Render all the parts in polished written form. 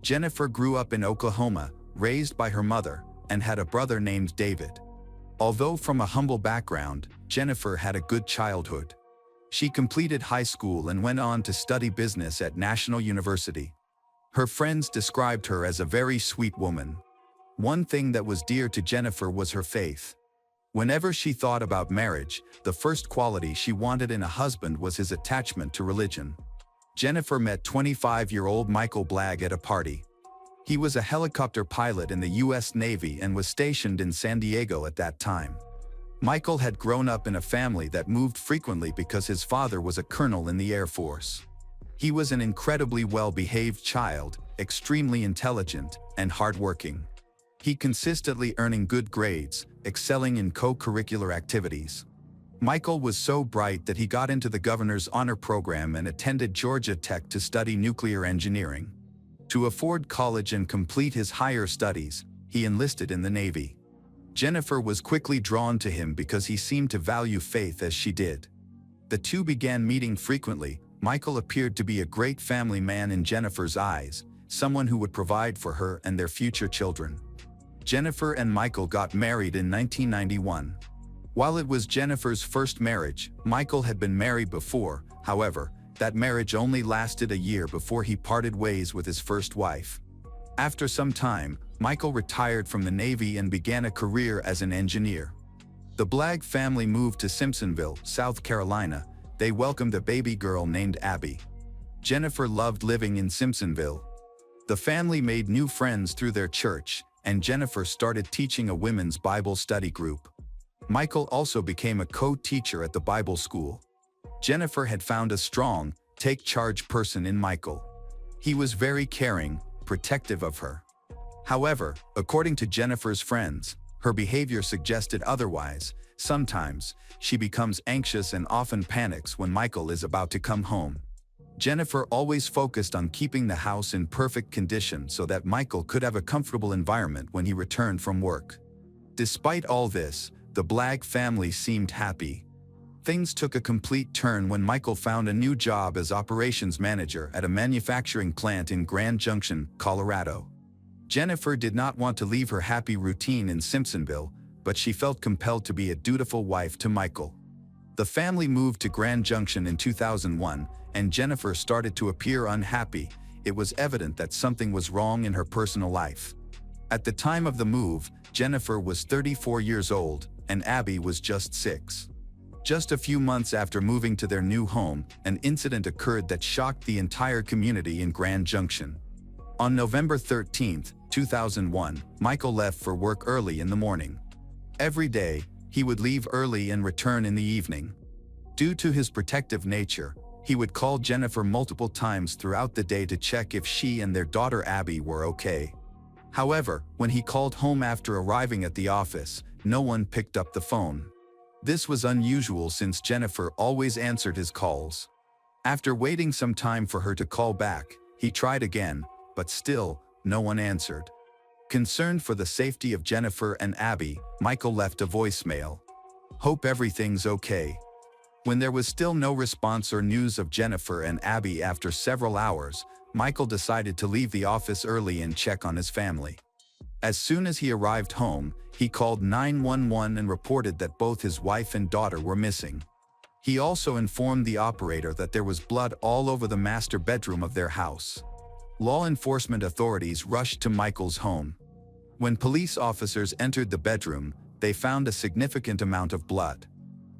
Jennifer grew up in Oklahoma, raised by her mother, and had a brother named David. Although from a humble background, Jennifer had a good childhood. She completed high school and went on to study business at National University. Her friends described her as a very sweet woman. One thing that was dear to Jennifer was her faith. Whenever she thought about marriage, the first quality she wanted in a husband was his attachment to religion. Jennifer met 25-year-old Michael Blagg at a party. He was a helicopter pilot in the U.S. Navy and was stationed in San Diego at that time. Michael had grown up in a family that moved frequently because his father was a colonel in the Air Force. He was an incredibly well-behaved child, extremely intelligent, and hardworking. He consistently earning good grades, excelling in co-curricular activities. Michael was so bright that he got into the governor's honor program and attended Georgia Tech to study nuclear engineering. To afford college and complete his higher studies, he enlisted in the Navy. Jennifer was quickly drawn to him because he seemed to value faith as she did. The two began meeting frequently. Michael appeared to be a great family man in Jennifer's eyes, someone who would provide for her and their future children. Jennifer and Michael got married in 1991. While it was Jennifer's first marriage, Michael had been married before. However, that marriage only lasted a year before he parted ways with his first wife. After some time, Michael retired from the Navy and began a career as an engineer. The Blagg family moved to Simpsonville, South Carolina. They welcomed a baby girl named Abby. Jennifer loved living in Simpsonville. The family made new friends through their church, and Jennifer started teaching a women's Bible study group. Michael also became a co-teacher at the Bible school. Jennifer had found a strong, take-charge person in Michael. He was very caring, protective of her. However, according to Jennifer's friends, her behavior suggested otherwise. Sometimes, she becomes anxious and often panics when Michael is about to come home. Jennifer always focused on keeping the house in perfect condition so that Michael could have a comfortable environment when he returned from work. Despite all this, the Blagg family seemed happy. Things took a complete turn when Michael found a new job as operations manager at a manufacturing plant in Grand Junction, Colorado. Jennifer did not want to leave her happy routine in Simpsonville, but she felt compelled to be a dutiful wife to Michael. The family moved to Grand Junction in 2001, and Jennifer started to appear unhappy. It was evident that something was wrong in her personal life. At the time of the move, Jennifer was 34 years old, and Abby was just 6. Just a few months after moving to their new home, an incident occurred that shocked the entire community in Grand Junction. On November 13, 2001, Michael left for work early in the morning. Every day, he would leave early and return in the evening. Due to his protective nature, he would call Jennifer multiple times throughout the day to check if she and their daughter Abby were okay. However, when he called home after arriving at the office, no one picked up the phone. This was unusual since Jennifer always answered his calls. After waiting some time for her to call back, he tried again, but still, no one answered. Concerned for the safety of Jennifer and Abby, Michael left a voicemail. "Hope everything's okay." When there was still no response or news of Jennifer and Abby after several hours, Michael decided to leave the office early and check on his family. As soon as he arrived home, he called 911 and reported that both his wife and daughter were missing. He also informed the operator that there was blood all over the master bedroom of their house. Law enforcement authorities rushed to Michael's home. When police officers entered the bedroom, they found a significant amount of blood.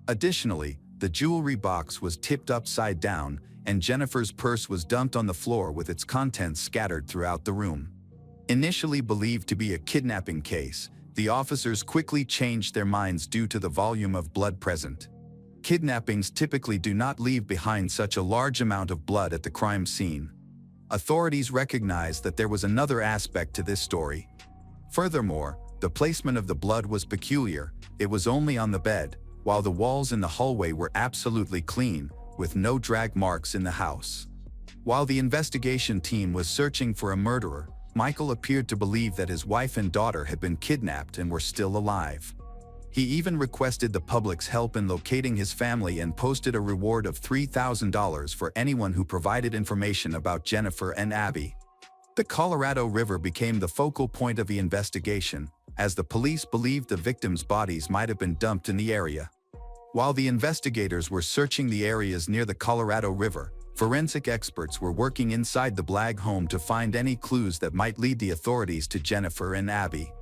Additionally, the jewelry box was tipped upside down, and Jennifer's purse was dumped on the floor with its contents scattered throughout the room. Initially believed to be a kidnapping case, the officers quickly changed their minds due to the volume of blood present. Kidnappings typically do not leave behind such a large amount of blood at the crime scene. Authorities recognized that there was another aspect to this story. Furthermore, the placement of the blood was peculiar. It was only on the bed, while the walls in the hallway were absolutely clean, with no drag marks in the house. While the investigation team was searching for a murderer, Michael appeared to believe that his wife and daughter had been kidnapped and were still alive. He even requested the public's help in locating his family and posted a reward of $3,000 for anyone who provided information about Jennifer and Abby. The Colorado River became the focal point of the investigation, as the police believed the victims' bodies might have been dumped in the area. While the investigators were searching the areas near the Colorado River, forensic experts were working inside the Blagg home to find any clues that might lead the authorities to Jennifer and Abby.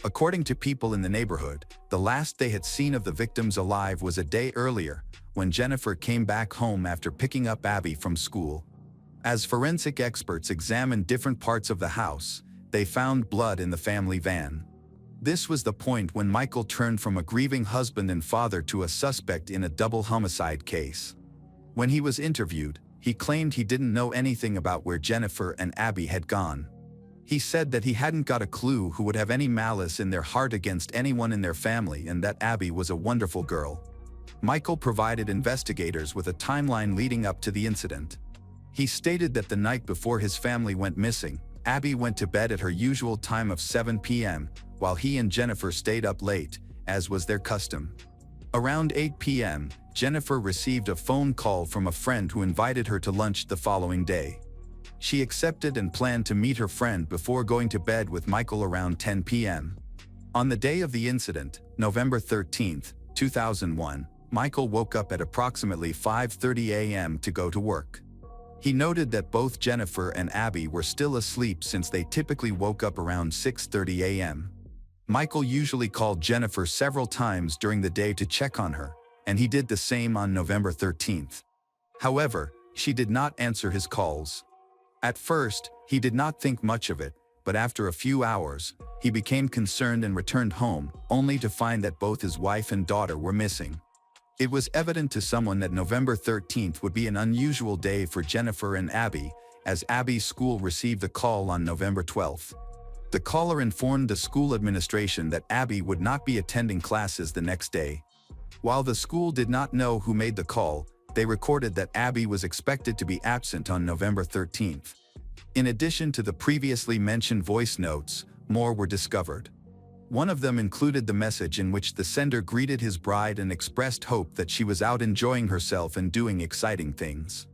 According to people in the neighborhood, the last they had seen of the victims alive was a day earlier, when Jennifer came back home after picking up Abby from school. As forensic experts examined different parts of the house, they found blood in the family van. This was the point when Michael turned from a grieving husband and father to a suspect in a double homicide case. When he was interviewed, he claimed he didn't know anything about where Jennifer and Abby had gone. He said that he hadn't got a clue who would have any malice in their heart against anyone in their family and that Abby was a wonderful girl. Michael provided investigators with a timeline leading up to the incident. He stated that the night before his family went missing, Abby went to bed at her usual time of 7 p.m., while he and Jennifer stayed up late, as was their custom. Around 8 p.m., Jennifer received a phone call from a friend who invited her to lunch the following day. She accepted and planned to meet her friend before going to bed with Michael around 10 p.m. On the day of the incident, November 13, 2001, Michael woke up at approximately 5:30 a.m. to go to work. He noted that both Jennifer and Abby were still asleep since they typically woke up around 6:30 a.m. Michael usually called Jennifer several times during the day to check on her, and he did the same on November 13th. However, she did not answer his calls. At first, he did not think much of it, but after a few hours, he became concerned and returned home, only to find that both his wife and daughter were missing. It was evident to someone that November 13th would be an unusual day for Jennifer and Abby, as Abby's school received a call on November 12th. The caller informed the school administration that Abby would not be attending classes the next day. While the school did not know who made the call, they recorded that Abby was expected to be absent on November 13th. In addition to the previously mentioned voice notes, more were discovered. One of them included the message in which the sender greeted his bride and expressed hope that she was out enjoying herself and doing exciting things.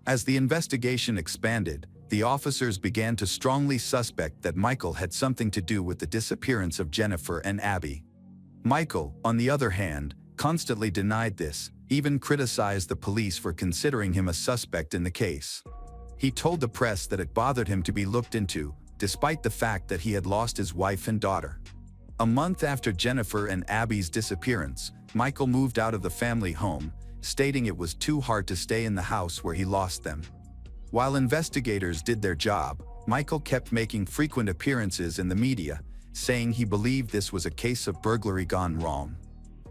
As the investigation expanded, the officers began to strongly suspect that Michael had something to do with the disappearance of Jennifer and Abby. Michael, on the other hand, constantly denied this, even criticized the police for considering him a suspect in the case. He told the press that it bothered him to be looked into, despite the fact that he had lost his wife and daughter. A month after Jennifer and Abby's disappearance, Michael moved out of the family home, stating it was too hard to stay in the house where he lost them. While investigators did their job, Michael kept making frequent appearances in the media, saying he believed this was a case of burglary gone wrong.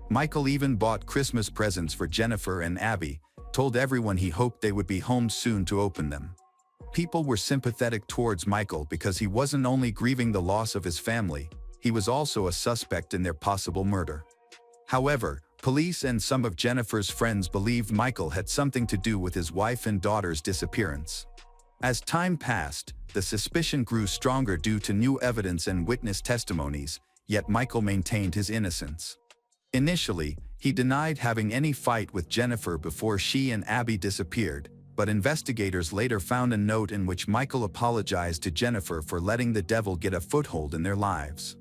Michael even bought Christmas presents for Jennifer and Abby, told everyone he hoped they would be home soon to open them. People were sympathetic towards Michael because he wasn't only grieving the loss of his family, he was also a suspect in their possible murder. However, police and some of Jennifer's friends believed Michael had something to do with his wife and daughter's disappearance. As time passed, the suspicion grew stronger due to new evidence and witness testimonies, yet Michael maintained his innocence. Initially, he denied having any fight with Jennifer before she and Abby disappeared, but investigators later found a note in which Michael apologized to Jennifer for letting the devil get a foothold in their lives.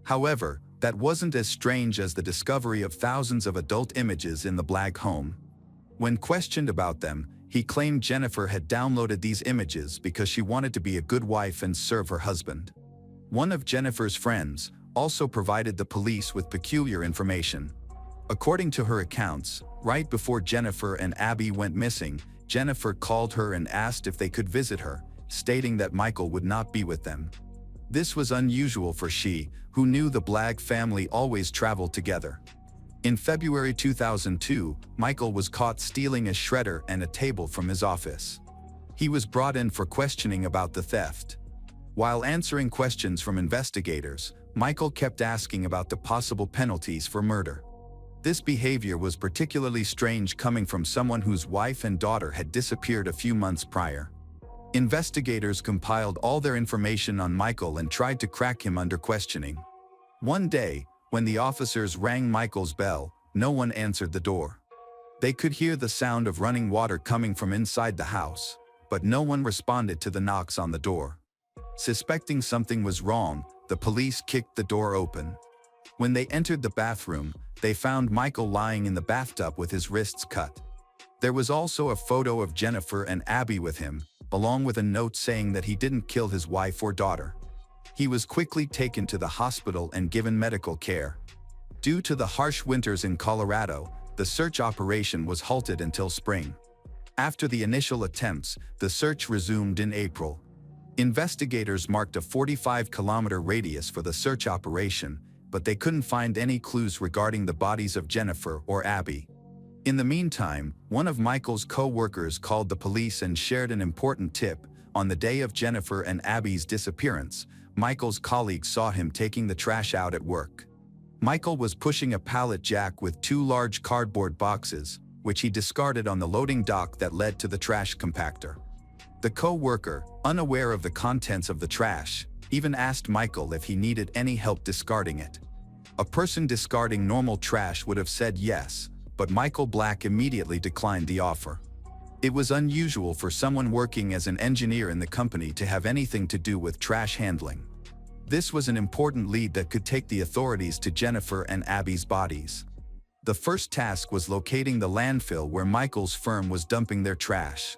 However, that wasn't as strange as the discovery of thousands of adult images in the Blagg home. When questioned about them, he claimed Jennifer had downloaded these images because she wanted to be a good wife and serve her husband. One of Jennifer's friends also provided the police with peculiar information. According to her accounts, right before Jennifer and Abby went missing, Jennifer called her and asked if they could visit her, stating that Michael would not be with them. This was unusual for she, who knew the Blagg family always traveled together. In February 2002, Michael was caught stealing a shredder and a table from his office. He was brought in for questioning about the theft. While answering questions from investigators, Michael kept asking about the possible penalties for murder. This behavior was particularly strange coming from someone whose wife and daughter had disappeared a few months prior. Investigators compiled all their information on Michael and tried to crack him under questioning. One day, when the officers rang Michael's bell, no one answered the door. They could hear the sound of running water coming from inside the house, but no one responded to the knocks on the door. Suspecting something was wrong, the police kicked the door open. When they entered the bathroom, they found Michael lying in the bathtub with his wrists cut. There was also a photo of Jennifer and Abby with him, along with a note saying that he didn't kill his wife or daughter. He was quickly taken to the hospital and given medical care. Due to the harsh winters in Colorado, the search operation was halted until spring. After the initial attempts, the search resumed in April. Investigators marked a 45-kilometer radius for the search operation, but they couldn't find any clues regarding the bodies of Jennifer or Abby. In the meantime, one of Michael's co-workers called the police and shared an important tip. On the day of Jennifer and Abby's disappearance, Michael's colleague saw him taking the trash out at work. Michael was pushing a pallet jack with 2 large cardboard boxes, which he discarded on the loading dock that led to the trash compactor. The co-worker, unaware of the contents of the trash, even asked Michael if he needed any help discarding it. A person discarding normal trash would have said yes, but Michael Black immediately declined the offer. It was unusual for someone working as an engineer in the company to have anything to do with trash handling. This was an important lead that could take the authorities to Jennifer and Abby's bodies. The first task was locating the landfill where Michael's firm was dumping their trash.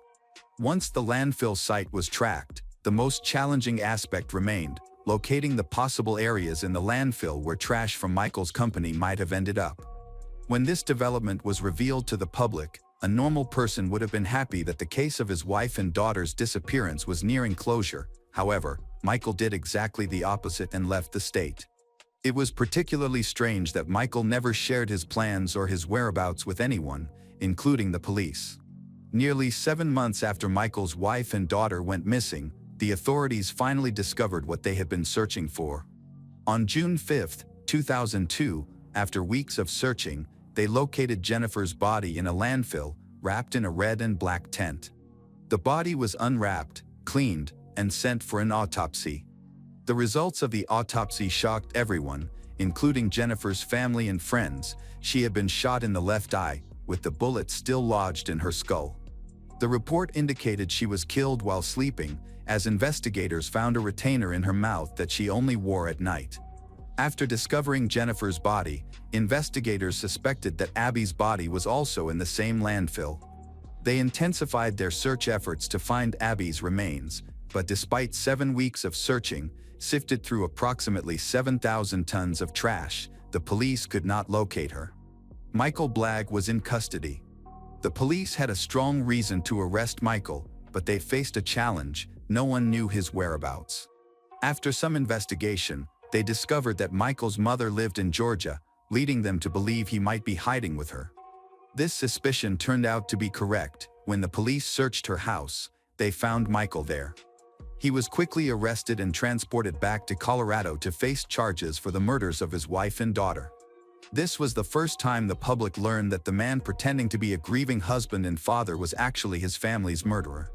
Once the landfill site was tracked, the most challenging aspect remained, locating the possible areas in the landfill where trash from Michael's company might have ended up. When this development was revealed to the public, a normal person would have been happy that the case of his wife and daughter's disappearance was nearing closure. However, Michael did exactly the opposite and left the state. It was particularly strange that Michael never shared his plans or his whereabouts with anyone, including the police. Nearly 7 months after Michael's wife and daughter went missing, the authorities finally discovered what they had been searching for. On June 5, 2002, after weeks of searching, they located Jennifer's body in a landfill, wrapped in a red and black tent. The body was unwrapped, cleaned, and sent for an autopsy. The results of the autopsy shocked everyone, including Jennifer's family and friends. She had been shot in the left eye, with the bullet still lodged in her skull. The report indicated she was killed while sleeping, as investigators found a retainer in her mouth that she only wore at night. After discovering Jennifer's body, investigators suspected that Abby's body was also in the same landfill. They intensified their search efforts to find Abby's remains, but despite 7 weeks of searching, sifted through approximately 7,000 tons of trash, the police could not locate her. Michael Black was in custody. The police had a strong reason to arrest Michael, but they faced a challenge: no one knew his whereabouts. After some investigation, they discovered that Michael's mother lived in Georgia, leading them to believe he might be hiding with her. This suspicion turned out to be correct. When the police searched her house, they found Michael there. He was quickly arrested and transported back to Colorado to face charges for the murders of his wife and daughter. This was the first time the public learned that the man pretending to be a grieving husband and father was actually his family's murderer.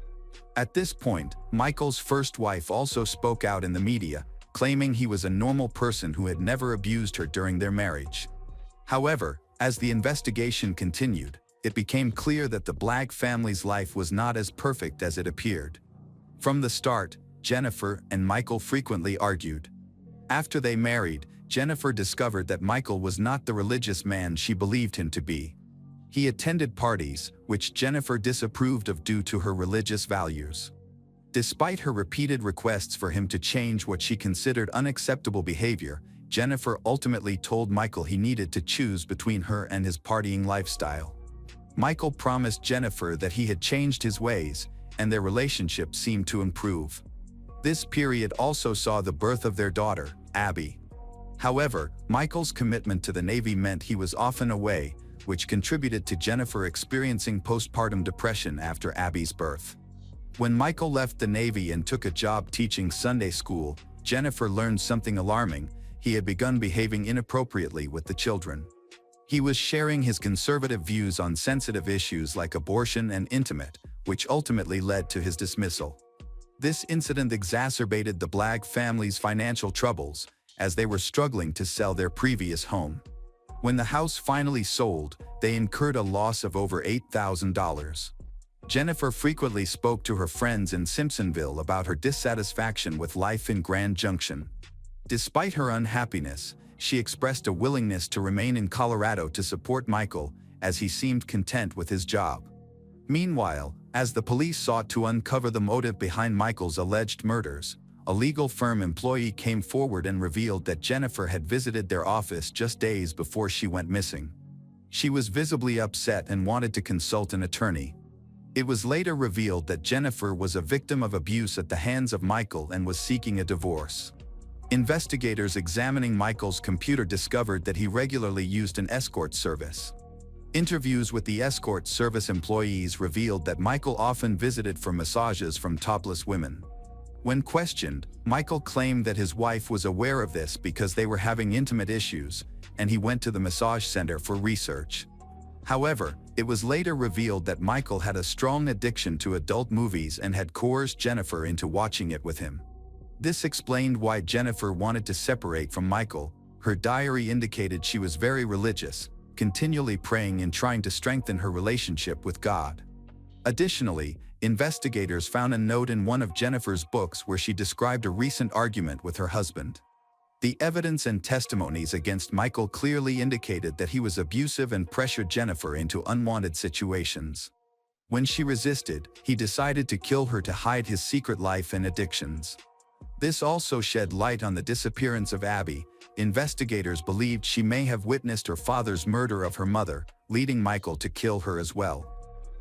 At this point, Michael's first wife also spoke out in the media, claiming he was a normal person who had never abused her during their marriage. However, as the investigation continued, it became clear that the Black family's life was not as perfect as it appeared. From the start, Jennifer and Michael frequently argued. After they married, Jennifer discovered that Michael was not the religious man she believed him to be. He attended parties, which Jennifer disapproved of due to her religious values. Despite her repeated requests for him to change what she considered unacceptable behavior, Jennifer ultimately told Michael he needed to choose between her and his partying lifestyle. Michael promised Jennifer that he had changed his ways, and their relationship seemed to improve. This period also saw the birth of their daughter, Abby. However, Michael's commitment to the Navy meant he was often away, which contributed to Jennifer experiencing postpartum depression after Abby's birth. When Michael left the Navy and took a job teaching Sunday school, Jennifer learned something alarming: he had begun behaving inappropriately with the children. He was sharing his conservative views on sensitive issues like abortion and intimate, which ultimately led to his dismissal. This incident exacerbated the Black family's financial troubles, as they were struggling to sell their previous home. When the house finally sold, they incurred a loss of over $8,000. Jennifer frequently spoke to her friends in Simpsonville about her dissatisfaction with life in Grand Junction. Despite her unhappiness, she expressed a willingness to remain in Colorado to support Michael, as he seemed content with his job. Meanwhile, as the police sought to uncover the motive behind Michael's alleged murders, a legal firm employee came forward and revealed that Jennifer had visited their office just days before she went missing. She was visibly upset and wanted to consult an attorney. It was later revealed that Jennifer was a victim of abuse at the hands of Michael and was seeking a divorce. Investigators examining Michael's computer discovered that he regularly used an escort service. Interviews with the escort service employees revealed that Michael often visited for massages from topless women. When questioned, Michael claimed that his wife was aware of this because they were having intimate issues, and he went to the massage center for research. However, it was later revealed that Michael had a strong addiction to adult movies and had coerced Jennifer into watching it with him. This explained why Jennifer wanted to separate from Michael. Her diary indicated she was very religious, continually praying and trying to strengthen her relationship with God. Additionally, investigators found a note in one of Jennifer's books where she described a recent argument with her husband. The evidence and testimonies against Michael clearly indicated that he was abusive and pressured Jennifer into unwanted situations. When she resisted, he decided to kill her to hide his secret life and addictions. This also shed light on the disappearance of Abby. Investigators believed she may have witnessed her father's murder of her mother, leading Michael to kill her as well.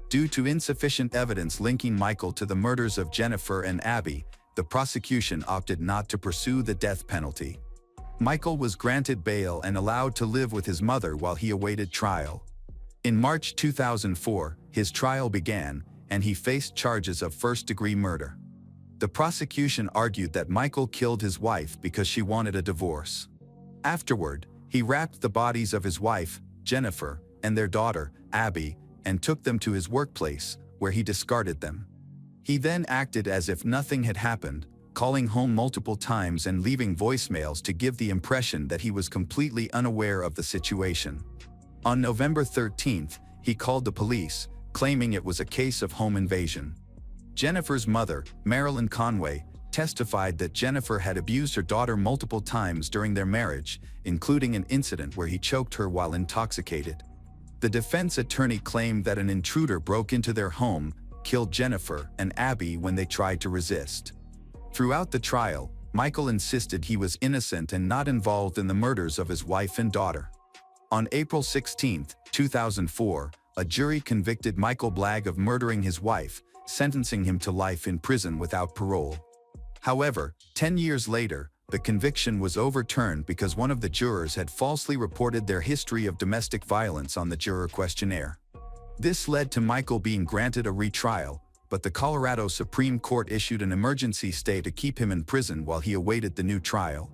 Due to insufficient evidence linking Michael to the murders of Jennifer and Abby, the prosecution opted not to pursue the death penalty. Michael was granted bail and allowed to live with his mother while he awaited trial. In March 2004, his trial began, and he faced charges of first-degree murder. The prosecution argued that Michael killed his wife because she wanted a divorce. Afterward, he wrapped the bodies of his wife, Jennifer, and their daughter, Abby, and took them to his workplace, where he discarded them. He then acted as if nothing had happened, calling home multiple times and leaving voicemails to give the impression that he was completely unaware of the situation. On November 13th, he called the police, claiming it was a case of home invasion. Jennifer's mother, Marilyn Conway, testified that Jennifer had abused her daughter multiple times during their marriage, including an incident where he choked her while intoxicated. The defense attorney claimed that an intruder broke into their home, killed Jennifer and Abby when they tried to resist. Throughout the trial, Michael insisted he was innocent and not involved in the murders of his wife and daughter. On April 16, 2004, a jury convicted Michael Blagg of murdering his wife, sentencing him to life in prison without parole. However, 10 years later, the conviction was overturned because one of the jurors had falsely reported their history of domestic violence on the juror questionnaire. This led to Michael being granted a retrial, but the Colorado Supreme Court issued an emergency stay to keep him in prison while he awaited the new trial.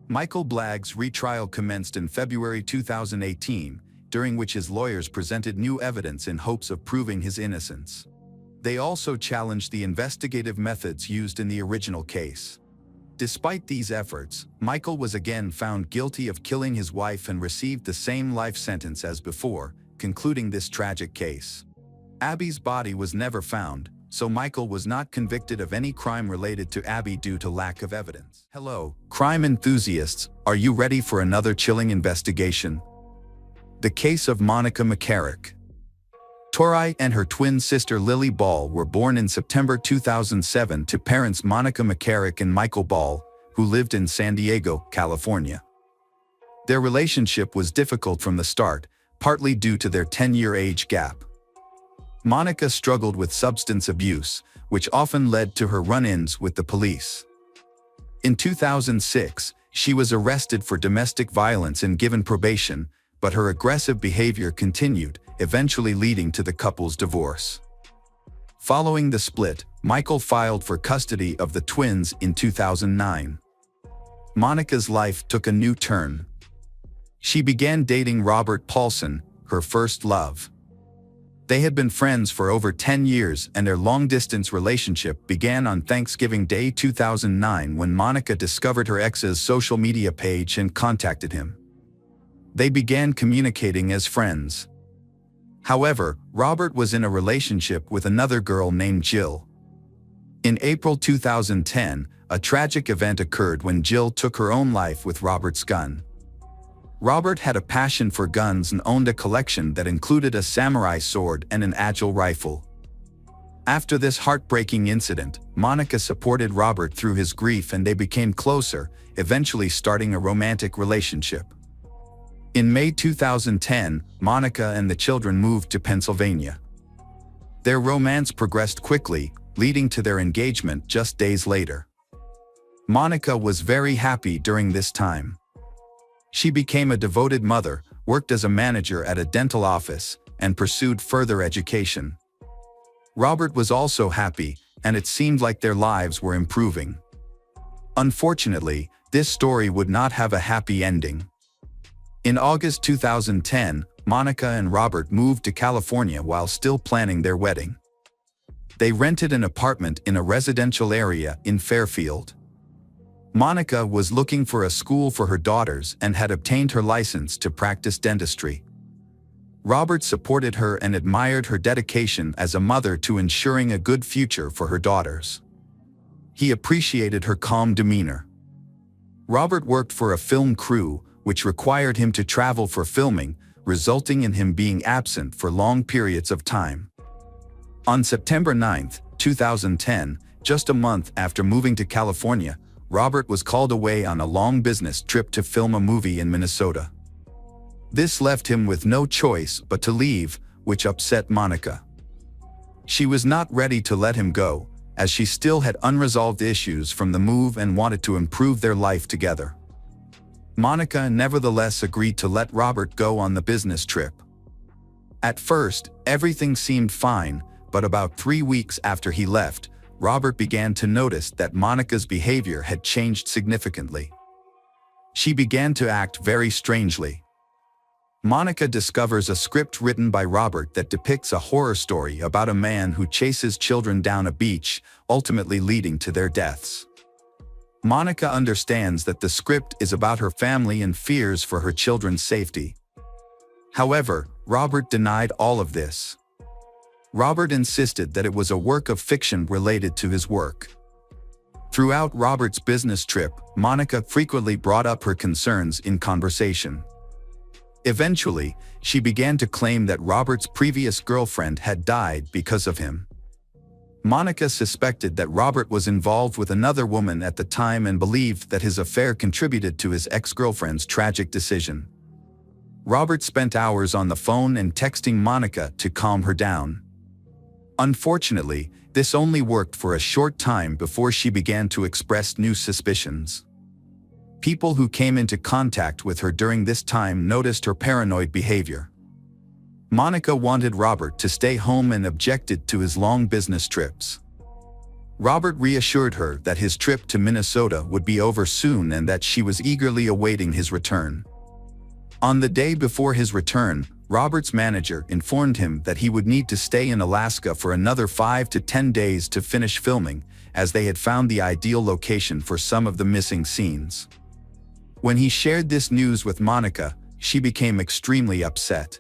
Michael Blagg's retrial commenced in February 2018, during which his lawyers presented new evidence in hopes of proving his innocence. They also challenged the investigative methods used in the original case. Despite these efforts, Michael was again found guilty of killing his wife and received the same life sentence as before, concluding this tragic case. Abby's body was never found, so Michael was not convicted of any crime related to Abby due to lack of evidence. Hello, crime enthusiasts, are you ready for another chilling investigation? The case of Monica McCarrick. Tori and her twin sister Lily Ball were born in September 2007 to parents Monica McCarrick and Michael Ball, who lived in San Diego, California. Their relationship was difficult from the start, partly due to their 10-year age gap. Monica struggled with substance abuse, which often led to her run-ins with the police. In 2006, she was arrested for domestic violence and given probation, but her aggressive behavior continued, eventually leading to the couple's divorce. Following the split, Michael filed for custody of the twins in 2009. Monica's life took a new turn. She began dating Robert Paulson, her first love. They had been friends for over 10 years, and their long-distance relationship began on Thanksgiving Day 2009 when Monica discovered her ex's social media page and contacted him. They began communicating as friends. However, Robert was in a relationship with another girl named Jill. In April 2010, a tragic event occurred when Jill took her own life with Robert's gun. Robert had a passion for guns and owned a collection that included a samurai sword and an agile rifle. After this heartbreaking incident, Monica supported Robert through his grief and they became closer, eventually starting a romantic relationship. In May 2010, Monica and the children moved to Pennsylvania. Their romance progressed quickly, leading to their engagement just days later. Monica was very happy during this time. She became a devoted mother, worked as a manager at a dental office, and pursued further education. Robert was also happy, and it seemed like their lives were improving. Unfortunately, this story would not have a happy ending. In August 2010, Monica and Robert moved to California while still planning their wedding. They rented an apartment in a residential area in Fairfield. Monica was looking for a school for her daughters and had obtained her license to practice dentistry. Robert supported her and admired her dedication as a mother to ensuring a good future for her daughters. He appreciated her calm demeanor. Robert worked for a film crew, which required him to travel for filming, resulting in him being absent for long periods of time. On September 9, 2010, just a month after moving to California, Robert was called away on a long business trip to film a movie in Minnesota. This left him with no choice but to leave, which upset Monica. She was not ready to let him go, as she still had unresolved issues from the move and wanted to improve their life together. Monica nevertheless agreed to let Robert go on the business trip. At first, everything seemed fine, but about 3 weeks after he left, Robert began to notice that Monica's behavior had changed significantly. She began to act very strangely. Monica discovers a script written by Robert that depicts a horror story about a man who chases children down a beach, ultimately leading to their deaths. Monica understands that the script is about her family and fears for her children's safety. However, Robert denied all of this. Robert insisted that it was a work of fiction related to his work. Throughout Robert's business trip, Monica frequently brought up her concerns in conversation. Eventually, she began to claim that Robert's previous girlfriend had died because of him. Monica suspected that Robert was involved with another woman at the time and believed that his affair contributed to his ex-girlfriend's tragic decision. Robert spent hours on the phone and texting Monica to calm her down. Unfortunately, this only worked for a short time before she began to express new suspicions. People who came into contact with her during this time noticed her paranoid behavior. Monica wanted Robert to stay home and objected to his long business trips. Robert reassured her that his trip to Minnesota would be over soon and that she was eagerly awaiting his return. On the day before his return, Robert's manager informed him that he would need to stay in Alaska for another 5 to 10 days to finish filming, as they had found the ideal location for some of the missing scenes. When he shared this news with Monica, she became extremely upset.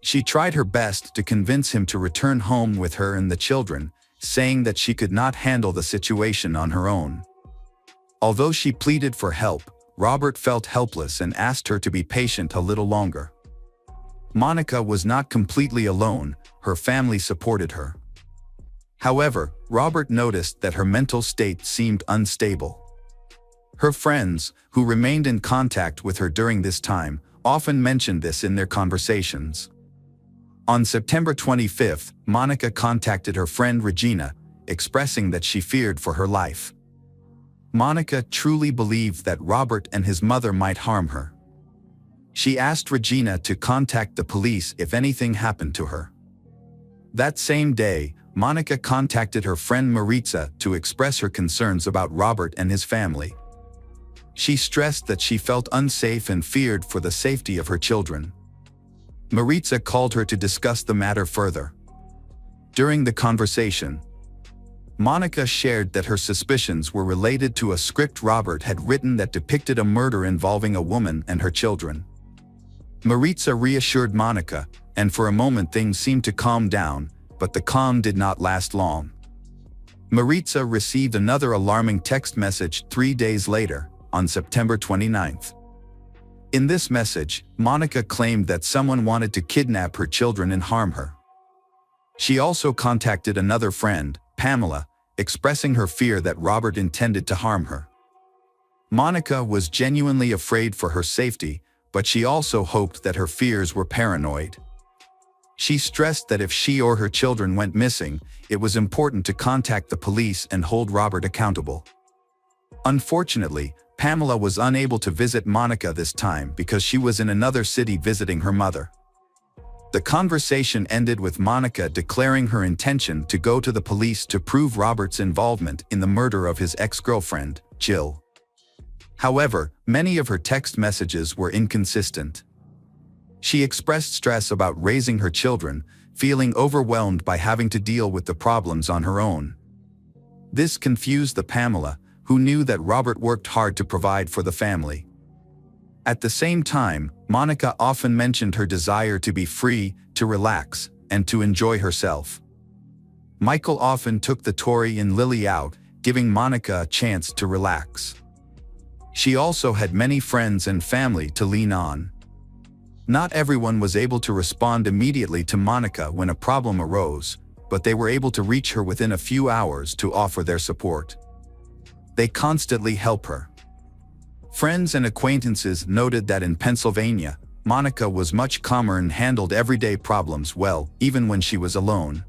She tried her best to convince him to return home with her and the children, saying that she could not handle the situation on her own. Although she pleaded for help, Robert felt helpless and asked her to be patient a little longer. Monica was not completely alone, her family supported her. However, Robert noticed that her mental state seemed unstable. Her friends, who remained in contact with her during this time, often mentioned this in their conversations. On September 25, Monica contacted her friend Regina, expressing that she feared for her life. Monica truly believed that Robert and his mother might harm her. She asked Regina to contact the police if anything happened to her. That same day, Monica contacted her friend Maritza to express her concerns about Robert and his family. She stressed that she felt unsafe and feared for the safety of her children. Maritza called her to discuss the matter further. During the conversation, Monica shared that her suspicions were related to a script Robert had written that depicted a murder involving a woman and her children. Maritza reassured Monica, and for a moment things seemed to calm down, but the calm did not last long. Maritza received another alarming text message 3 days later, on September 29th. In this message, Monica claimed that someone wanted to kidnap her children and harm her. She also contacted another friend, Pamela, expressing her fear that Robert intended to harm her. Monica was genuinely afraid for her safety, but she also hoped that her fears were paranoid. She stressed that if she or her children went missing, it was important to contact the police and hold Robert accountable. Unfortunately, Pamela was unable to visit Monica this time because she was in another city visiting her mother. The conversation ended with Monica declaring her intention to go to the police to prove Robert's involvement in the murder of his ex-girlfriend, Jill. However, many of her text messages were inconsistent. She expressed stress about raising her children, feeling overwhelmed by having to deal with the problems on her own. This confused the Pamela, who knew that Robert worked hard to provide for the family. At the same time, Monica often mentioned her desire to be free, to relax, and to enjoy herself. Michael often took the Tori and Lily out, giving Monica a chance to relax. She also had many friends and family to lean on. Not everyone was able to respond immediately to Monica when a problem arose, but they were able to reach her within a few hours to offer their support. They constantly help her. Friends and acquaintances noted that in Pennsylvania, Monica was much calmer and handled everyday problems well, even when she was alone.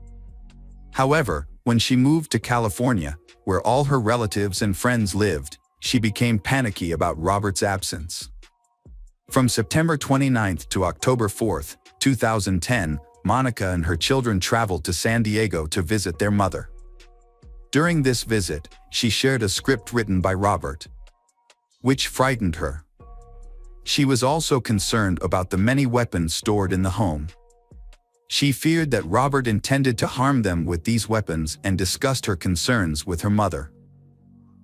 However, when she moved to California, where all her relatives and friends lived, she became panicky about Robert's absence. From September 29th to October 4th, 2010, Monica and her children traveled to San Diego to visit their mother. During this visit, she shared a script written by Robert, which frightened her. She was also concerned about the many weapons stored in the home. She feared that Robert intended to harm them with these weapons and discussed her concerns with her mother.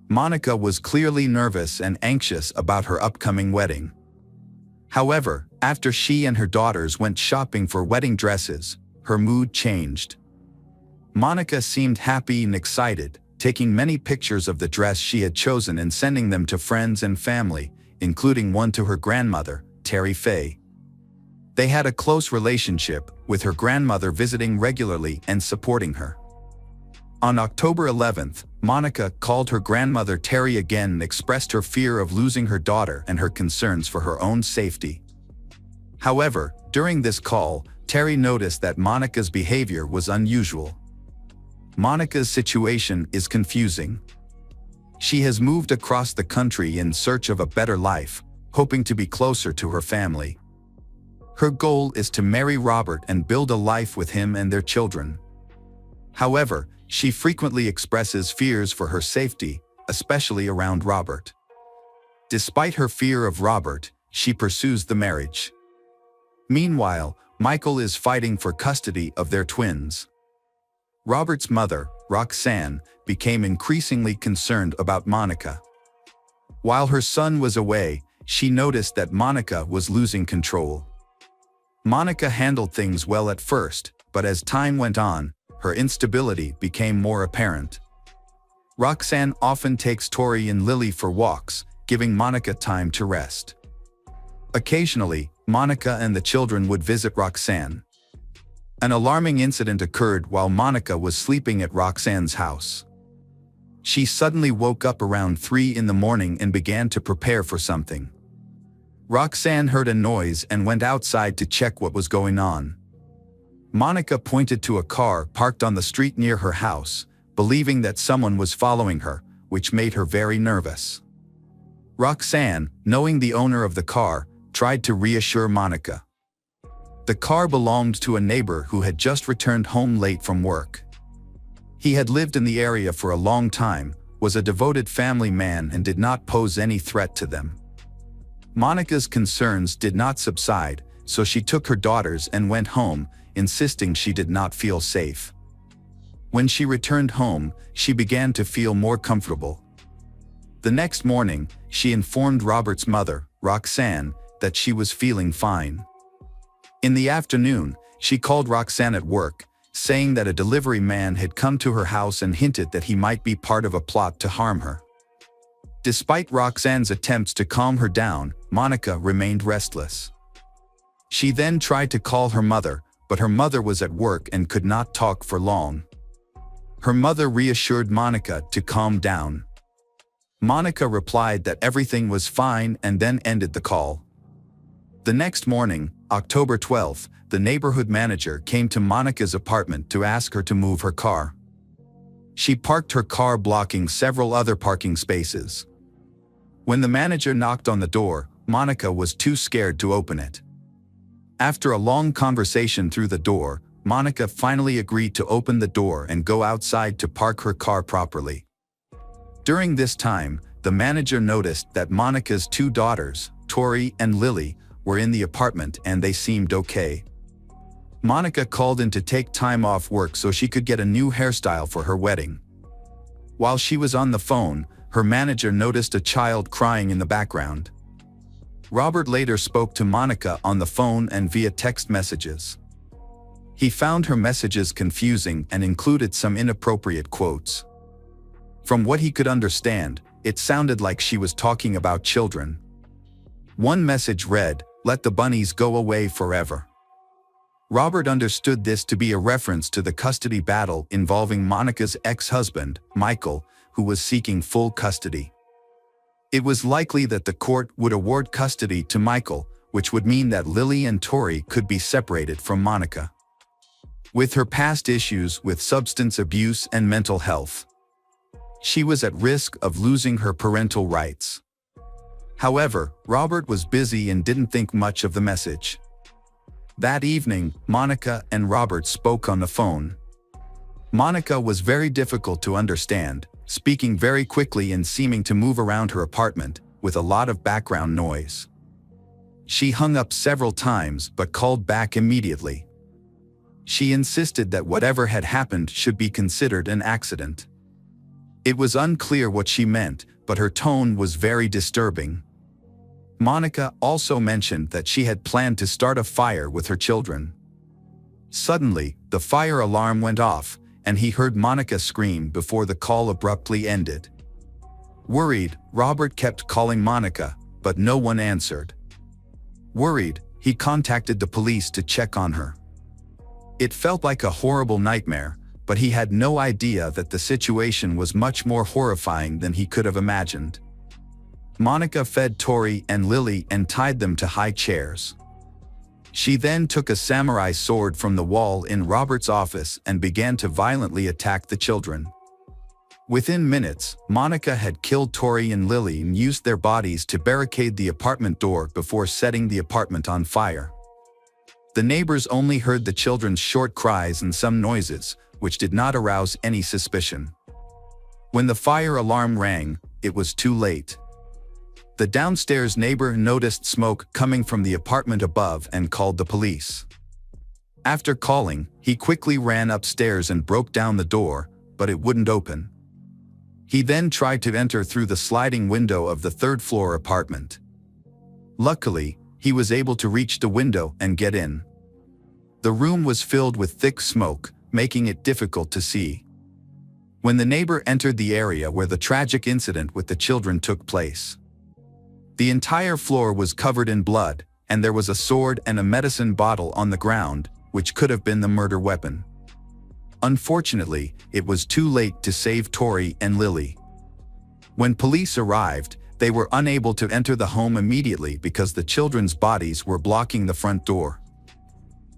Monica was clearly nervous and anxious about her upcoming wedding. However, after she and her daughters went shopping for wedding dresses, her mood changed. Monica seemed happy and excited, taking many pictures of the dress she had chosen and sending them to friends and family, including one to her grandmother, Terry Faye. They had a close relationship, with her grandmother visiting regularly and supporting her. On October 11th, Monica called her grandmother Terry again and expressed her fear of losing her daughter and her concerns for her own safety. However, during this call, Terry noticed that Monica's behavior was unusual. Monica's situation is confusing. She has moved across the country in search of a better life, hoping to be closer to her family. Her goal is to marry Robert and build a life with him and their children. However, she frequently expresses fears for her safety, especially around Robert. Despite her fear of Robert, she pursues the marriage. Meanwhile, Michael is fighting for custody of their twins. Robert's mother, Roxanne, became increasingly concerned about Monica. While her son was away, she noticed that Monica was losing control. Monica handled things well at first, but as time went on, her instability became more apparent. Roxanne often takes Tori and Lily for walks, giving Monica time to rest. Occasionally, Monica and the children would visit Roxanne. An alarming incident occurred while Monica was sleeping at Roxanne's house. She suddenly woke up around 3 in the morning and began to prepare for something. Roxanne heard a noise and went outside to check what was going on. Monica pointed to a car parked on the street near her house, believing that someone was following her, which made her very nervous. Roxanne, knowing the owner of the car, tried to reassure Monica. The car belonged to a neighbor who had just returned home late from work. He had lived in the area for a long time, was a devoted family man and did not pose any threat to them. Monica's concerns did not subside, so she took her daughters and went home, insisting she did not feel safe. When she returned home, she began to feel more comfortable. The next morning, she informed Robert's mother, Roxanne, that she was feeling fine. In the afternoon, She called Roxanne at work, saying that a delivery man had come to her house and hinted that he might be part of a plot to harm her. Despite Roxanne's attempts to calm her down, Monica remained restless. She then tried to call her mother, but her mother was at work and could not talk for long. Her mother reassured Monica to calm down. Monica replied that everything was fine and then ended the call. The next morning, October 12th, the neighborhood manager came to Monica's apartment to ask her to move her car. She parked her car blocking several other parking spaces. When the manager knocked on the door, Monica was too scared to open it. After a long conversation through the door, Monica finally agreed to open the door and go outside to park her car properly. During this time, the manager noticed that Monica's two daughters, Tori and Lily, were in the apartment and they seemed okay. Monica called in to take time off work so she could get a new hairstyle for her wedding. While she was on the phone, her manager noticed a child crying in the background. Robert later spoke to Monica on the phone and via text messages. He found her messages confusing and included some inappropriate quotes. From what he could understand, it sounded like she was talking about children. One message read, "Let the bunnies go away forever." Robert understood this to be a reference to the custody battle involving Monica's ex-husband, Michael, who was seeking full custody. It was likely that the court would award custody to Michael, which would mean that Lily and Tori could be separated from Monica. With her past issues with substance abuse and mental health, she was at risk of losing her parental rights. However, Robert was busy and didn't think much of the message. That evening, Monica and Robert spoke on the phone. Monica was very difficult to understand, speaking very quickly and seeming to move around her apartment, with a lot of background noise. She hung up several times but called back immediately. She insisted that whatever had happened should be considered an accident. It was unclear what she meant, but her tone was very disturbing. Monica also mentioned that she had planned to start a fire with her children. Suddenly, the fire alarm went off, and he heard Monica scream before the call abruptly ended. Worried, Robert kept calling Monica, but no one answered. Worried, he contacted the police to check on her. It felt like a horrible nightmare, but he had no idea that the situation was much more horrifying than he could have imagined. Monica fed Tori and Lily and tied them to high chairs. She then took a samurai sword from the wall in Robert's office and began to violently attack the children. Within minutes, Monica had killed Tori and Lily and used their bodies to barricade the apartment door before setting the apartment on fire. The neighbors only heard the children's short cries and some noises, which did not arouse any suspicion. When the fire alarm rang, it was too late. The downstairs neighbor noticed smoke coming from the apartment above and called the police. After calling, he quickly ran upstairs and broke down the door, but it wouldn't open. He then tried to enter through the sliding window of the third-floor apartment. Luckily, he was able to reach the window and get in. The room was filled with thick smoke, making it difficult to see. When the neighbor entered the area where the tragic incident with the children took place, the entire floor was covered in blood, and there was a sword and a medicine bottle on the ground, which could have been the murder weapon. Unfortunately, it was too late to save Tori and Lily. When police arrived, they were unable to enter the home immediately because the children's bodies were blocking the front door.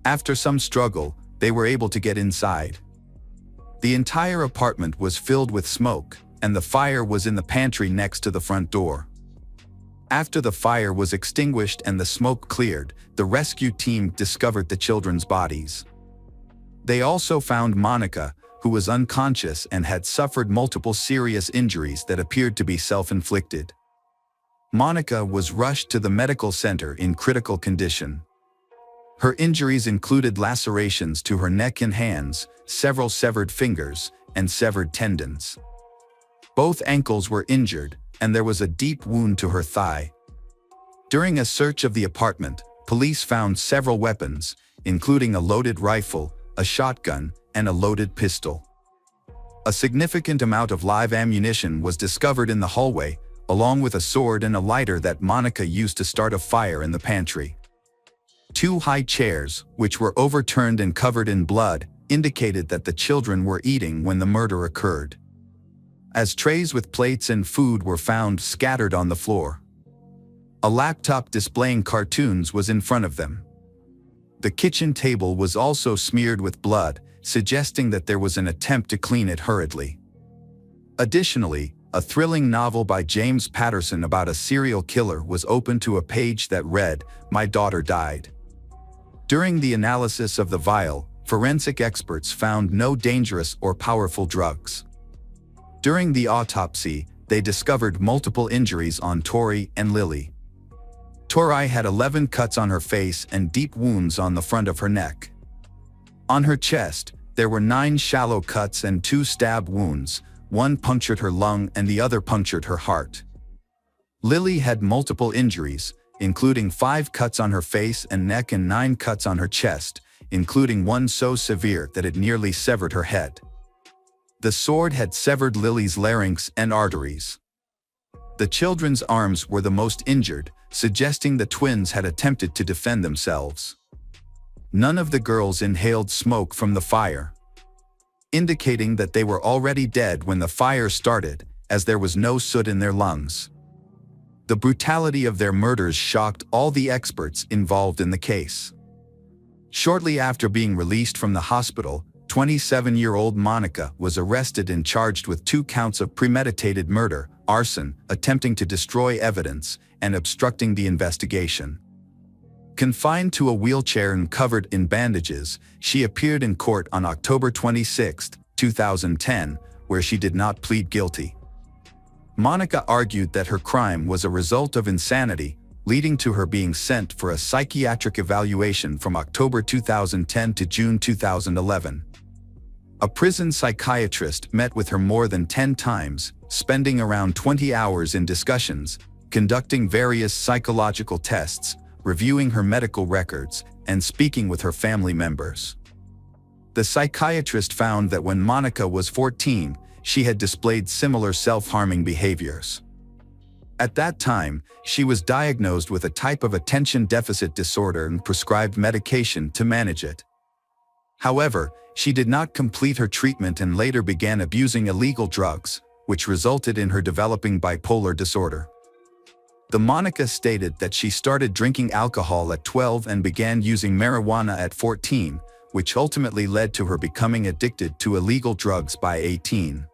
After some struggle, they were able to get inside. The entire apartment was filled with smoke, and the fire was in the pantry next to the front door. After the fire was extinguished and the smoke cleared, the rescue team discovered the children's bodies. They also found Monica, who was unconscious and had suffered multiple serious injuries that appeared to be self-inflicted. Monica was rushed to the medical center in critical condition. Her injuries included lacerations to her neck and hands, several severed fingers, and severed tendons. Both ankles were injured, and there was a deep wound to her thigh. During a search of the apartment, police found several weapons, including a loaded rifle, a shotgun, and a loaded pistol. A significant amount of live ammunition was discovered in the hallway, along with a sword and a lighter that Monica used to start a fire in the pantry. 2 high chairs, which were overturned and covered in blood, indicated that the children were eating when the murder occurred, as trays with plates and food were found scattered on the floor. A laptop displaying cartoons was in front of them. The kitchen table was also smeared with blood, suggesting that there was an attempt to clean it hurriedly. Additionally, a thrilling novel by James Patterson about a serial killer was opened to a page that read, "My daughter died." During the analysis of the vial, forensic experts found no dangerous or powerful drugs. During the autopsy, they discovered multiple injuries on Tori and Lily. Tori had 11 cuts on her face and deep wounds on the front of her neck. On her chest, there were 9 shallow cuts and 2 stab wounds. One punctured her lung and the other punctured her heart. Lily had multiple injuries, including 5 cuts on her face and neck and 9 cuts on her chest, including one so severe that it nearly severed her head. The sword had severed Lily's larynx and arteries. The children's arms were the most injured, suggesting the twins had attempted to defend themselves. None of the girls inhaled smoke from the fire, indicating that they were already dead when the fire started, as there was no soot in their lungs. The brutality of their murders shocked all the experts involved in the case. Shortly after being released from the hospital, 27-year-old Monica was arrested and charged with 2 counts of premeditated murder, arson, attempting to destroy evidence, and obstructing the investigation. Confined to a wheelchair and covered in bandages, she appeared in court on October 26, 2010, where she did not plead guilty. Monica argued that her crime was a result of insanity, leading to her being sent for a psychiatric evaluation from October 2010 to June 2011. A prison psychiatrist met with her more than 10 times, spending around 20 hours in discussions, conducting various psychological tests, reviewing her medical records, and speaking with her family members. The psychiatrist found that when Monica was 14, she had displayed similar self-harming behaviors. At that time, she was diagnosed with a type of attention deficit disorder and prescribed medication to manage it. However, she did not complete her treatment and later began abusing illegal drugs, which resulted in her developing bipolar disorder. The Monica stated that she started drinking alcohol at 12 and began using marijuana at 14, which ultimately led to her becoming addicted to illegal drugs by 18.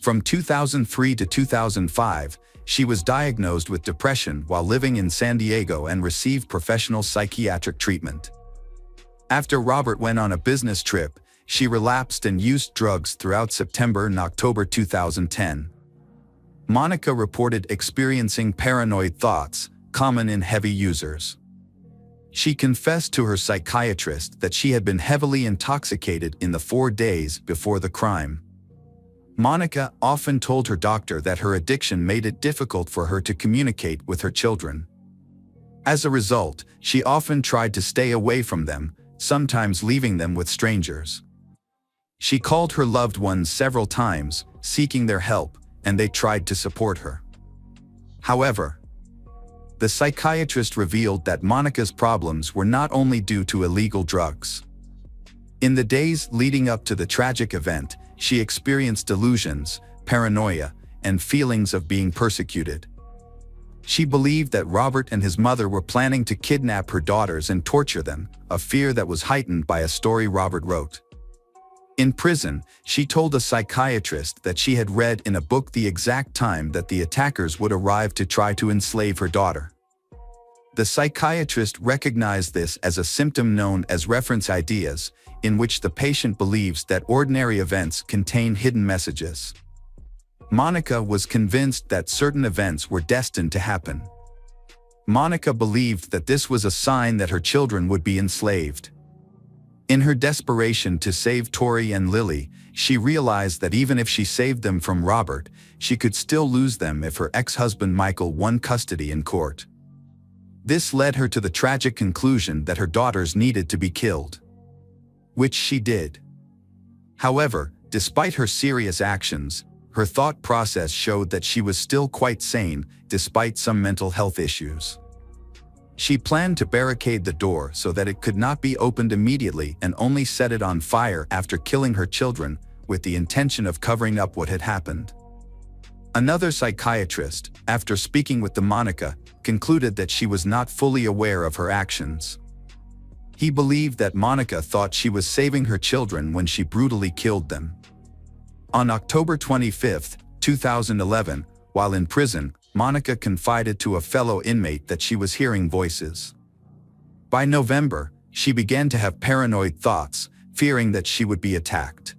From 2003 to 2005, she was diagnosed with depression while living in San Diego and received professional psychiatric treatment. After Robert went on a business trip, she relapsed and used drugs throughout September and October 2010. Monica reported experiencing paranoid thoughts, common in heavy users. She confessed to her psychiatrist that she had been heavily intoxicated in the 4 days before the crime. Monica often told her doctor that her addiction made it difficult for her to communicate with her children. As a result, she often tried to stay away from them, sometimes leaving them with strangers. She called her loved ones several times, seeking their help, and they tried to support her. However, the psychiatrist revealed that Monica's problems were not only due to illegal drugs. In the days leading up to the tragic event, she experienced delusions, paranoia, and feelings of being persecuted. She believed that Robert and his mother were planning to kidnap her daughters and torture them, a fear that was heightened by a story Robert wrote. In prison, she told a psychiatrist that she had read in a book the exact time that the attackers would arrive to try to enslave her daughter. The psychiatrist recognized this as a symptom known as reference ideas, in which the patient believes that ordinary events contain hidden messages. Monica was convinced that certain events were destined to happen. Monica believed that this was a sign that her children would be enslaved. In her desperation to save Tori and Lily, she realized that even if she saved them from Robert, she could still lose them if her ex-husband Michael won custody in court. This led her to the tragic conclusion that her daughters needed to be killed, which she did. However, despite her serious actions, her thought process showed that she was still quite sane despite some mental health issues. She planned to barricade the door so that it could not be opened immediately and only set it on fire after killing her children, with the intention of covering up what had happened. Another psychiatrist, after speaking with Monica, concluded that she was not fully aware of her actions. He believed that Monica thought she was saving her children when she brutally killed them. On October 25, 2011, while in prison, Monica confided to a fellow inmate that she was hearing voices. By November, she began to have paranoid thoughts, fearing that she would be attacked.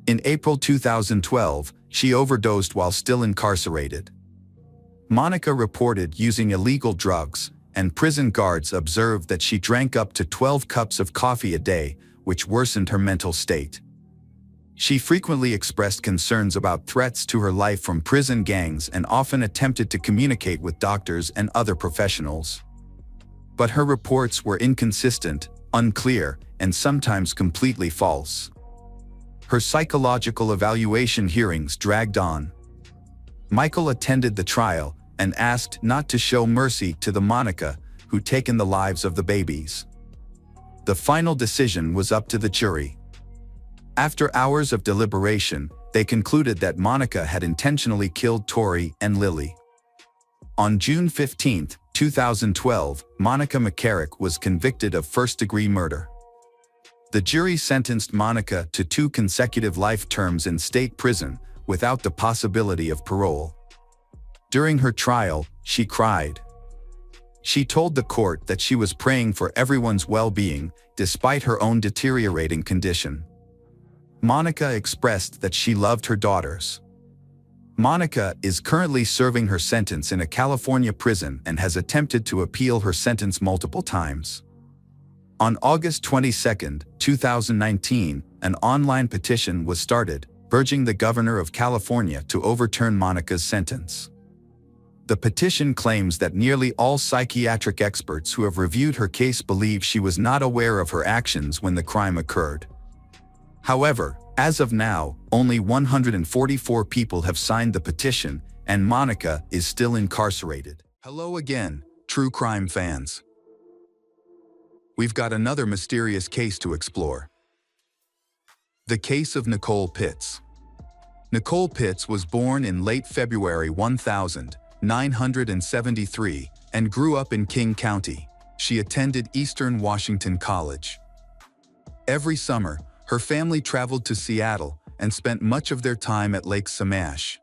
In April 2012, she overdosed while still incarcerated. Monica reported using illegal drugs, and prison guards observed that she drank up to 12 cups of coffee a day, which worsened her mental state. She frequently expressed concerns about threats to her life from prison gangs and often attempted to communicate with doctors and other professionals. But her reports were inconsistent, unclear, and sometimes completely false. Her psychological evaluation hearings dragged on. Michael attended the trial and asked not to show mercy to the Monica who'd taken the lives of the babies. The final decision was up to the jury. After hours of deliberation, they concluded that Monica had intentionally killed Tori and Lily. On June 15, 2012, Monica McCarrick was convicted of first-degree murder. The jury sentenced Monica to 2 consecutive life terms in state prison without the possibility of parole. During her trial, she cried. She told the court that she was praying for everyone's well-being despite her own deteriorating condition. Monica expressed that she loved her daughters. Monica is currently serving her sentence in a California prison and has attempted to appeal her sentence multiple times. On August 22, 2019, an online petition was started, urging the governor of California to overturn Monica's sentence. The petition claims that nearly all psychiatric experts who have reviewed her case believe she was not aware of her actions when the crime occurred. However, as of now, only 144 people have signed the petition, and Monica is still incarcerated. Hello again, true crime fans. We've got another mysterious case to explore. The case of Nicole Pitts. Nicole Pitts was born in late February 1973 and grew up in King County. She attended Eastern Washington College. Every summer, her family traveled to Seattle and spent much of their time at Lake Samash.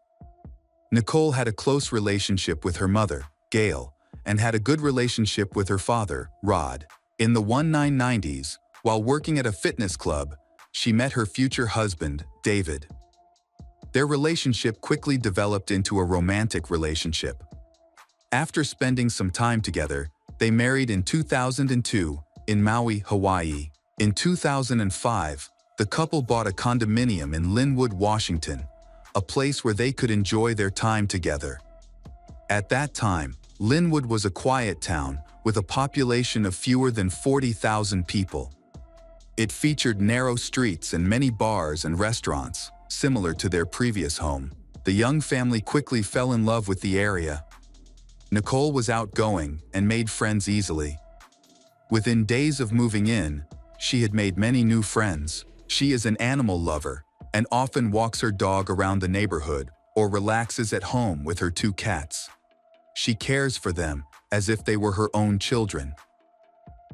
Nicole had a close relationship with her mother, Gail, and had a good relationship with her father, Rod. In the 1990s, while working at a fitness club, she met her future husband, David. Their relationship quickly developed into a romantic relationship. After spending some time together, they married in 2002 in Maui, Hawaii. In 2005, the couple bought a condominium in Linwood, Washington, a place where they could enjoy their time together. At that time, Linwood was a quiet town with a population of fewer than 40,000 people. It featured narrow streets and many bars and restaurants, similar to their previous home. The young family quickly fell in love with the area. Nicole was outgoing and made friends easily. Within days of moving in, she had made many new friends. She is an animal lover and often walks her dog around the neighborhood or relaxes at home with her 2 cats. She cares for them as if they were her own children.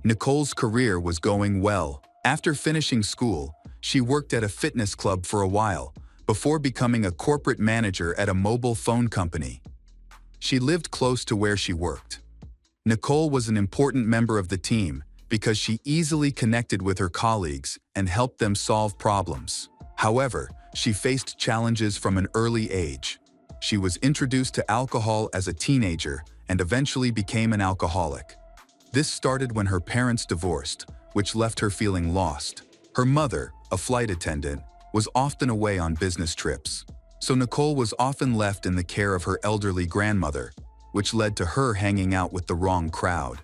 Nicole's career was going well. After finishing school, she worked at a fitness club for a while, before becoming a corporate manager at a mobile phone company. She lived close to where she worked. Nicole was an important member of the team because she easily connected with her colleagues and helped them solve problems. However, she faced challenges from an early age. She was introduced to alcohol as a teenager and eventually became an alcoholic. This started when her parents divorced, which left her feeling lost. Her mother, a flight attendant, was often away on business trips, so Nicole was often left in the care of her elderly grandmother. which led to her hanging out with the wrong crowd.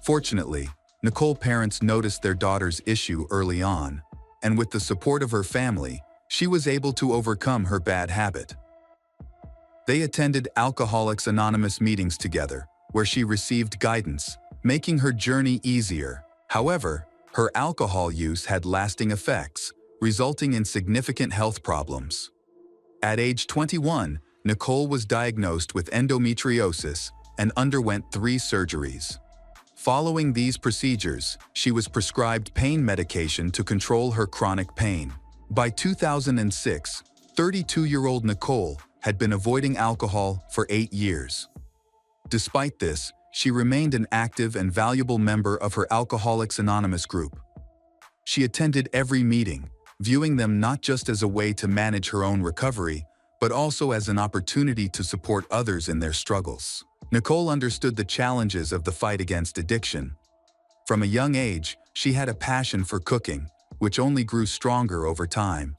Fortunately, Nicole's parents noticed their daughter's issue early on, and with the support of her family, she was able to overcome her bad habit. They attended Alcoholics Anonymous meetings together, where she received guidance, making her journey easier. However, her alcohol use had lasting effects, resulting in significant health problems. At age 21, Nicole was diagnosed with endometriosis and underwent 3 surgeries. Following these procedures, she was prescribed pain medication to control her chronic pain. By 2006, 32-year-old Nicole had been avoiding alcohol for 8 years. Despite this, she remained an active and valuable member of her Alcoholics Anonymous group. She attended every meeting, viewing them not just as a way to manage her own recovery, but also as an opportunity to support others in their struggles. Nicole understood the challenges of the fight against addiction. From a young age, she had a passion for cooking, which only grew stronger over time.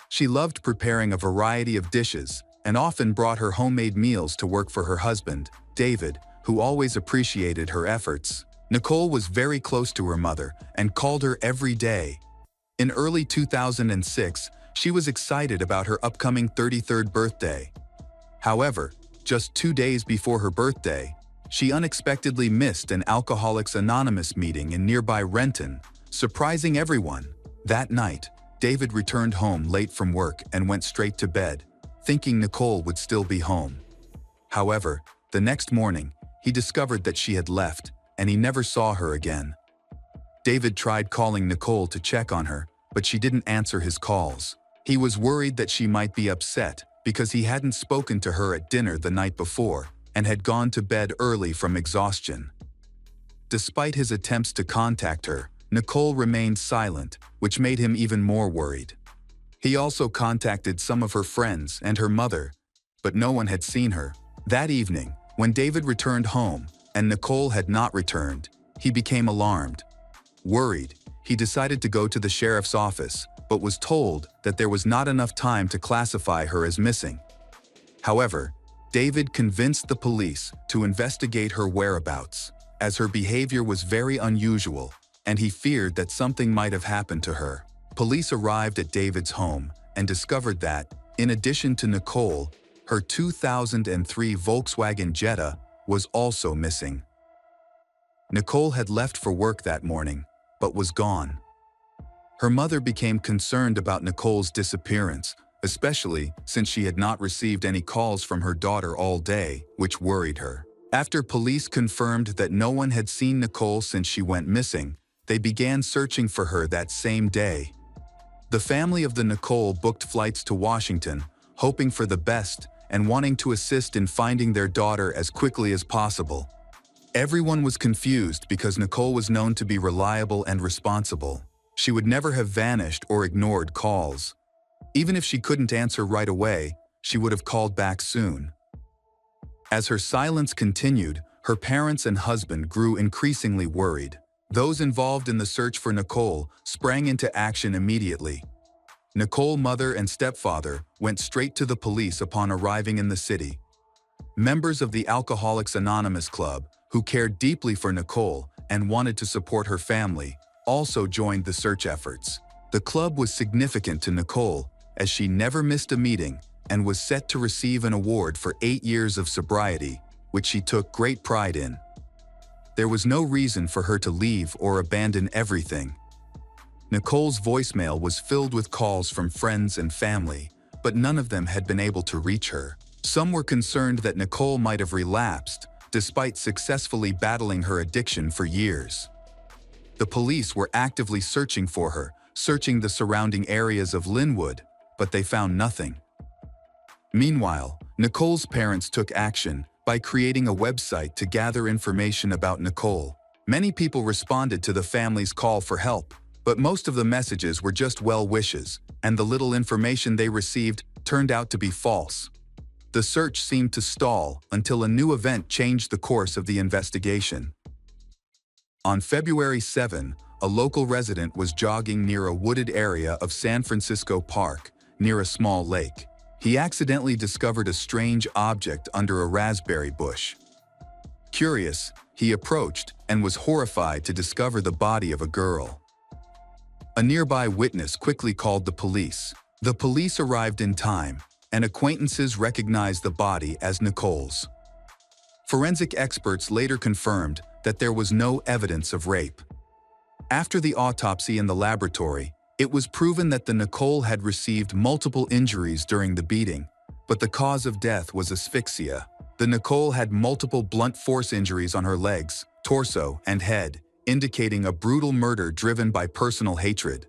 She loved preparing a variety of dishes and often brought her homemade meals to work for her husband, David, who always appreciated her efforts. Nicole was very close to her mother and called her every day. In early 2006, she was excited about her upcoming 33rd birthday. However, just 2 days before her birthday, she unexpectedly missed an Alcoholics Anonymous meeting in nearby Renton, surprising everyone. That night, David returned home late from work and went straight to bed, thinking Nicole would still be home. However, the next morning, he discovered that she had left, and he never saw her again. David tried calling Nicole to check on her, but she didn't answer his calls. He was worried that she might be upset because he hadn't spoken to her at dinner the night before and had gone to bed early from exhaustion. Despite his attempts to contact her, Nicole remained silent, which made him even more worried. He also contacted some of her friends and her mother, but no one had seen her. That evening, when David returned home and Nicole had not returned, he became alarmed. Worried, he decided to go to the sheriff's office, but was told that there was not enough time to classify her as missing. However, David convinced the police to investigate her whereabouts, as her behavior was very unusual, and he feared that something might have happened to her. Police arrived at David's home and discovered that, in addition to Nicole, her 2003 Volkswagen Jetta was also missing. Nicole had left for work that morning, but was gone. Her mother became concerned about Nicole's disappearance, especially since she had not received any calls from her daughter all day, which worried her. After police confirmed that no one had seen Nicole since she went missing, they began searching for her that same day. The family of the Nicole booked flights to Washington, hoping for the best and wanting to assist in finding their daughter as quickly as possible. Everyone was confused because Nicole was known to be reliable and responsible. She would never have vanished or ignored calls. Even if she couldn't answer right away, she would have called back soon. As her silence continued, her parents and husband grew increasingly worried. Those involved in the search for Nicole sprang into action immediately. Nicole's mother and stepfather went straight to the police upon arriving in the city. Members of the Alcoholics Anonymous Club, who cared deeply for Nicole and wanted to support her family, also joined the search efforts. The club was significant to Nicole, as she never missed a meeting and was set to receive an award for 8 years of sobriety, which she took great pride in. There was no reason for her to leave or abandon everything. Nicole's voicemail was filled with calls from friends and family, but none of them had been able to reach her. Some were concerned that Nicole might have relapsed, despite successfully battling her addiction for years. The police were actively searching for her, searching the surrounding areas of Linwood, but they found nothing. Meanwhile, Nicole's parents took action by creating a website to gather information about Nicole. Many people responded to the family's call for help, but most of the messages were just well wishes, and the little information they received turned out to be false. The search seemed to stall until a new event changed the course of the investigation. On February 7, a local resident was jogging near a wooded area of San Francisco Park, near a small lake. he accidentally discovered a strange object under a raspberry bush. Curious, he approached and was horrified to discover the body of a girl. A nearby witness quickly called the police. The police arrived in time, and acquaintances recognized the body as Nicole's. Forensic experts later confirmed that there was no evidence of rape. After the autopsy in the laboratory, it was proven that the Nicole had received multiple injuries during the beating, but the cause of death was asphyxia. The Nicole had multiple blunt force injuries on her legs, torso, and head, indicating a brutal murder driven by personal hatred.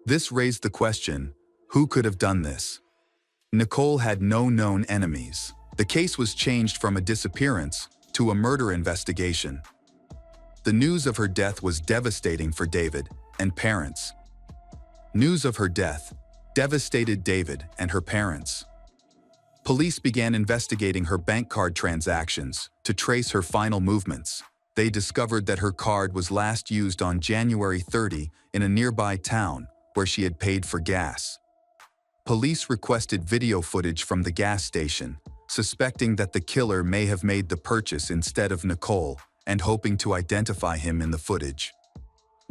This raised the question, who could have done this? Nicole had no known enemies. The case was changed from a disappearance to a murder investigation. The news of her death was devastating for David and parents. News of her death devastated David and her parents. Police began investigating her bank card transactions to trace her final movements. They discovered that her card was last used on January 30 in a nearby town where she had paid for gas. Police requested video footage from the gas station, suspecting that the killer may have made the purchase instead of Nicole and hoping to identify him in the footage.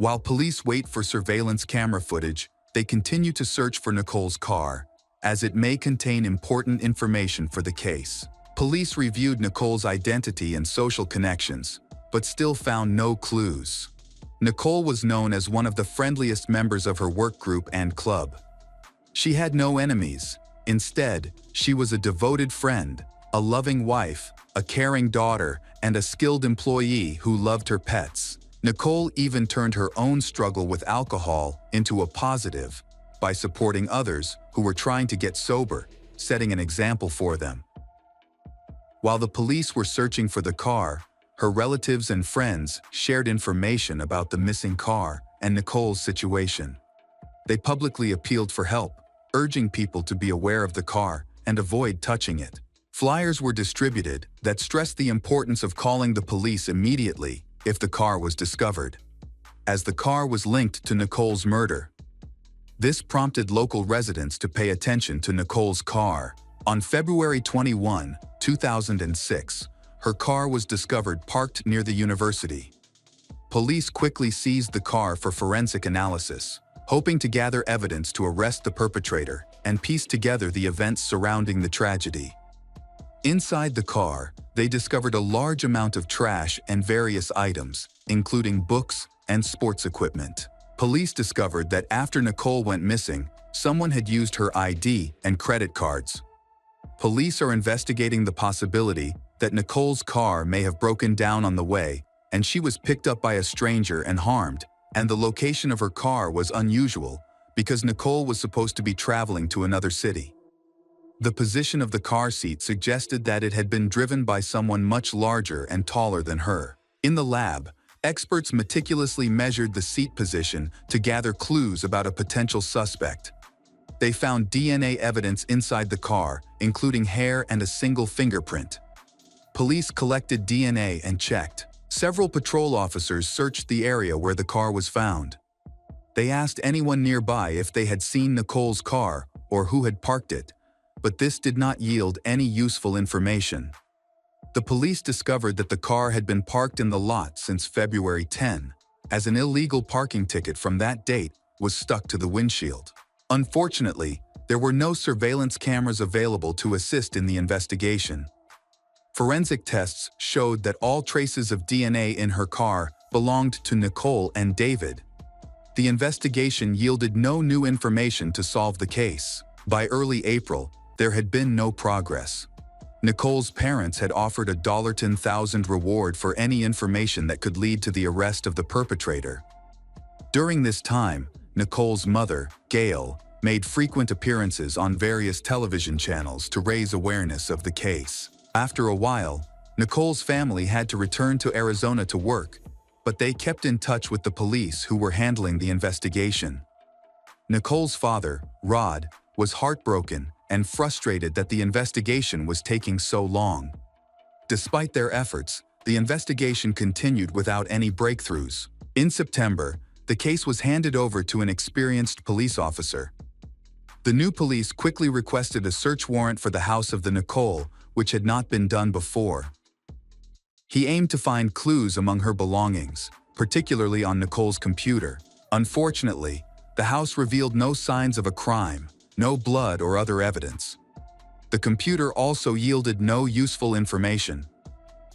While police wait for surveillance camera footage, they continue to search for Nicole's car, as it may contain important information for the case. Police reviewed Nicole's identity and social connections, but still found no clues. Nicole was known as one of the friendliest members of her work group and club. She had no enemies. Instead, she was a devoted friend, a loving wife, a caring daughter, and a skilled employee who loved her pets. Nicole even turned her own struggle with alcohol into a positive by supporting others who were trying to get sober, setting an example for them. While the police were searching for the car, her relatives and friends shared information about the missing car and Nicole's situation. They publicly appealed for help, urging people to be aware of the car and avoid touching it. Flyers were distributed that stressed the importance of calling the police immediately if the car was discovered, as the car was linked to Nicole's murder. This prompted local residents to pay attention to Nicole's car. On February 21, 2006, her car was discovered parked near the university. Police quickly seized the car for forensic analysis, hoping to gather evidence to arrest the perpetrator and piece together the events surrounding the tragedy. Inside the car, they discovered a large amount of trash and various items, including books and sports equipment. Police discovered that after Nicole went missing, someone had used her ID and credit cards. Police are investigating the possibility that Nicole's car may have broken down on the way and she was picked up by a stranger and harmed, and the location of her car was unusual because Nicole was supposed to be traveling to another city. The position of the car seat suggested that it had been driven by someone much larger and taller than her. In the lab, experts meticulously measured the seat position to gather clues about a potential suspect. They found DNA evidence inside the car, including hair and a single fingerprint. Police collected DNA and checked. Several patrol officers searched the area where the car was found. They asked anyone nearby if they had seen Nicole's car or who had parked it, but this did not yield any useful information. The police discovered that the car had been parked in the lot since February 10, as an illegal parking ticket from that date was stuck to the windshield. Unfortunately, there were no surveillance cameras available to assist in the investigation. Forensic tests showed that all traces of DNA in her car belonged to Nicole and David. The investigation yielded no new information to solve the case. By early April, there had been no progress. Nicole's parents had offered a $10,000 reward for any information that could lead to the arrest of the perpetrator. During this time, Nicole's mother, Gail, made frequent appearances on various television channels to raise awareness of the case. After a while, Nicole's family had to return to Arizona to work, but they kept in touch with the police who were handling the investigation. Nicole's father, Rod, was heartbroken and frustrated that the investigation was taking so long. Despite their efforts, the investigation continued without any breakthroughs. In September, the case was handed over to an experienced police officer. The new police quickly requested a search warrant for the house of the Nicole, which had not been done before. He aimed to find clues among her belongings, particularly on Nicole's computer. Unfortunately, the house revealed no signs of a crime, no blood or other evidence. The computer also yielded no useful information.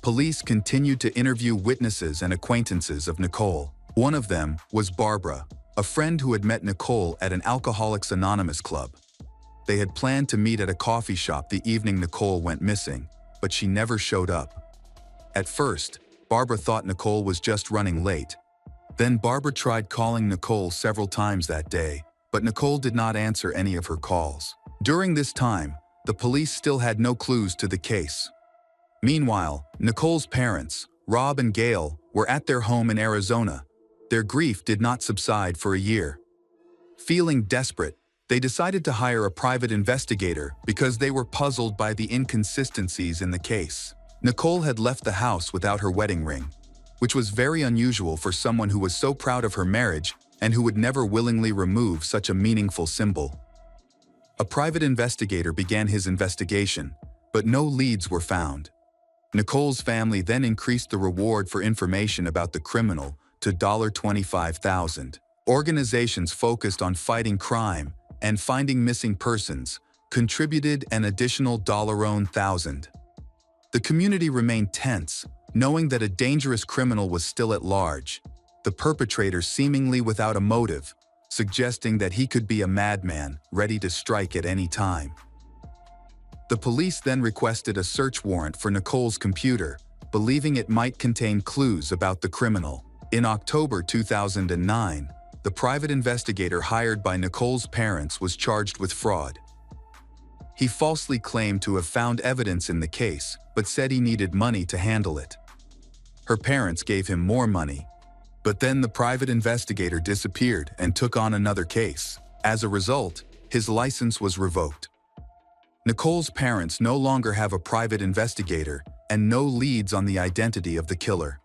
Police continued to interview witnesses and acquaintances of Nicole. One of them was Barbara, a friend who had met Nicole at an Alcoholics Anonymous club. They had planned to meet at a coffee shop the evening Nicole went missing, but she never showed up. At first, Barbara thought Nicole was just running late. Then Barbara tried calling Nicole several times that day, but Nicole did not answer any of her calls. During this time, the police still had no clues to the case. Meanwhile, Nicole's parents, Rob and Gail, were at their home in Arizona. Their grief did not subside for a year. Feeling desperate, they decided to hire a private investigator because they were puzzled by the inconsistencies in the case. Nicole had left the house without her wedding ring, which was very unusual for someone who was so proud of her marriage and who would never willingly remove such a meaningful symbol. A private investigator began his investigation, but no leads were found. Nicole's family then increased the reward for information about the criminal to $25,000. Organizations focused on fighting crime and finding missing persons contributed an additional $1,000. The community remained tense, knowing that a dangerous criminal was still at large, the perpetrator seemingly without a motive, suggesting that he could be a madman ready to strike at any time. The police then requested a search warrant for Nicole's computer, believing it might contain clues about the criminal. In October 2009, the private investigator hired by Nicole's parents was charged with fraud. He falsely claimed to have found evidence in the case, but said he needed money to handle it. Her parents gave him more money. But then the private investigator disappeared and took on another case. As a result, his license was revoked. Nicole's parents no longer have a private investigator and no leads on the identity of the killer.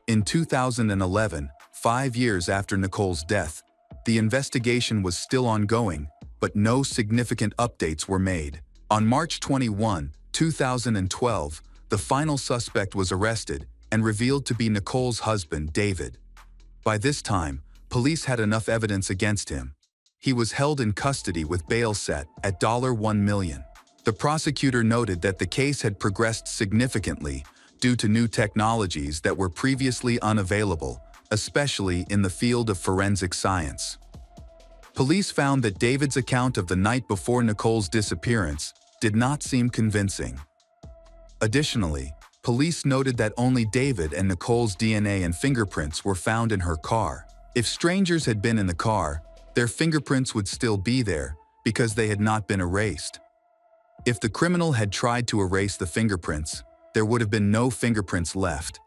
In 2011, 5 years after Nicole's death, the investigation was still ongoing, but no significant updates were made. On March 21, 2012, the final suspect was arrested and revealed to be Nicole's husband, David. By this time, police had enough evidence against him. He was held in custody with bail set at $1 million. The prosecutor noted that the case had progressed significantly due to new technologies that were previously unavailable, especially in the field of forensic science. Police found that David's account of the night before Nicole's disappearance did not seem convincing. Additionally, police noted that only David and Nicole's DNA and fingerprints were found in her car. If strangers had been in the car, their fingerprints would still be there because they had not been erased. If the criminal had tried to erase the fingerprints, there would have been no fingerprints left.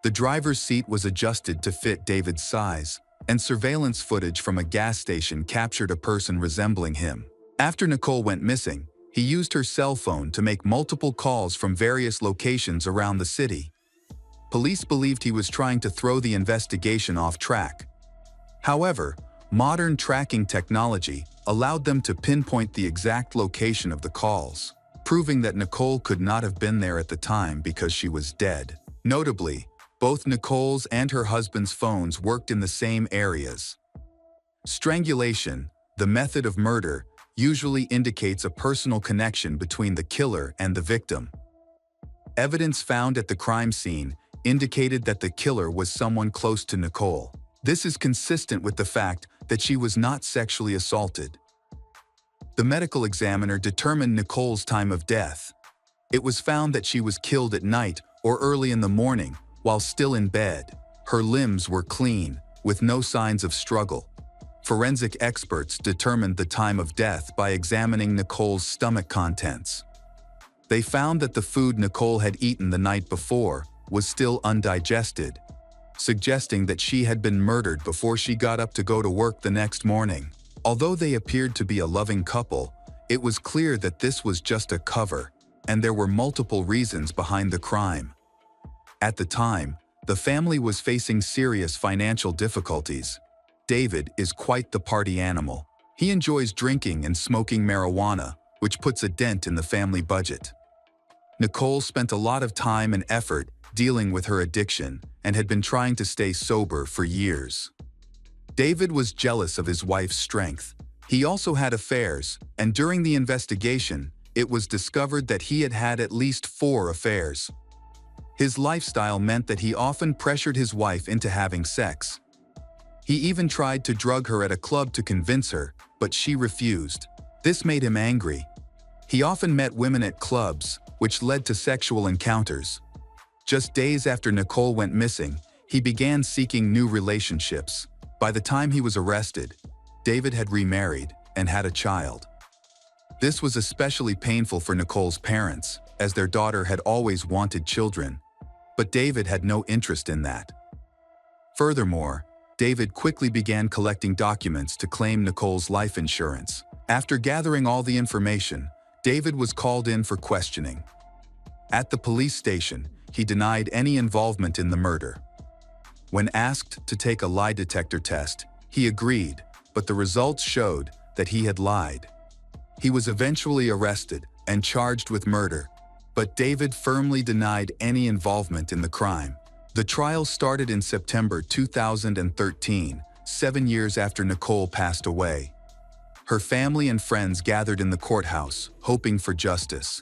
The driver's seat was adjusted to fit David's size, and surveillance footage from a gas station captured a person resembling him. After Nicole went missing, he used her cell phone to make multiple calls from various locations around the city. Police believed he was trying to throw the investigation off track. However, modern tracking technology allowed them to pinpoint the exact location of the calls, proving that Nicole could not have been there at the time because she was dead. Notably, both Nicole's and her husband's phones worked in the same areas. Strangulation, the method of murder, usually indicates a personal connection between the killer and the victim. Evidence found at the crime scene indicated that the killer was someone close to Nicole. This is consistent with the fact that she was not sexually assaulted. The medical examiner determined Nicole's time of death. It was found that she was killed at night or early in the morning while still in bed. Her limbs were clean, with no signs of struggle. Forensic experts determined the time of death by examining Nicole's stomach contents. They found that the food Nicole had eaten the night before was still undigested, suggesting that she had been murdered before she got up to go to work the next morning. Although they appeared to be a loving couple, it was clear that this was just a cover, and there were multiple reasons behind the crime. At the time, the family was facing serious financial difficulties. David is quite the party animal. He enjoys drinking and smoking marijuana, which puts a dent in the family budget. Nicole spent a lot of time and effort dealing with her addiction and had been trying to stay sober for years. David was jealous of his wife's strength. He also had affairs, and during the investigation, it was discovered that he had had at least 4 affairs. His lifestyle meant that he often pressured his wife into having sex. He even tried to drug her at a club to convince her, but she refused. This made him angry. He often met women at clubs, which led to sexual encounters. Just days after Nicole went missing, he began seeking new relationships. By the time he was arrested, David had remarried and had a child. This was especially painful for Nicole's parents, as their daughter had always wanted children. But David had no interest in that. Furthermore, David quickly began collecting documents to claim Nicole's life insurance. After gathering all the information, David was called in for questioning. At the police station, he denied any involvement in the murder. When asked to take a lie detector test, he agreed, but the results showed that he had lied. He was eventually arrested and charged with murder, but David firmly denied any involvement in the crime. The trial started in September 2013, 7 years after Nicole passed away. Her family and friends gathered in the courthouse, hoping for justice.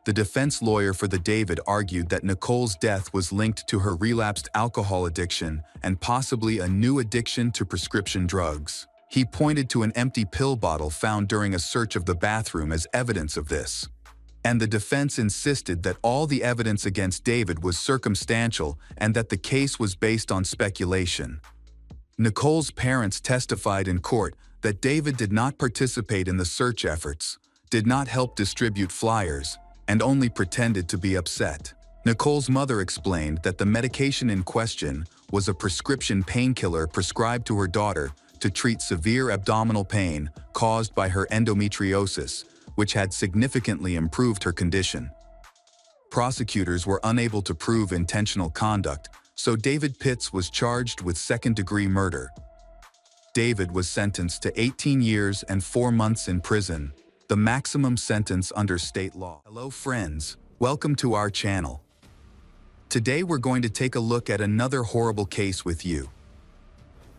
The defense lawyer for the David argued that Nicole's death was linked to her relapsed alcohol addiction and possibly a new addiction to prescription drugs. He pointed to an empty pill bottle found during a search of the bathroom as evidence of this. And the defense insisted that all the evidence against David was circumstantial and that the case was based on speculation. Nicole's parents testified in court that David did not participate in the search efforts, did not help distribute flyers, and only pretended to be upset. Nicole's mother explained that the medication in question was a prescription painkiller prescribed to her daughter to treat severe abdominal pain caused by her endometriosis, which had significantly improved her condition. Prosecutors were unable to prove intentional conduct, so David Pitts was charged with second-degree murder. David was sentenced to 18 years and 4 months in prison, the maximum sentence under state law. Hello friends, welcome to our channel. Today we're going to take a look at another horrible case with you.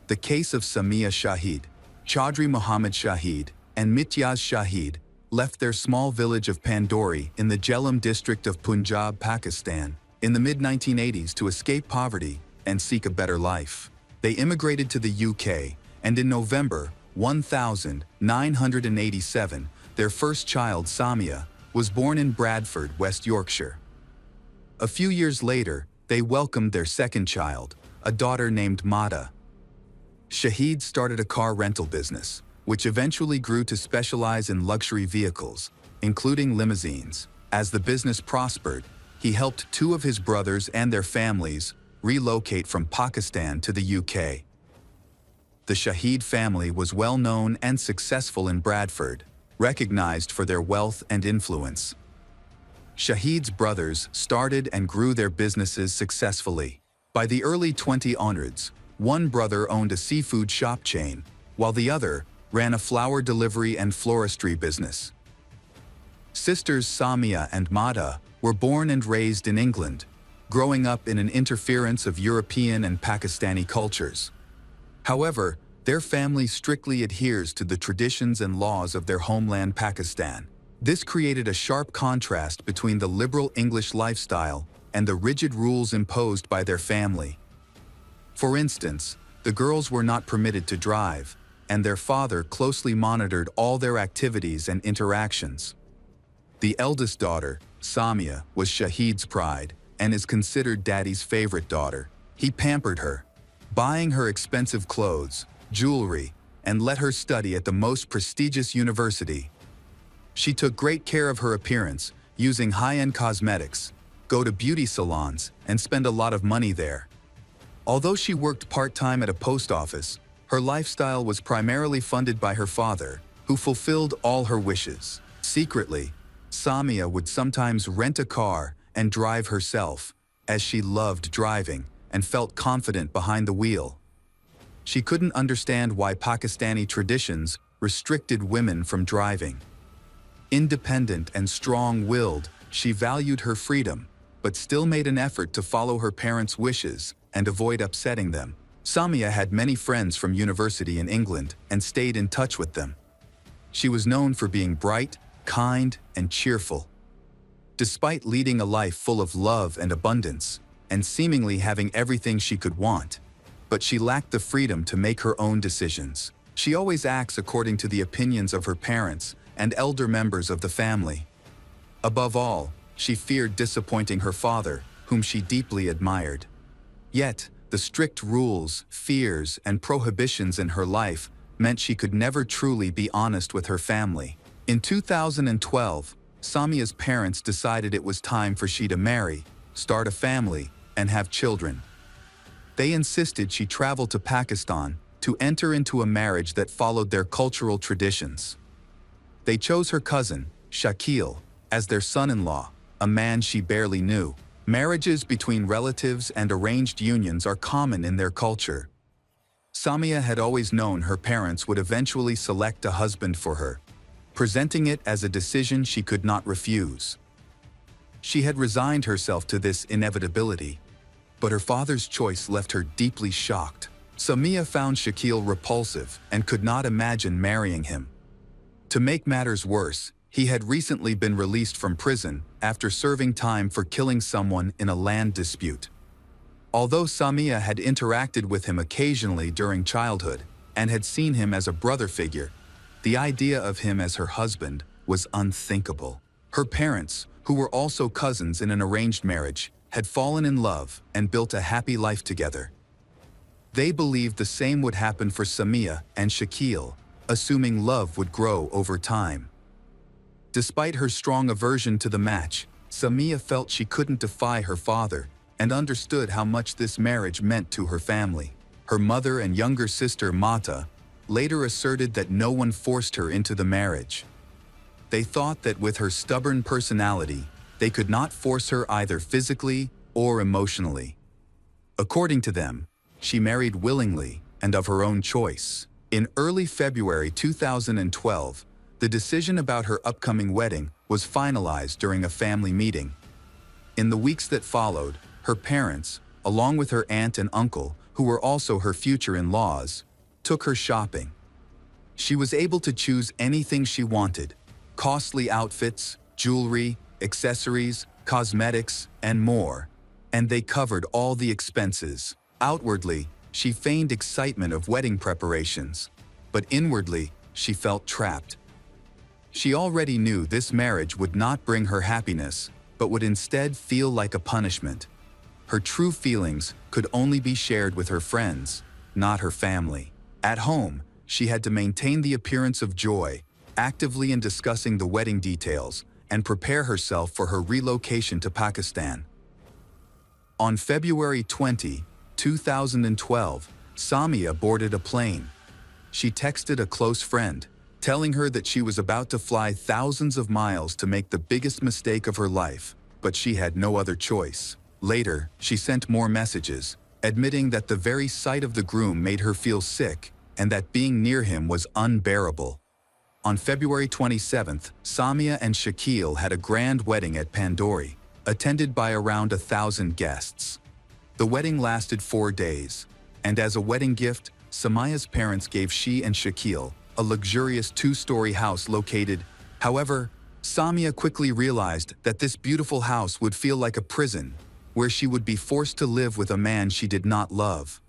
The case of Samia Shahid. Chaudhry Muhammad Shahid and Mityaz Shahid left their small village of Pandori in the Jhelum district of Punjab, Pakistan, in the mid-1980s to escape poverty and seek a better life. They immigrated to the UK, and in November 1987, their first child, Samia, was born in Bradford, West Yorkshire. A few years later, they welcomed their second child, a daughter named Mada. Shahid started a car rental business, which eventually grew to specialize in luxury vehicles, including limousines. As the business prospered, he helped 2 of his brothers and their families relocate from Pakistan to the UK. The Shahid family was well known and successful in Bradford, recognized for their wealth and influence. Shahid's brothers started and grew their businesses successfully. By the early 2000s, one brother owned a seafood shop chain, while the other ran a flower delivery and floristry business. Sisters Samia and Mada were born and raised in England, growing up in an interference of European and Pakistani cultures. However, their family strictly adheres to the traditions and laws of their homeland Pakistan. This created a sharp contrast between the liberal English lifestyle and the rigid rules imposed by their family. For instance, the girls were not permitted to drive, and their father closely monitored all their activities and interactions. The eldest daughter, Samia, was Shahid's pride and is considered Daddy's favorite daughter. He pampered her, buying her expensive clothes, jewelry, and let her study at the most prestigious university. She took great care of her appearance, using high-end cosmetics, go to beauty salons, and spend a lot of money there. Although she worked part-time at a post office, her lifestyle was primarily funded by her father, who fulfilled all her wishes. Secretly, Samia would sometimes rent a car and drive herself, as she loved driving and felt confident behind the wheel. She couldn't understand why Pakistani traditions restricted women from driving. Independent and strong-willed, she valued her freedom, but still made an effort to follow her parents' wishes and avoid upsetting them. Samia had many friends from university in England and stayed in touch with them. She was known for being bright, kind, and cheerful. Despite leading a life full of love and abundance, and seemingly having everything she could want, but she lacked the freedom to make her own decisions. She always acts according to the opinions of her parents and elder members of the family. Above all, she feared disappointing her father, whom she deeply admired. Yet, the strict rules, fears, and prohibitions in her life meant she could never truly be honest with her family. In 2012, Samia's parents decided it was time for she to marry, start a family, and have children. They insisted she travel to Pakistan to enter into a marriage that followed their cultural traditions. They chose her cousin, Shakil, as their son-in-law, a man she barely knew. Marriages between relatives and arranged unions are common in their culture. Samia had always known her parents would eventually select a husband for her, presenting it as a decision she could not refuse. She had resigned herself to this inevitability, but her father's choice left her deeply shocked. Samia found Shakil repulsive and could not imagine marrying him. To make matters worse, he had recently been released from prison after serving time for killing someone in a land dispute. Although Samia had interacted with him occasionally during childhood and had seen him as a brother figure, the idea of him as her husband was unthinkable. Her parents, who were also cousins in an arranged marriage, had fallen in love and built a happy life together. They believed the same would happen for Samia and Shakil, assuming love would grow over time. Despite her strong aversion to the match, Samia felt she couldn't defy her father and understood how much this marriage meant to her family. Her mother and younger sister Mata later asserted that no one forced her into the marriage. They thought that with her stubborn personality, they could not force her either physically or emotionally. According to them, she married willingly and of her own choice. In early February 2012, the decision about her upcoming wedding was finalized during a family meeting. In the weeks that followed, her parents, along with her aunt and uncle, who were also her future in-laws, took her shopping. She was able to choose anything she wanted: costly outfits, jewelry, accessories, cosmetics, and more. And they covered all the expenses. Outwardly, she feigned excitement of wedding preparations, but inwardly, she felt trapped. She already knew this marriage would not bring her happiness, but would instead feel like a punishment. Her true feelings could only be shared with her friends, not her family. At home, she had to maintain the appearance of joy, actively in discussing the wedding details, and prepare herself for her relocation to Pakistan. On February 20, 2012, Samia boarded a plane. She texted a close friend, telling her that she was about to fly thousands of miles to make the biggest mistake of her life, but she had no other choice. Later, she sent more messages, admitting that the very sight of the groom made her feel sick and that being near him was unbearable. On February 27th, Samia and Shakil had a grand wedding at Pandori, attended by around 1,000 guests. The wedding lasted 4 days, and as a wedding gift, Samia's parents gave she and Shakil a luxurious 2-story house located. However, Samia quickly realized that this beautiful house would feel like a prison, where she would be forced to live with a man she did not love.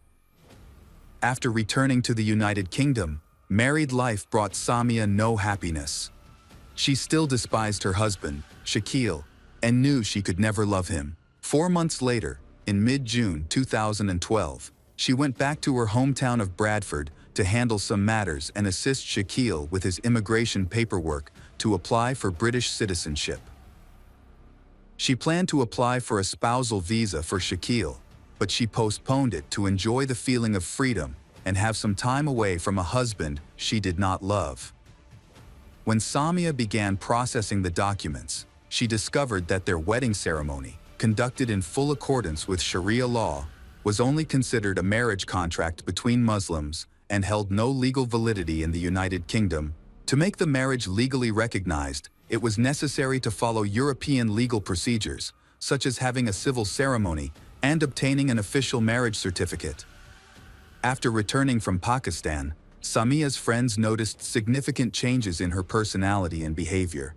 After returning to the United Kingdom, married life brought Samia no happiness. She still despised her husband, Shakil, and knew she could never love him. 4 months later, in mid-June 2012, she went back to her hometown of Bradford to handle some matters and assist Shakil with his immigration paperwork to apply for British citizenship. She planned to apply for a spousal visa for Shakil, but she postponed it to enjoy the feeling of freedom and have some time away from a husband she did not love. When Samia began processing the documents, she discovered that their wedding ceremony, conducted in full accordance with Sharia law, was only considered a marriage contract between Muslims and held no legal validity in the United Kingdom. To make the marriage legally recognized, it was necessary to follow European legal procedures, such as having a civil ceremony and obtaining an official marriage certificate. After returning from Pakistan, Samia's friends noticed significant changes in her personality and behavior.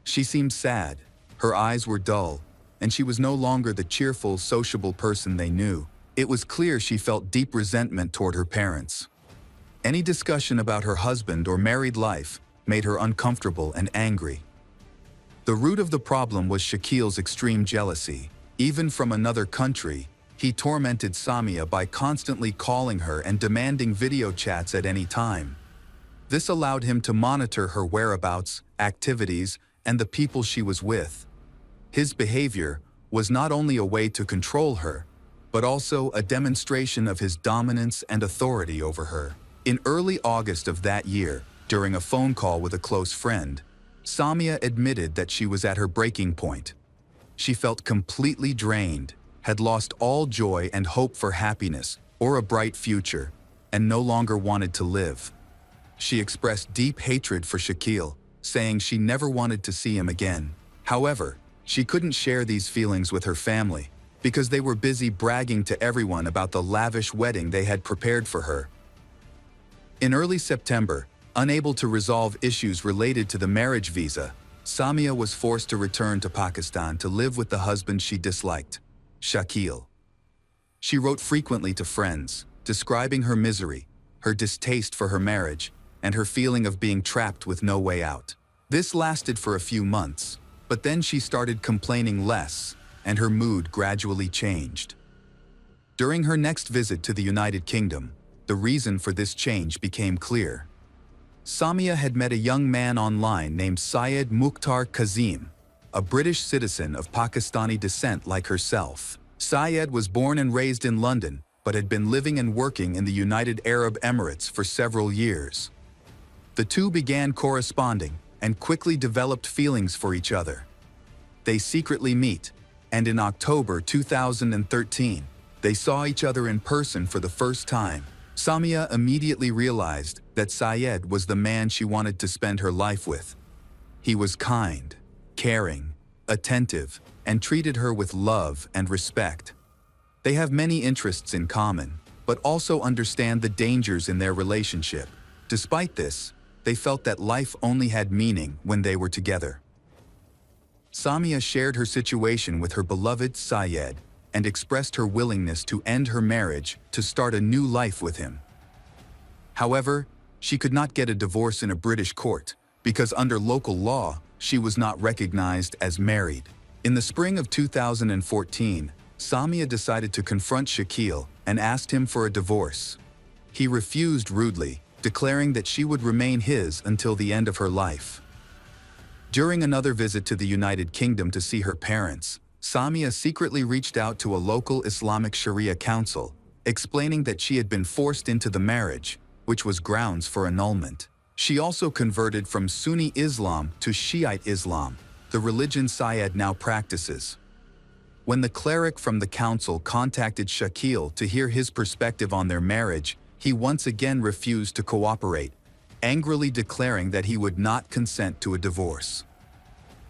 She seemed sad, her eyes were dull, and she was no longer the cheerful, sociable person they knew. It was clear she felt deep resentment toward her parents. Any discussion about her husband or married life made her uncomfortable and angry. The root of the problem was Shakil's extreme jealousy. Even from another country, he tormented Samia by constantly calling her and demanding video chats at any time. This allowed him to monitor her whereabouts, activities, and the people she was with. His behavior was not only a way to control her, but also a demonstration of his dominance and authority over her. In early August of that year, during a phone call with a close friend, Samia admitted that she was at her breaking point. She felt completely drained, had lost all joy and hope for happiness or a bright future, and no longer wanted to live. She expressed deep hatred for Shakil, saying she never wanted to see him again. However, she couldn't share these feelings with her family because they were busy bragging to everyone about the lavish wedding they had prepared for her. In early September, unable to resolve issues related to the marriage visa, Samia was forced to return to Pakistan to live with the husband she disliked, Shakil. She wrote frequently to friends, describing her misery, her distaste for her marriage, and her feeling of being trapped with no way out. This lasted for a few months, but then she started complaining less, and her mood gradually changed. During her next visit to the United Kingdom, the reason for this change became clear. Samia had met a young man online named Syed Mukhtar Kazim, a British citizen of Pakistani descent like herself. Syed was born and raised in London, but had been living and working in the United Arab Emirates for several years. The two began corresponding and quickly developed feelings for each other. They secretly meet, and in October 2013, they saw each other in person for the first time. Samia immediately realized that Syed was the man she wanted to spend her life with. He was kind, caring, attentive, and treated her with love and respect. They have many interests in common, but also understand the dangers in their relationship. Despite this, they felt that life only had meaning when they were together. Samia shared her situation with her beloved Syed and expressed her willingness to end her marriage to start a new life with him. However, she could not get a divorce in a British court because under local law, she was not recognized as married. In the spring of 2014, Samia decided to confront Shakil and asked him for a divorce. He refused rudely, declaring that she would remain his until the end of her life. During another visit to the United Kingdom to see her parents, Samia secretly reached out to a local Islamic Sharia council, explaining that she had been forced into the marriage, which was grounds for annulment. She also converted from Sunni Islam to Shiite Islam, the religion Syed now practices. When the cleric from the council contacted Shakil to hear his perspective on their marriage, he once again refused to cooperate, angrily declaring that he would not consent to a divorce.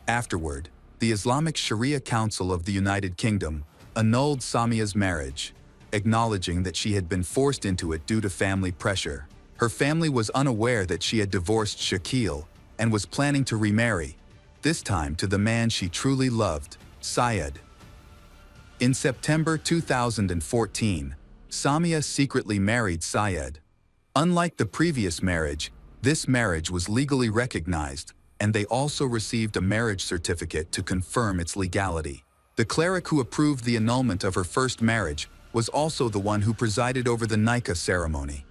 Afterward, the Islamic Sharia Council of the United Kingdom annulled Samia's marriage, acknowledging that she had been forced into it due to family pressure. Her family was unaware that she had divorced Shakil and was planning to remarry, this time to the man she truly loved, Syed. In September 2014, Samia secretly married Syed. Unlike the previous marriage, this marriage was legally recognized, and they also received a marriage certificate to confirm its legality. The cleric who approved the annulment of her first marriage was also the one who presided over the nikah ceremony.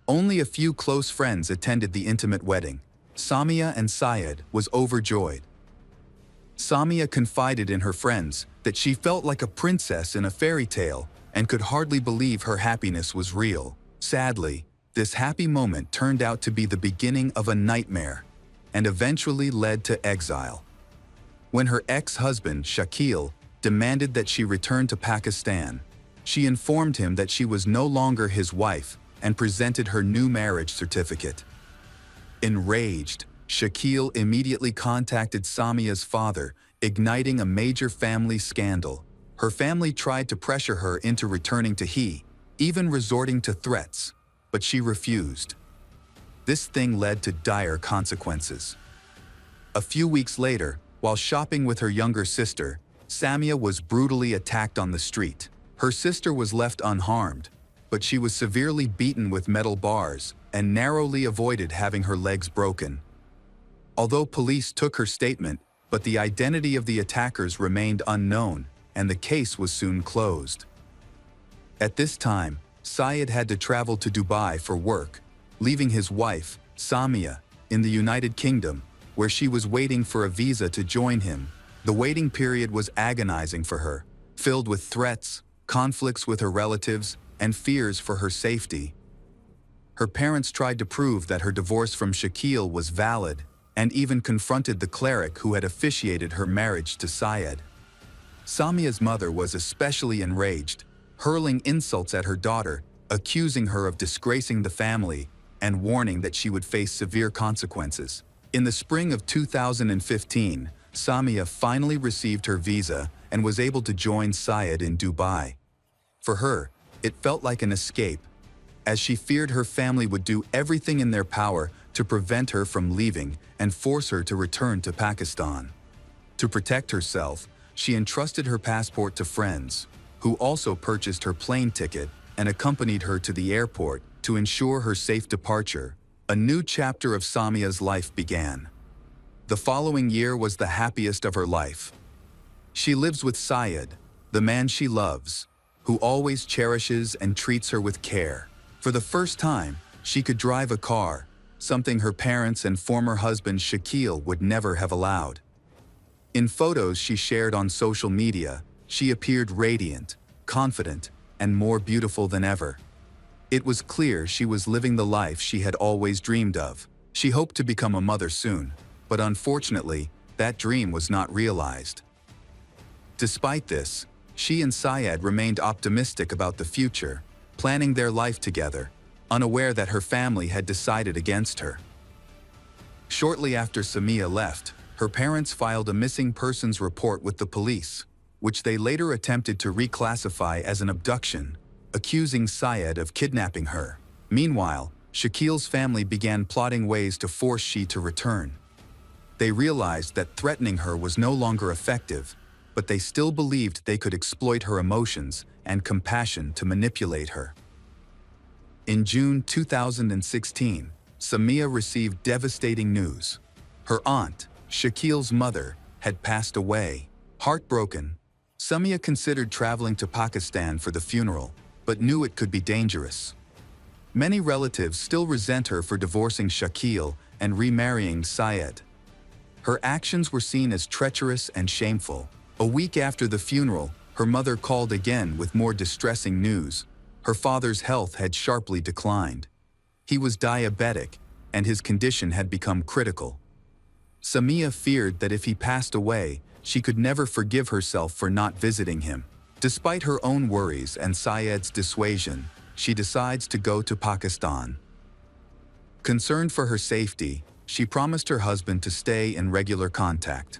Only a few close friends attended the intimate wedding. Samia and Syed was overjoyed. Samia confided in her friends that she felt like a princess in a fairy tale and could hardly believe her happiness was real. Sadly, this happy moment turned out to be the beginning of a nightmare and eventually led to exile. When her ex-husband, Shakil, demanded that she return to Pakistan, she informed him that she was no longer his wife and presented her new marriage certificate. Enraged, Shakil immediately contacted Samia's father, igniting a major family scandal. Her family tried to pressure her into returning to he, even resorting to threats, but she refused. This thing led to dire consequences. A few weeks later, while shopping with her younger sister, Samia was brutally attacked on the street. Her sister was left unharmed, but she was severely beaten with metal bars and narrowly avoided having her legs broken. Although police took her statement, but the identity of the attackers remained unknown, and the case was soon closed. At this time, Syed had to travel to Dubai for work, leaving his wife, Samia, in the United Kingdom, where she was waiting for a visa to join him. The waiting period was agonizing for her, filled with threats, conflicts with her relatives, and fears for her safety. Her parents tried to prove that her divorce from Shakil was valid, and even confronted the cleric who had officiated her marriage to Syed. Samia's mother was especially enraged, hurling insults at her daughter, accusing her of disgracing the family, and warning that she would face severe consequences. In the spring of 2015, Samia finally received her visa and was able to join Syed in Dubai. For her, it felt like an escape, as she feared her family would do everything in their power to prevent her from leaving and force her to return to Pakistan. To protect herself, she entrusted her passport to friends, who also purchased her plane ticket and accompanied her to the airport to ensure her safe departure. A new chapter of Samia's life began. The following year was the happiest of her life. She lives with Syed, the man she loves, who always cherishes and treats her with care. For the first time, she could drive a car, something her parents and former husband Shakil would never have allowed. In photos she shared on social media, she appeared radiant, confident, and more beautiful than ever. It was clear she was living the life she had always dreamed of. She hoped to become a mother soon, but unfortunately, that dream was not realized. Despite this, she and Syed remained optimistic about the future, planning their life together, unaware that her family had decided against her. Shortly after Samia left, her parents filed a missing persons report with the police, which they later attempted to reclassify as an abduction, accusing Syed of kidnapping her. Meanwhile, Shakil's family began plotting ways to force she to return. They realized that threatening her was no longer effective, but they still believed they could exploit her emotions and compassion to manipulate her. In June 2016, Samia received devastating news. Her aunt, Shakil's mother, had passed away. Heartbroken, Samia considered traveling to Pakistan for the funeral, but knew it could be dangerous. Many relatives still resent her for divorcing Shakil and remarrying Syed. Her actions were seen as treacherous and shameful. A week after the funeral, her mother called again with more distressing news. Her father's health had sharply declined. He was diabetic, and his condition had become critical. Samia feared that if he passed away, she could never forgive herself for not visiting him. Despite her own worries and Syed's dissuasion, she decides to go to Pakistan. Concerned for her safety, she promised her husband to stay in regular contact.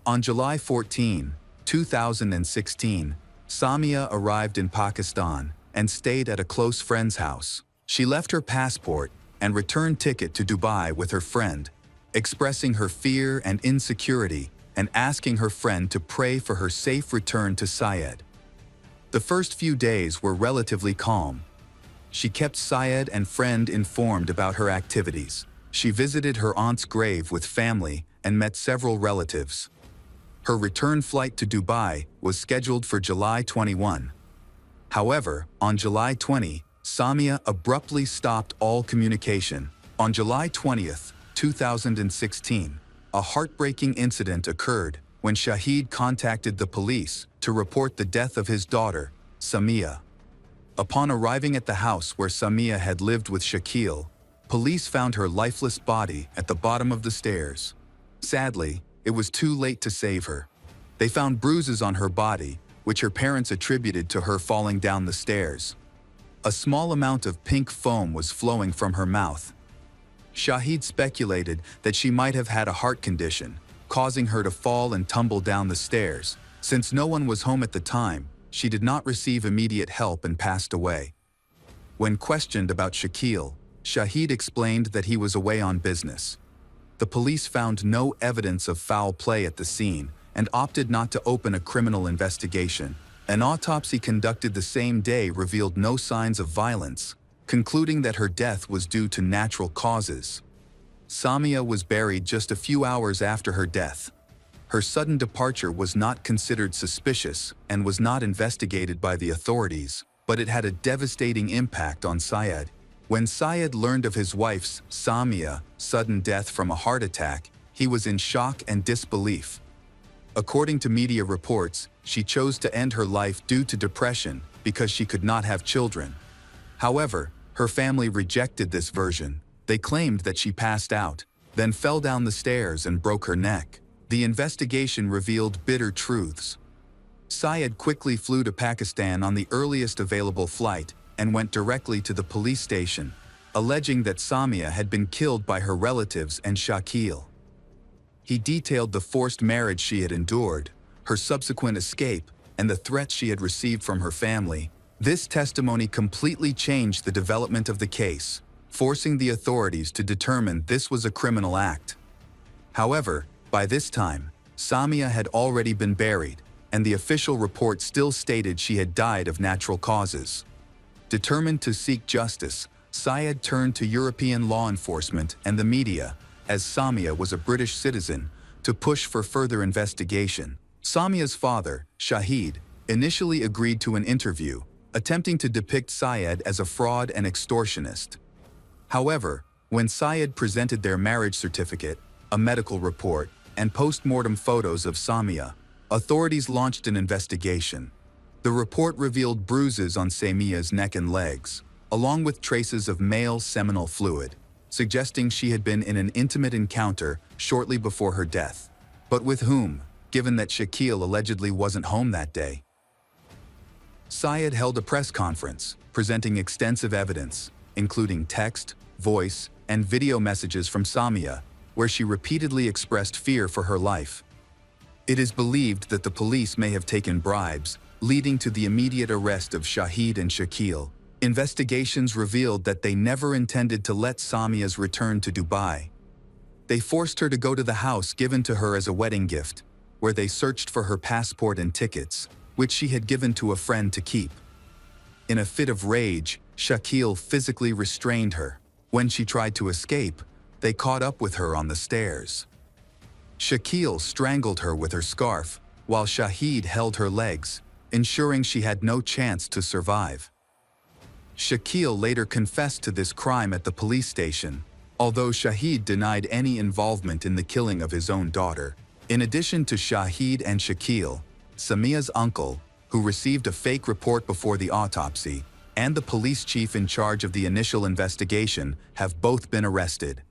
On July 14, 2016, Samia arrived in Pakistan and stayed at a close friend's house. She left her passport and return ticket to Dubai with her friend, expressing her fear and insecurity and asking her friend to pray for her safe return to Syed. The first few days were relatively calm. She kept Syed and friend informed about her activities. She visited her aunt's grave with family and met several relatives. Her return flight to Dubai was scheduled for July 21. However, on July 20, Samia abruptly stopped all communication. On July 20, 2016, a heartbreaking incident occurred when Shahid contacted the police to report the death of his daughter, Samia. Upon arriving at the house where Samia had lived with Shakil, police found her lifeless body at the bottom of the stairs. Sadly, it was too late to save her. They found bruises on her body, which her parents attributed to her falling down the stairs. A small amount of pink foam was flowing from her mouth. Shahid speculated that she might have had a heart condition, causing her to fall and tumble down the stairs. Since no one was home at the time, she did not receive immediate help and passed away. When questioned about Shakil, Shahid explained that he was away on business. The police found no evidence of foul play at the scene and opted not to open a criminal investigation. An autopsy conducted the same day revealed no signs of violence, concluding that her death was due to natural causes. Samia was buried just a few hours after her death. Her sudden departure was not considered suspicious and was not investigated by the authorities, but it had a devastating impact on Syed. When Syed learned of his wife's, Samia's, sudden death from a heart attack, he was in shock and disbelief. According to media reports, she chose to end her life due to depression because she could not have children. However, her family rejected this version. They claimed that she passed out, then fell down the stairs and broke her neck. The investigation revealed bitter truths. Syed quickly flew to Pakistan on the earliest available flight and went directly to the police station, alleging that Samia had been killed by her relatives and Shakil. He detailed the forced marriage she had endured, her subsequent escape, and the threats she had received from her family. This testimony completely changed the development of the case, forcing the authorities to determine this was a criminal act. However, by this time, Samia had already been buried, and the official report still stated she had died of natural causes. Determined to seek justice, Syed turned to European law enforcement and the media, as Samia was a British citizen, to push for further investigation. Samia's father, Shahid, initially agreed to an interview, attempting to depict Syed as a fraud and extortionist. However, when Syed presented their marriage certificate, a medical report, and post-mortem photos of Samia, authorities launched an investigation. The report revealed bruises on Samia's neck and legs, along with traces of male seminal fluid, suggesting she had been in an intimate encounter shortly before her death. But with whom, given that Shakil allegedly wasn't home that day? Syed held a press conference, presenting extensive evidence, including text, voice, and video messages from Samia, where she repeatedly expressed fear for her life. It is believed that the police may have taken bribes, leading to the immediate arrest of Shahid and Shakil. Investigations revealed that they never intended to let Samia's return to Dubai. They forced her to go to the house given to her as a wedding gift, where they searched for her passport and tickets, which she had given to a friend to keep. In a fit of rage, Shakil physically restrained her. When she tried to escape, they caught up with her on the stairs. Shakil strangled her with her scarf, while Shahid held her legs, ensuring she had no chance to survive. Shakil later confessed to this crime at the police station, although Shahid denied any involvement in the killing of his own daughter. In addition to Shahid and Shakil, Samia's uncle, who received a fake report before the autopsy, and the police chief in charge of the initial investigation have both been arrested.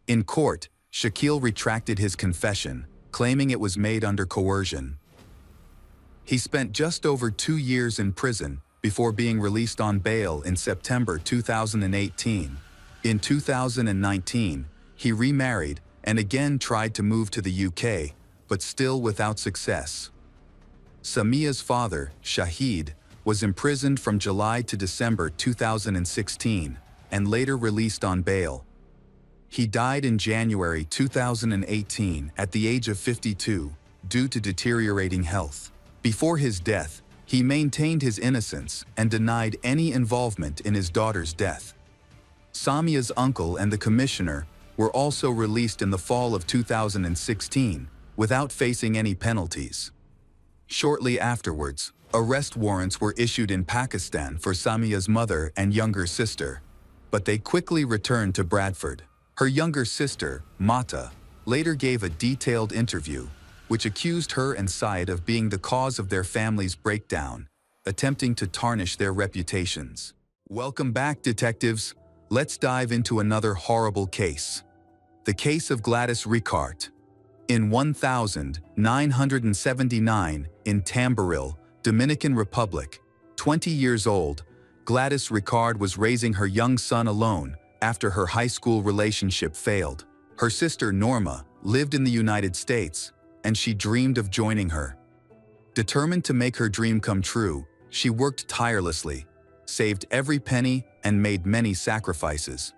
In court, Shakil retracted his confession, claiming it was made under coercion. He spent just over 2 years in prison before being released on bail in September 2018. In 2019, he remarried and again tried to move to the UK, but still without success. Samia's father, Shahid, was imprisoned from July to December 2016 and later released on bail. He died in January 2018 at the age of 52 due to deteriorating health. Before his death, he maintained his innocence and denied any involvement in his daughter's death. Samia's uncle and the commissioner were also released in the fall of 2016 without facing any penalties. Shortly afterwards, arrest warrants were issued in Pakistan for Samia's mother and younger sister, but they quickly returned to Bradford. Her younger sister, Mata, later gave a detailed interview, which accused her and Syed of being the cause of their family's breakdown, attempting to tarnish their reputations. Welcome back, detectives. Let's dive into another horrible case. The case of Gladys Ricart. In 1979, in Tamboril, Dominican Republic, 20 years old, Gladys Ricard was raising her young son alone after her high school relationship failed. Her sister Norma lived in the United States, and she dreamed of joining her. Determined to make her dream come true, she worked tirelessly, saved every penny, and made many sacrifices.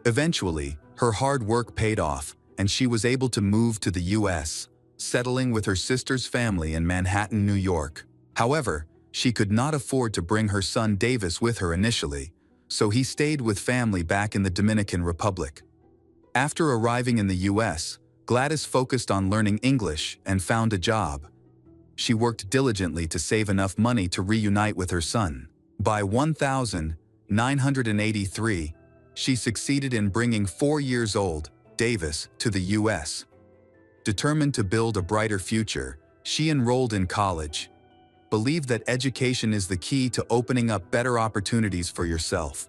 Eventually, her hard work paid off, and she was able to move to the U.S., settling with her sister's family in Manhattan, New York. However, she could not afford to bring her son Davis with her initially, so he stayed with family back in the Dominican Republic. After arriving in the U.S., Gladys focused on learning English and found a job. She worked diligently to save enough money to reunite with her son. By 1983, she succeeded in bringing 4-year-old Davis to the U.S. Determined to build a brighter future, she enrolled in college. Believed that education is the key to opening up better opportunities for yourself.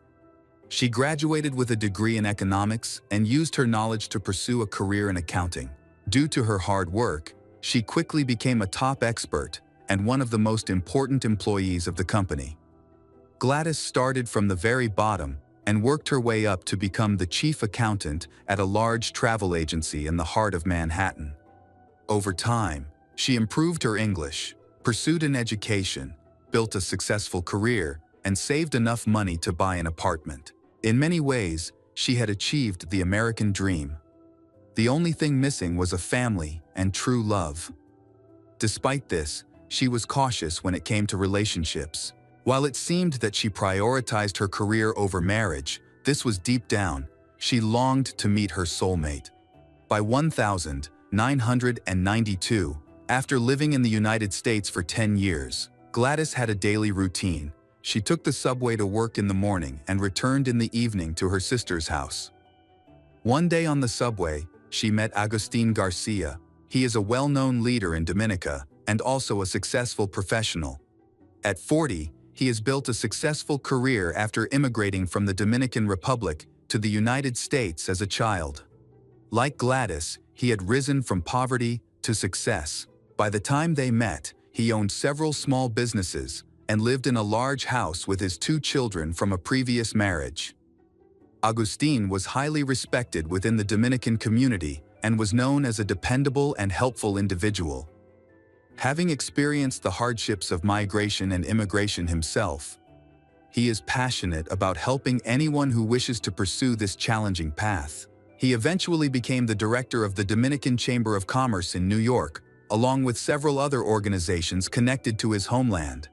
She graduated with a degree in economics and used her knowledge to pursue a career in accounting. Due to her hard work, she quickly became a top expert and one of the most important employees of the company. Gladys started from the very bottom and worked her way up to become the chief accountant at a large travel agency in the heart of Manhattan. Over time, she improved her English, pursued an education, built a successful career, and saved enough money to buy an apartment. In many ways, she had achieved the American dream. The only thing missing was a family and true love. Despite this, she was cautious when it came to relationships. While it seemed that she prioritized her career over marriage, this was deep down. She longed to meet her soulmate. By 1992, after living in the United States for 10 years, Gladys had a daily routine. She took the subway to work in the morning and returned in the evening to her sister's house. One day on the subway, she met Agustin Garcia. He is a well-known leader in Dominica and also a successful professional. At 40, he has built a successful career after immigrating from the Dominican Republic to the United States as a child. Like Gladys, he had risen from poverty to success. By the time they met, he owned several small businesses and lived in a large house with his 2 children from a previous marriage. Agustin was highly respected within the Dominican community and was known as a dependable and helpful individual. Having experienced the hardships of migration and immigration himself, he is passionate about helping anyone who wishes to pursue this challenging path. He eventually became the director of the Dominican Chamber of Commerce in New York, along with several other organizations connected to his homeland.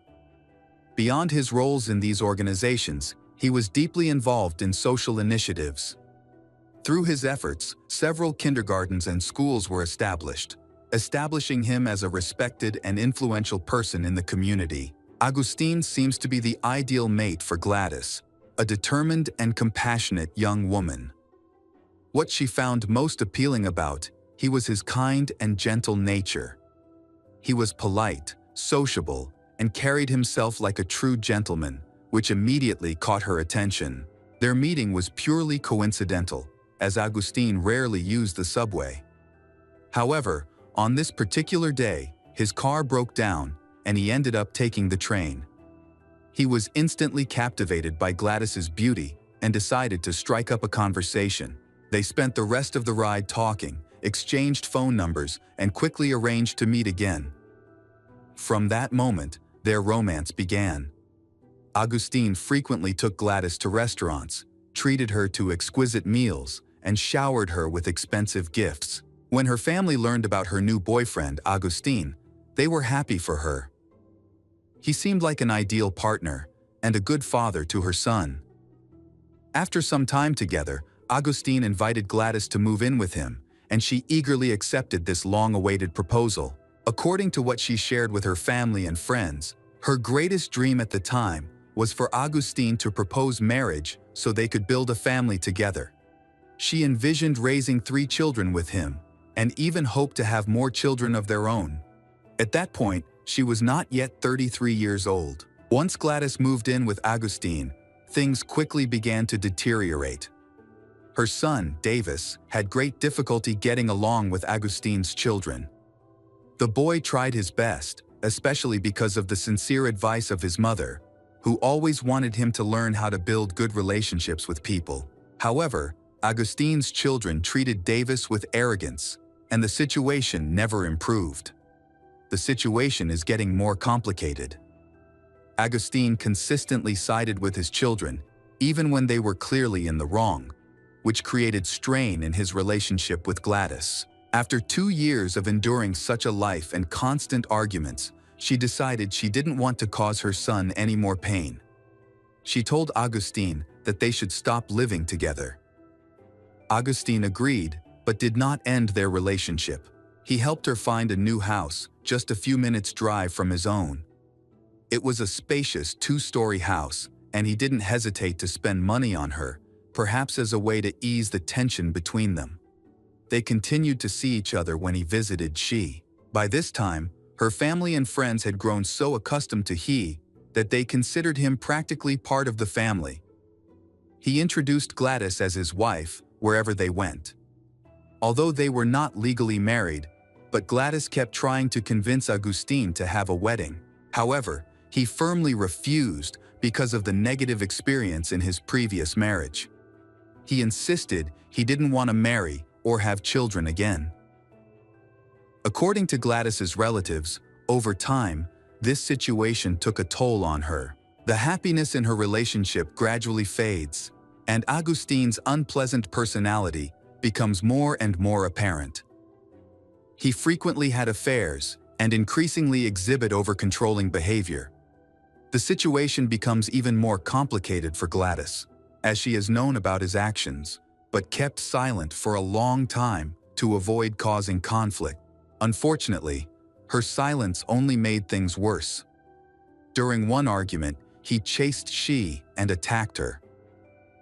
Beyond his roles in these organizations, he was deeply involved in social initiatives. Through his efforts, several kindergartens and schools were established, establishing him as a respected and influential person in the community. Agustin seems to be the ideal mate for Gladys, a determined and compassionate young woman. What she found most appealing about him was his kind and gentle nature. He was polite, sociable, and carried himself like a true gentleman, which immediately caught her attention. Their meeting was purely coincidental, as Agustin rarely used the subway. However, on this particular day, his car broke down, and he ended up taking the train. He was instantly captivated by Gladys's beauty and decided to strike up a conversation. They spent the rest of the ride talking, exchanged phone numbers, and quickly arranged to meet again. From that moment, their romance began. Agustin frequently took Gladys to restaurants, treated her to exquisite meals, and showered her with expensive gifts. When her family learned about her new boyfriend, Agustin, they were happy for her. He seemed like an ideal partner and a good father to her son. After some time together, Agustin invited Gladys to move in with him, and she eagerly accepted this long-awaited proposal. According to what she shared with her family and friends, her greatest dream at the time was for Agustin to propose marriage so they could build a family together. She envisioned raising 3 children with him, and even hoped to have more children of their own. At that point, she was not yet 33 years old. Once Gladys moved in with Agustin, things quickly began to deteriorate. Her son, Davis, had great difficulty getting along with Agustin's children. The boy tried his best, especially because of the sincere advice of his mother, who always wanted him to learn how to build good relationships with people. However, Agustine's children treated Davis with arrogance, and the situation never improved. The situation is getting more complicated. Agustine consistently sided with his children, even when they were clearly in the wrong, which created strain in his relationship with Gladys. After 2 years of enduring such a life and constant arguments, she decided she didn't want to cause her son any more pain. She told Agustine that they should stop living together. Agustine agreed, but did not end their relationship. He helped her find a new house, just a few minutes' drive from his own. It was a spacious 2-story house, and he didn't hesitate to spend money on her, perhaps as a way to ease the tension between them. They continued to see each other when he visited she. By this time, her family and friends had grown so accustomed to he that they considered him practically part of the family. He introduced Gladys as his wife wherever they went. Although they were not legally married, but Gladys kept trying to convince Agustine to have a wedding. However, he firmly refused because of the negative experience in his previous marriage. He insisted he didn't want to marry or have children again. According to Gladys's relatives, over time, this situation took a toll on her. The happiness in her relationship gradually fades, and Agustine's unpleasant personality becomes more and more apparent. He frequently had affairs and increasingly exhibit over-controlling behavior. The situation becomes even more complicated for Gladys, as she has known about his actions, but kept silent for a long time to avoid causing conflict. Unfortunately, her silence only made things worse. During one argument, he chased she and attacked her.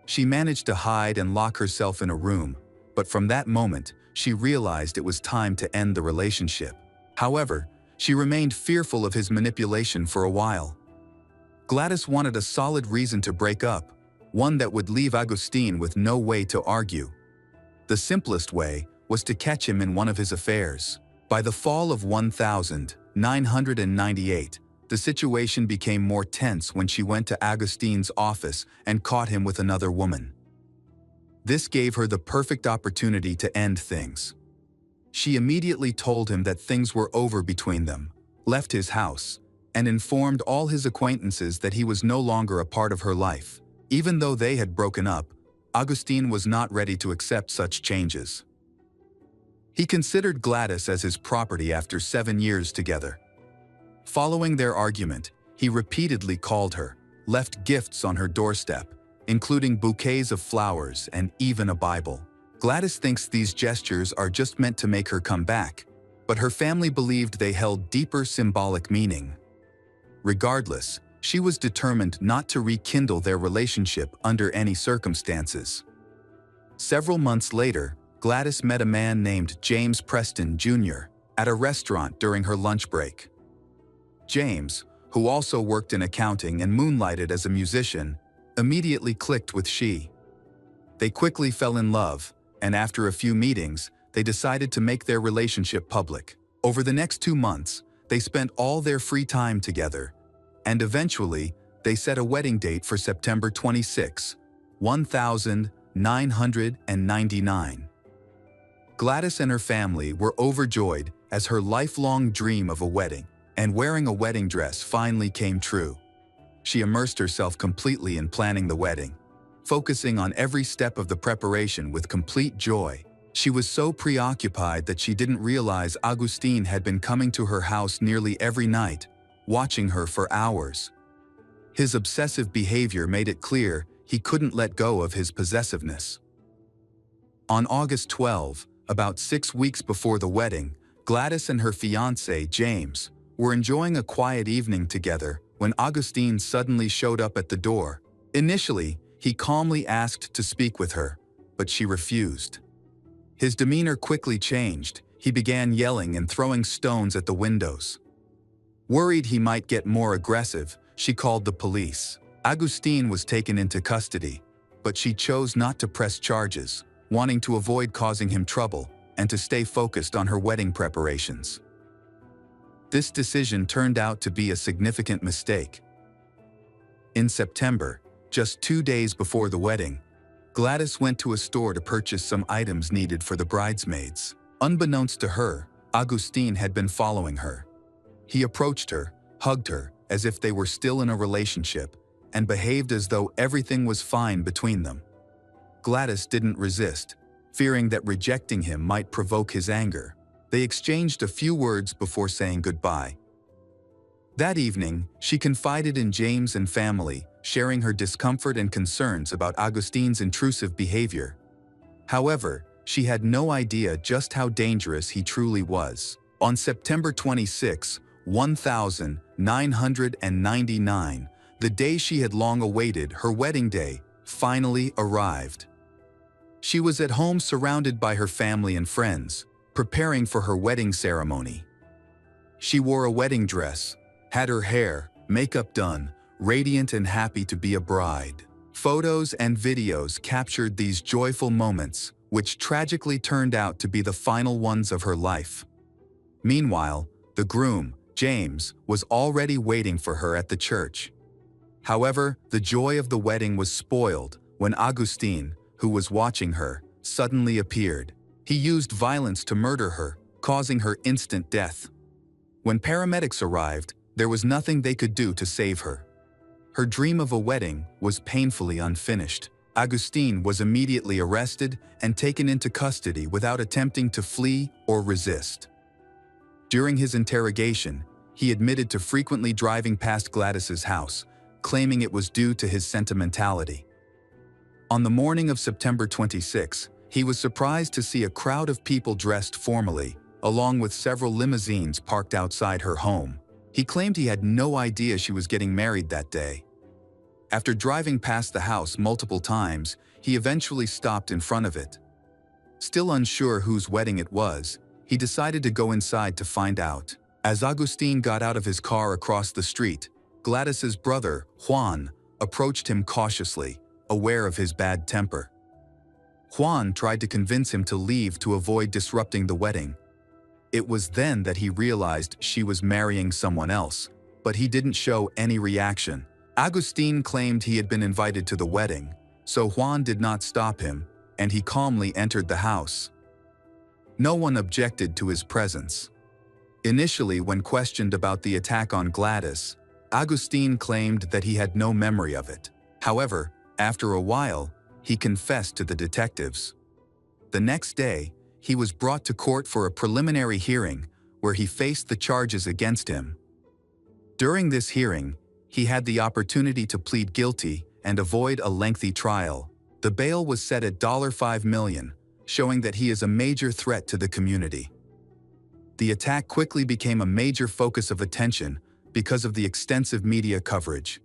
She managed to hide and lock herself in a room, but from that moment, she realized it was time to end the relationship. However, she remained fearful of his manipulation for a while. Gladys wanted a solid reason to break up, one that would leave Agustine with no way to argue. The simplest way was to catch him in one of his affairs. By the fall of 1998, the situation became more tense when she went to Agustine's office and caught him with another woman. This gave her the perfect opportunity to end things. She immediately told him that things were over between them, left his house, and informed all his acquaintances that he was no longer a part of her life. Even though they had broken up, Agustine was not ready to accept such changes. He considered Gladys as his property after 7 years together. Following their argument, he repeatedly called her, left gifts on her doorstep, including bouquets of flowers and even a Bible. Gladys thinks these gestures are just meant to make her come back, but her family believed they held deeper symbolic meaning. Regardless, she was determined not to rekindle their relationship under any circumstances. Several months later, Gladys met a man named James Preston Jr. at a restaurant during her lunch break. James, who also worked in accounting and moonlighted as a musician, immediately clicked with she. They quickly fell in love, and after a few meetings, they decided to make their relationship public. Over the next 2 months, they spent all their free time together, and eventually, they set a wedding date for September 26, 1999. Gladys and her family were overjoyed as her lifelong dream of a wedding and wearing a wedding dress finally came true. She immersed herself completely in planning the wedding, focusing on every step of the preparation with complete joy. She was so preoccupied that she didn't realize Agustine had been coming to her house nearly every night, watching her for hours. His obsessive behavior made it clear he couldn't let go of his possessiveness. On August 12, about 6 weeks before the wedding, Gladys and her fiancé, James, were enjoying a quiet evening together when Agustine suddenly showed up at the door. Initially, he calmly asked to speak with her, but she refused. His demeanor quickly changed. He began yelling and throwing stones at the windows. Worried he might get more aggressive, she called the police. Agustine was taken into custody, but she chose not to press charges, wanting to avoid causing him trouble and to stay focused on her wedding preparations. This decision turned out to be a significant mistake. In September, just 2 days before the wedding, Gladys went to a store to purchase some items needed for the bridesmaids. Unbeknownst to her, Augustine had been following her. He approached her, hugged her as if they were still in a relationship, and behaved as though everything was fine between them. Gladys didn't resist, fearing that rejecting him might provoke his anger. They exchanged a few words before saying goodbye. That evening, she confided in James and family, sharing her discomfort and concerns about Augustine's intrusive behavior. However, she had no idea just how dangerous he truly was. On September 26, 1999, the day she had long awaited, her wedding day, finally arrived. She was at home surrounded by her family and friends, preparing for her wedding ceremony. She wore a wedding dress, had her hair, makeup done, radiant and happy to be a bride. Photos and videos captured these joyful moments, which tragically turned out to be the final ones of her life. Meanwhile, the groom, James, was already waiting for her at the church. However, the joy of the wedding was spoiled when Augustine, who was watching her, suddenly appeared. He used violence to murder her, causing her instant death. When paramedics arrived, there was nothing they could do to save her. Her dream of a wedding was painfully unfinished. Augustine was immediately arrested and taken into custody without attempting to flee or resist. During his interrogation, he admitted to frequently driving past Gladys's house, claiming it was due to his sentimentality. On the morning of September 26, he was surprised to see a crowd of people dressed formally, along with several limousines parked outside her home. He claimed he had no idea she was getting married that day. After driving past the house multiple times, he eventually stopped in front of it. Still unsure whose wedding it was, he decided to go inside to find out. As Augustine got out of his car across the street, Gladys's brother, Juan, approached him cautiously, aware of his bad temper. Juan tried to convince him to leave to avoid disrupting the wedding. It was then that he realized she was marrying someone else, but he didn't show any reaction. Augustine claimed he had been invited to the wedding, so Juan did not stop him, and he calmly entered the house. No one objected to his presence. Initially, when questioned about the attack on Gladys, Augustine claimed that he had no memory of it. However, after a while, he confessed to the detectives. The next day, he was brought to court for a preliminary hearing where he faced the charges against him. During this hearing, he had the opportunity to plead guilty and avoid a lengthy trial. The bail was set at $5 million, showing that he is a major threat to the community. The attack quickly became a major focus of attention because of the extensive media coverage.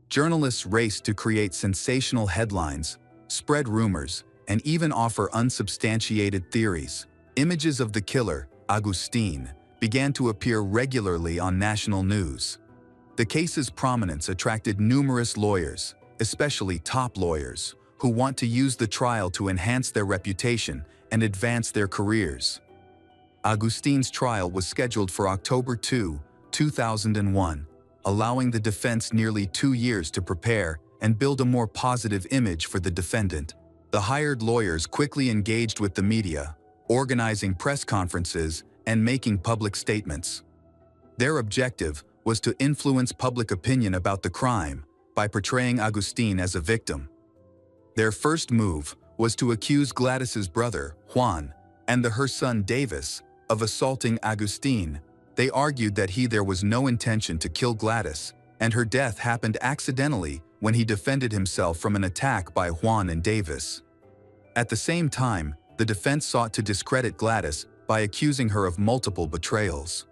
Journalists raced to create sensational headlines, spread rumors, and even offer unsubstantiated theories. Images of the killer, Augustine, began to appear regularly on national news. The case's prominence attracted numerous lawyers, especially top lawyers, who want to use the trial to enhance their reputation and advance their careers. Augustine's trial was scheduled for October 2, 2001, allowing the defense nearly 2 years to prepare and build a more positive image for the defendant. The hired lawyers quickly engaged with the media, organizing press conferences and making public statements. Their objective was to influence public opinion about the crime by portraying Augustine as a victim. Their first move was to accuse Gladys's brother, Juan, and her son Davis of assaulting Augustine. They argued that there was no intention to kill Gladys, and her death happened accidentally when he defended himself from an attack by Juan and Davis. At the same time, the defense sought to discredit Gladys by accusing her of multiple betrayals.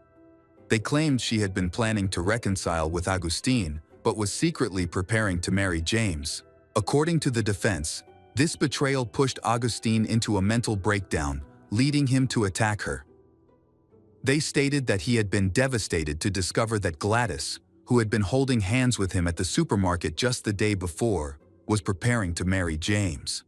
They claimed she had been planning to reconcile with Augustine, but was secretly preparing to marry James. According to the defense, this betrayal pushed Augustine into a mental breakdown, leading him to attack her. They stated that he had been devastated to discover that Gladys, who had been holding hands with him at the supermarket just the day before, was preparing to marry James.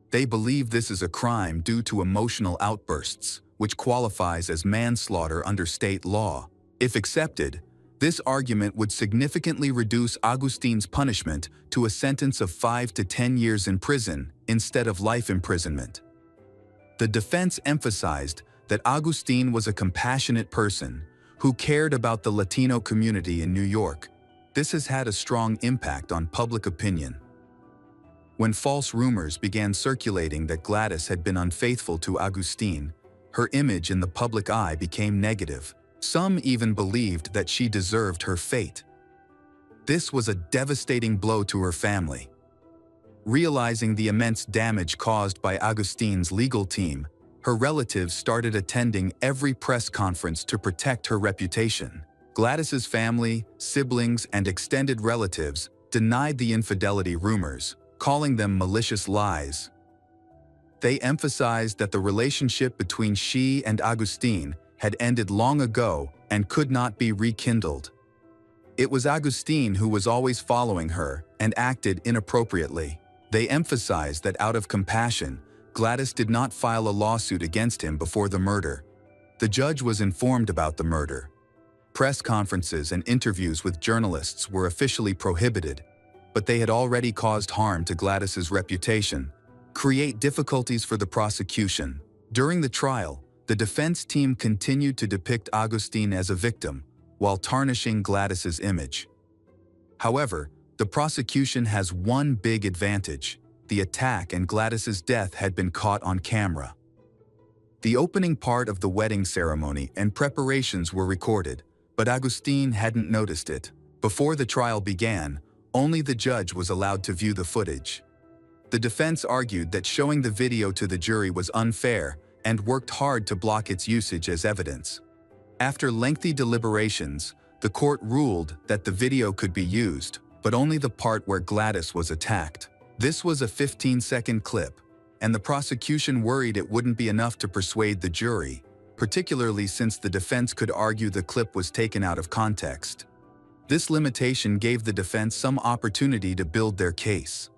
They believe this is a crime due to emotional outbursts, which qualifies as manslaughter under state law. If accepted, This argument would significantly reduce Augustin's punishment to a sentence of 5 to 10 years in prison instead of life imprisonment. The defense emphasized that Agustin was a compassionate person who cared about the Latino community in New York. This has had a strong impact on public opinion. When false rumors began circulating that Gladys had been unfaithful to Agustin, her image in the public eye became negative. Some even believed that she deserved her fate. This was a devastating blow to her family. Realizing the immense damage caused by Agustin's legal team, her relatives started attending every press conference to protect her reputation. Gladys's family, siblings, and extended relatives denied the infidelity rumors, calling them malicious lies. They emphasized that the relationship between she and Agustin had ended long ago and could not be rekindled. It was Agustin who was always following her and acted inappropriately. They emphasized that out of compassion, Gladys did not file a lawsuit against him before the murder. The judge was informed about the murder. Press conferences and interviews with journalists were officially prohibited, but they had already caused harm to Gladys's reputation, create difficulties for the prosecution. During the trial, the defense team continued to depict Agustin as a victim, while tarnishing Gladys's image. However, the prosecution has one big advantage: the attack and Gladys's death had been caught on camera. The opening part of the wedding ceremony and preparations were recorded, but Agustin hadn't noticed it. Before the trial began, only the judge was allowed to view the footage. The defense argued that showing the video to the jury was unfair and worked hard to block its usage as evidence. After lengthy deliberations, the court ruled that the video could be used, but only the part where Gladys was attacked. This was a 15-second clip, and the prosecution worried it wouldn't be enough to persuade the jury, particularly since the defense could argue the clip was taken out of context. This limitation gave the defense some opportunity to build their case.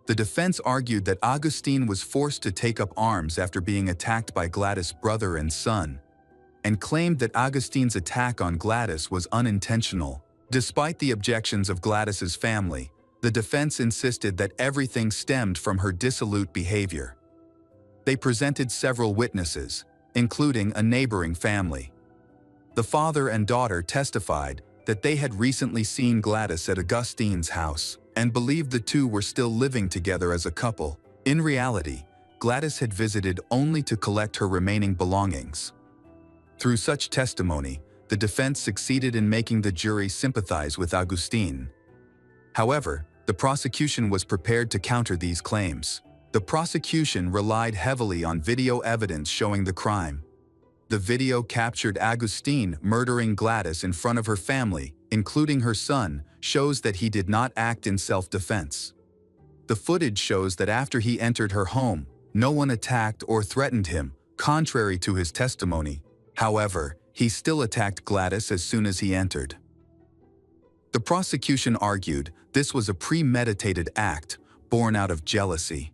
The defense argued that Agustin was forced to take up arms after being attacked by Gladys' brother and son, and claimed that Agustin's attack on Gladys was unintentional. Despite the objections of Gladys's family, the defense insisted that everything stemmed from her dissolute behavior. They presented several witnesses, including a neighboring family. The father and daughter testified that they had recently seen Gladys at Agustin's house and believed the two were still living together as a couple. In reality, Gladys had visited only to collect her remaining belongings. Through such testimony, the defense succeeded in making the jury sympathize with Agustin. However, the prosecution was prepared to counter these claims. The prosecution relied heavily on video evidence showing the crime. The video captured Agustin murdering Gladys in front of her family, including her son, shows that he did not act in self-defense. The footage shows that after he entered her home, no one attacked or threatened him, contrary to his testimony. However, he still attacked Gladys as soon as he entered. The prosecution argued this was a premeditated act born out of jealousy.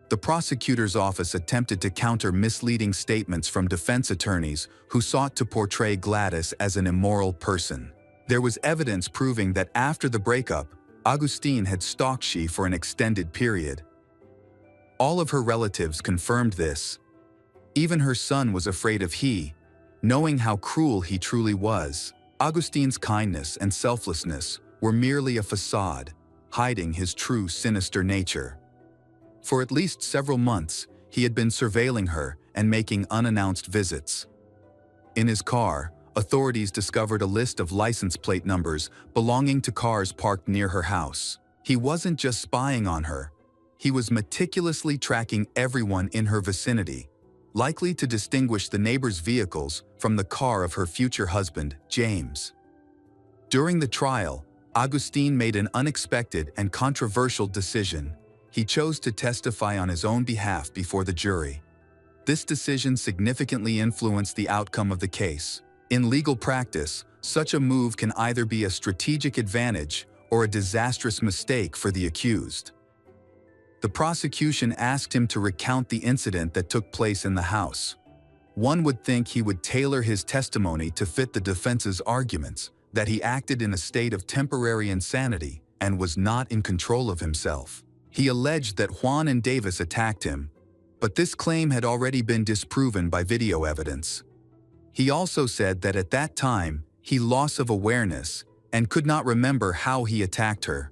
The prosecutor's office attempted to counter misleading statements from defense attorneys who sought to portray Gladys as an immoral person. There was evidence proving that after the breakup, Agustin had stalked she for an extended period. All of her relatives confirmed this. Even her son was afraid of he, knowing how cruel he truly was. Agustin's kindness and selflessness were merely a facade, hiding his true sinister nature. For at least several months, he had been surveilling her and making unannounced visits. In his car, authorities discovered a list of license plate numbers belonging to cars parked near her house. He wasn't just spying on her, he was meticulously tracking everyone in her vicinity, likely to distinguish the neighbor's vehicles from the car of her future husband, James. During the trial, Agustin made an unexpected and controversial decision. He chose to testify on his own behalf before the jury. This decision significantly influenced the outcome of the case. In legal practice, such a move can either be a strategic advantage or a disastrous mistake for the accused. The prosecution asked him to recount the incident that took place in the house. One would think he would tailor his testimony to fit the defense's arguments, that he acted in a state of temporary insanity and was not in control of himself. He alleged that Juan and Davis attacked him, but this claim had already been disproven by video evidence. He also said that at that time, he lost of awareness and could not remember how he attacked her.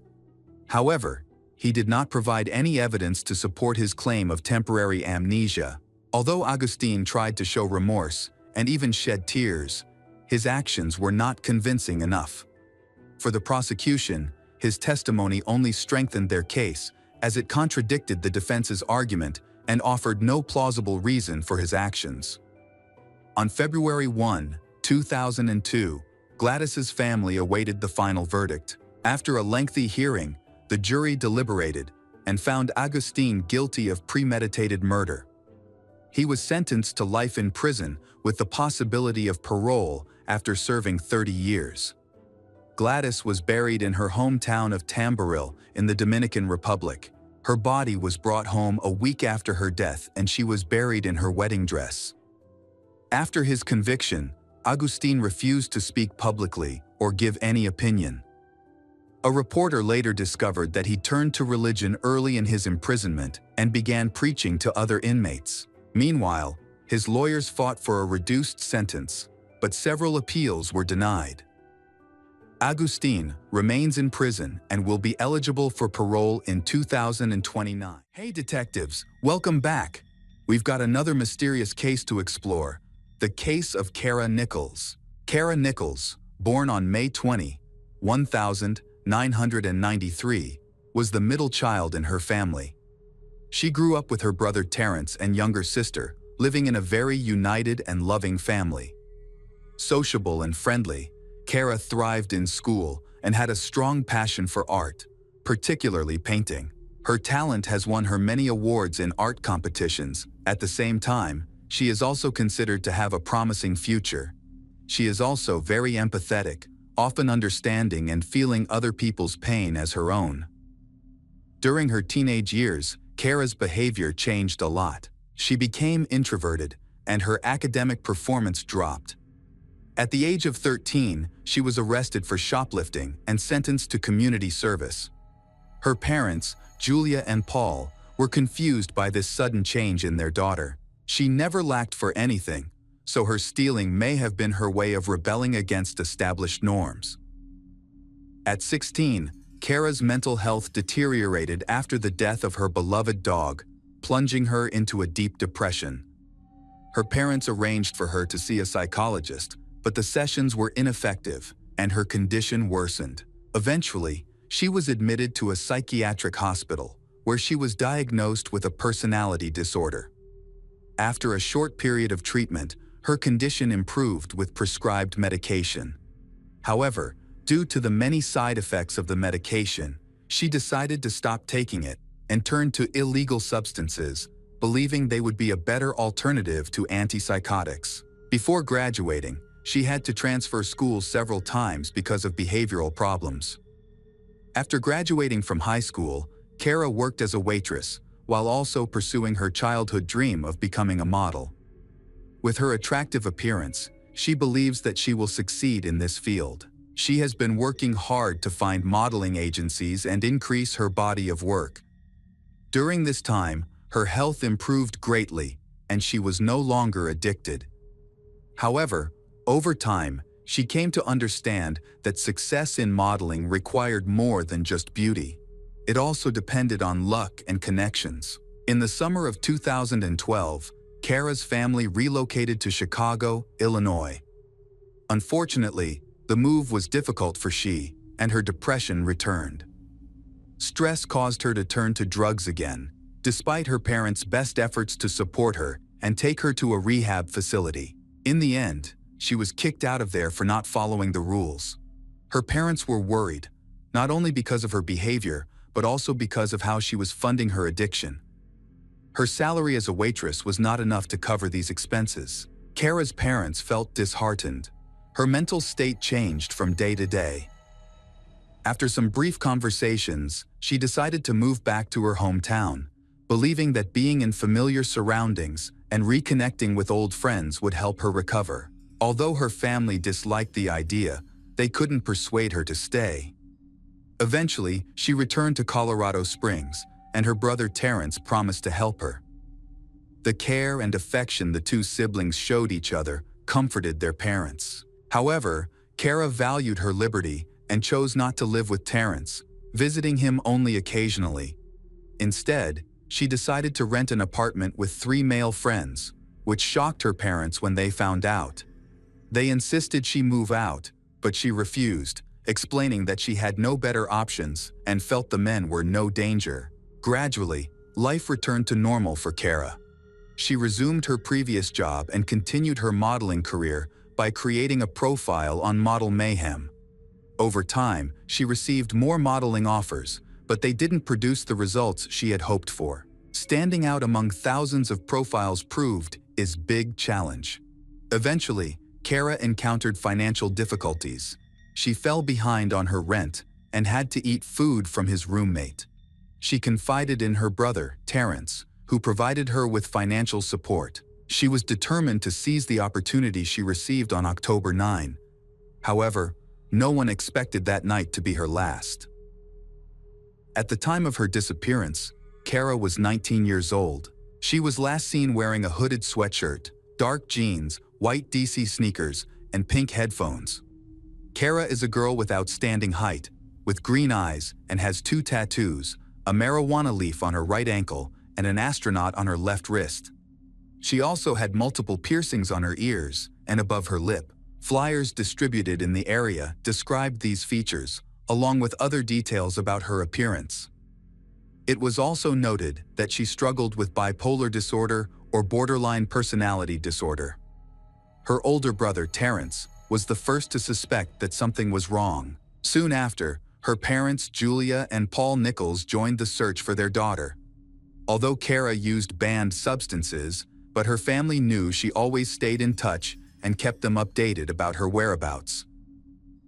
However, he did not provide any evidence to support his claim of temporary amnesia. Although Agustin tried to show remorse and even shed tears, his actions were not convincing enough. For the prosecution, his testimony only strengthened their case, as it contradicted the defense's argument and offered no plausible reason for his actions. On February 1, 2002, Gladys's family awaited the final verdict. After a lengthy hearing, the jury deliberated and found Agustin guilty of premeditated murder. He was sentenced to life in prison with the possibility of parole after serving 30 years. Gladys was buried in her hometown of Tamboril in the Dominican Republic. Her body was brought home a week after her death and she was buried in her wedding dress. After his conviction, Agustin refused to speak publicly or give any opinion. A reporter later discovered that he turned to religion early in his imprisonment and began preaching to other inmates. Meanwhile, his lawyers fought for a reduced sentence, but several appeals were denied. Agustin remains in prison and will be eligible for parole in 2029. Hey detectives, welcome back. We've got another mysterious case to explore, the case of Kara Nichols. Kara Nichols, born on May 20, 1993, was the middle child in her family. She grew up with her brother Terrence and younger sister, living in a very united and loving family. Sociable and friendly, Kara thrived in school and had a strong passion for art, particularly painting. Her talent has won her many awards in art competitions. At the same time, she is also considered to have a promising future. She is also very empathetic, often understanding and feeling other people's pain as her own. During her teenage years, Kara's behavior changed a lot. She became introverted, and her academic performance dropped. At the age of 13, she was arrested for shoplifting and sentenced to community service. Her parents, Julia and Paul, were confused by this sudden change in their daughter. She never lacked for anything, so her stealing may have been her way of rebelling against established norms. At 16, Kara's mental health deteriorated after the death of her beloved dog, plunging her into a deep depression. Her parents arranged for her to see a psychologist, but the sessions were ineffective and her condition worsened. Eventually, she was admitted to a psychiatric hospital, where she was diagnosed with a personality disorder. After a short period of treatment, her condition improved with prescribed medication. However, due to the many side effects of the medication, she decided to stop taking it and turned to illegal substances, believing they would be a better alternative to antipsychotics. Before graduating, she had to transfer schools several times because of behavioral problems. After graduating from high school, Kara worked as a waitress, while also pursuing her childhood dream of becoming a model. With her attractive appearance, she believes that she will succeed in this field. She has been working hard to find modeling agencies and increase her body of work. During this time, her health improved greatly, and she was no longer addicted. However, over time, she came to understand that success in modeling required more than just beauty. It also depended on luck and connections. In the summer of 2012, Kara's family relocated to Chicago, Illinois. Unfortunately, the move was difficult for she, and her depression returned. Stress caused her to turn to drugs again, despite her parents' best efforts to support her and take her to a rehab facility. In the end, she was kicked out of there for not following the rules. Her parents were worried, not only because of her behavior, but also because of how she was funding her addiction. Her salary as a waitress was not enough to cover these expenses. Kara's parents felt disheartened. Her mental state changed from day to day. After some brief conversations, she decided to move back to her hometown, believing that being in familiar surroundings and reconnecting with old friends would help her recover. Although her family disliked the idea, they couldn't persuade her to stay. Eventually, she returned to Colorado Springs, and her brother Terrence promised to help her. The care and affection the two siblings showed each other comforted their parents. However, Kara valued her liberty and chose not to live with Terrence, visiting him only occasionally. Instead, she decided to rent an apartment with 3 male friends, which shocked her parents when they found out. They insisted she move out, but she refused, explaining that she had no better options and felt the men were no danger. Gradually, life returned to normal for Kara. She resumed her previous job and continued her modeling career by creating a profile on Model Mayhem. Over time, she received more modeling offers, but they didn't produce the results she had hoped for. Standing out among thousands of profiles proved is big challenge. Eventually, Kara encountered financial difficulties. She fell behind on her rent and had to eat food from his roommate. She confided in her brother, Terrence, who provided her with financial support. She was determined to seize the opportunity she received on October 9. However, no one expected that night to be her last. At the time of her disappearance, Kara was 19 years old. She was last seen wearing a hooded sweatshirt, dark jeans, white DC sneakers, and pink headphones. Kara is a girl with outstanding height, with green eyes, and has 2 tattoos, a marijuana leaf on her right ankle and an astronaut on her left wrist. She also had multiple piercings on her ears and above her lip. Flyers distributed in the area described these features, along with other details about her appearance. It was also noted that she struggled with bipolar disorder or borderline personality disorder. Her older brother, Terrence, was the first to suspect that something was wrong. Soon after, her parents, Julia and Paul Nichols, joined the search for their daughter. Although Kara used banned substances, but her family knew she always stayed in touch and kept them updated about her whereabouts.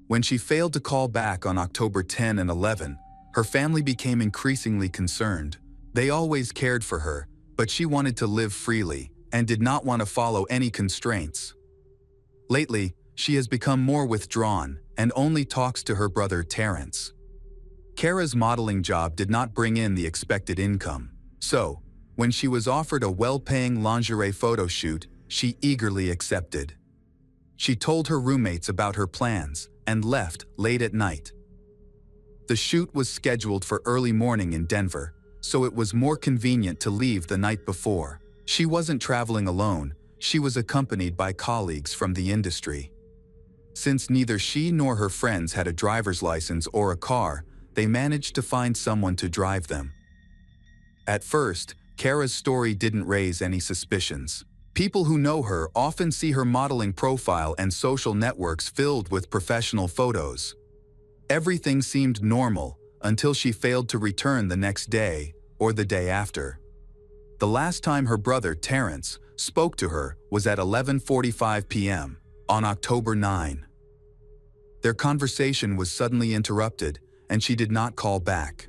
When she failed to call back on October 10 and 11, her family became increasingly concerned. They always cared for her, but she wanted to live freely and did not want to follow any constraints. Lately, she has become more withdrawn and only talks to her brother Terrence. Kara's modeling job did not bring in the expected income. So, when she was offered a well-paying lingerie photo shoot, she eagerly accepted. She told her roommates about her plans and left late at night. The shoot was scheduled for early morning in Denver, so it was more convenient to leave the night before. She wasn't traveling alone, she was accompanied by colleagues from the industry. Since neither she nor her friends had a driver's license or a car, they managed to find someone to drive them. At first, Kara's story didn't raise any suspicions. People who know her often see her modeling profile and social networks filled with professional photos. Everything seemed normal until she failed to return the next day or the day after. The last time her brother, Terrence, spoke to her was at 11:45 p.m. on October 9. Their conversation was suddenly interrupted, and she did not call back.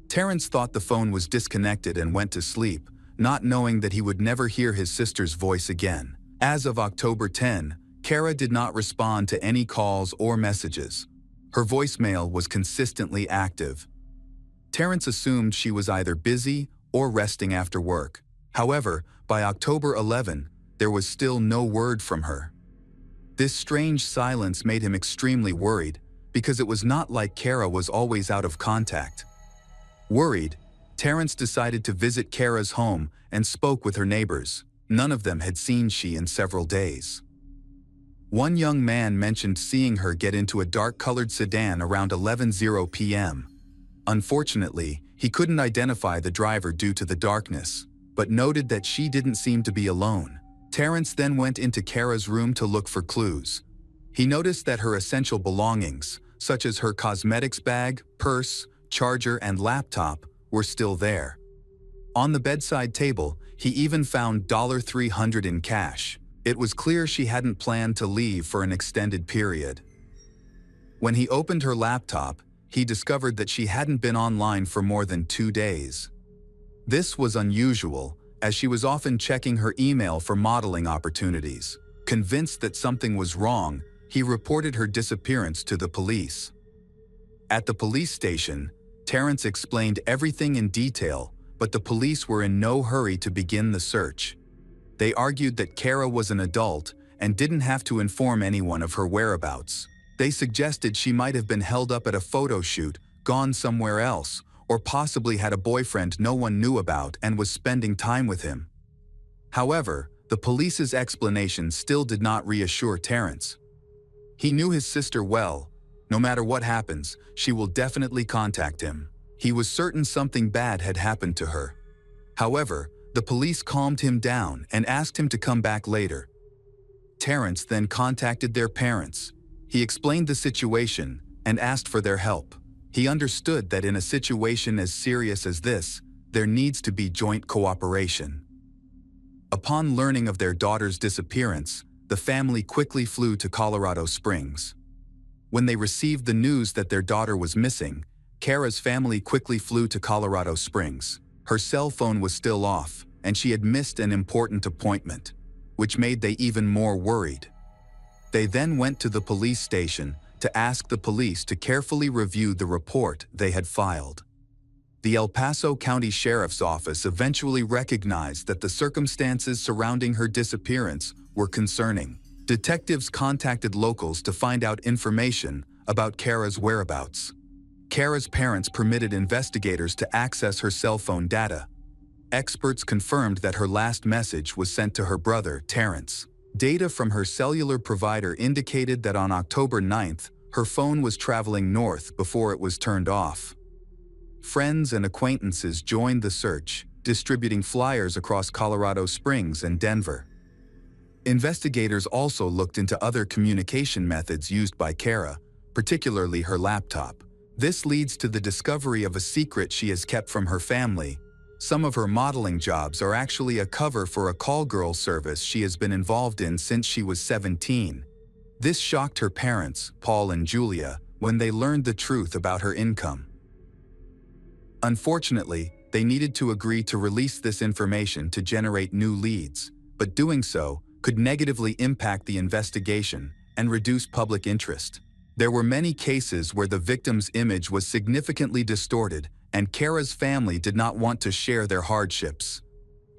Terrence thought the phone was disconnected and went to sleep, not knowing that he would never hear his sister's voice again. As of October 10, Kara did not respond to any calls or messages. Her voicemail was consistently active. Terrence assumed she was either busy or resting after work. However, by October 11, there was still no word from her. This strange silence made him extremely worried, because it was not like Kara was always out of contact. Worried, Terrence decided to visit Kara's home and spoke with her neighbors. None of them had seen she in several days. One young man mentioned seeing her get into a dark-colored sedan around 11:00 p.m. Unfortunately, he couldn't identify the driver due to the darkness, but noted that she didn't seem to be alone. Terrence then went into Kara's room to look for clues. He noticed that her essential belongings, such as her cosmetics bag, purse, charger, and laptop, were still there. On the bedside table, he even found $300 in cash. It was clear she hadn't planned to leave for an extended period. When he opened her laptop, he discovered that she hadn't been online for more than 2 days. This was unusual, as she was often checking her email for modeling opportunities. Convinced that something was wrong, He reported her disappearance to the police. At the police station, Terrence explained everything in detail, but the police were in no hurry to begin the search. They argued that Kara was an adult and didn't have to inform anyone of her whereabouts. They suggested she might have been held up at a photo shoot, gone somewhere else, or possibly had a boyfriend no one knew about and was spending time with him. However, the police's explanation still did not reassure Terrence. He knew his sister well. No matter what happens, she will definitely contact him. He was certain something bad had happened to her. However, the police calmed him down and asked him to come back later. Terrence then contacted their parents. He explained the situation and asked for their help. He understood that in a situation as serious as this, there needs to be joint cooperation. Upon learning of their daughter's disappearance, the family quickly flew to Colorado Springs. When they received the news that their daughter was missing, Kara's family quickly flew to Colorado Springs. Her cell phone was still off, and she had missed an important appointment, which made they even more worried. They then went to the police station to ask the police to carefully review the report they had filed. The El Paso County Sheriff's Office eventually recognized that the circumstances surrounding her disappearance were concerning. Detectives contacted locals to find out information about Kara's whereabouts. Kara's parents permitted investigators to access her cell phone data. Experts confirmed that her last message was sent to her brother, Terrence. Data from her cellular provider indicated that on October 9th, her phone was traveling north before it was turned off. Friends and acquaintances joined the search, distributing flyers across Colorado Springs and Denver. Investigators also looked into other communication methods used by Kara, particularly her laptop. This leads to the discovery of a secret she has kept from her family. Some of her modeling jobs are actually a cover for a call girl service she has been involved in since she was 17. This shocked her parents, Paul and Julia, when they learned the truth about her income. Unfortunately, they needed to agree to release this information to generate new leads, but doing so could negatively impact the investigation and reduce public interest. There were many cases where the victim's image was significantly distorted, and Kara's family did not want to share their hardships.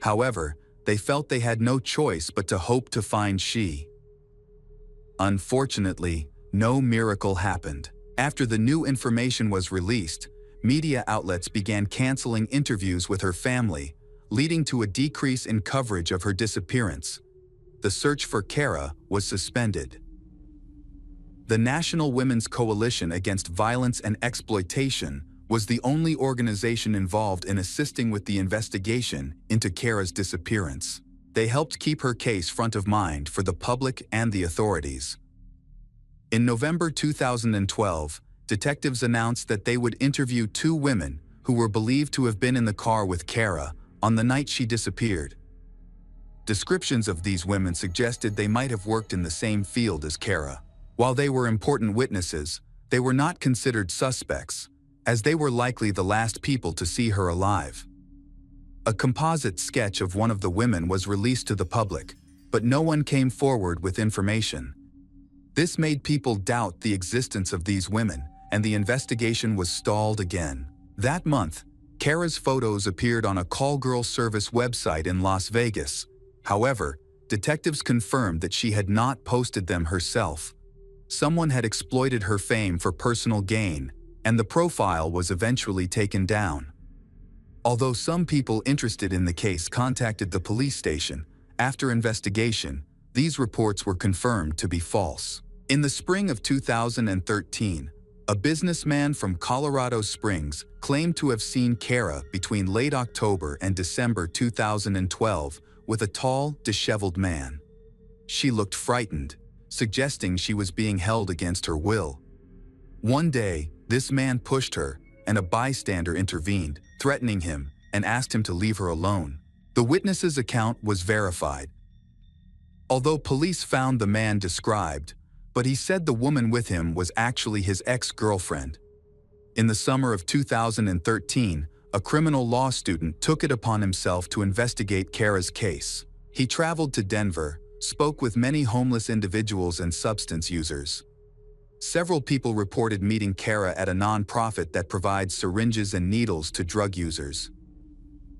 However, they felt they had no choice but to hope to find she. Unfortunately, no miracle happened. After the new information was released, media outlets began canceling interviews with her family, leading to a decrease in coverage of her disappearance. The search for Kara was suspended. The National Women's Coalition Against Violence and Exploitation was the only organization involved in assisting with the investigation into Kara's disappearance. They helped keep her case front of mind for the public and the authorities. In November 2012, detectives announced that they would interview 2 women who were believed to have been in the car with Kara on the night she disappeared. Descriptions of these women suggested they might have worked in the same field as Kara. While they were important witnesses, they were not considered suspects, as they were likely the last people to see her alive. A composite sketch of one of the women was released to the public, but no one came forward with information. This made people doubt the existence of these women, and the investigation was stalled again. That month, Kara's photos appeared on a call girl service website in Las Vegas. However, detectives confirmed that she had not posted them herself. Someone had exploited her fame for personal gain, and the profile was eventually taken down. Although some people interested in the case contacted the police station, after investigation, these reports were confirmed to be false. In the spring of 2013, a businessman from Colorado Springs claimed to have seen Kara between late October and December 2012 with a tall, disheveled man. She looked frightened, suggesting she was being held against her will. One day, this man pushed her, and a bystander intervened, threatening him, and asked him to leave her alone. The witness's account was verified. Although police found the man described, but he said the woman with him was actually his ex-girlfriend. In the summer of 2013, a criminal law student took it upon himself to investigate Kara's case. He traveled to Denver, spoke with many homeless individuals and substance users. Several people reported meeting Kara at a non-profit that provides syringes and needles to drug users.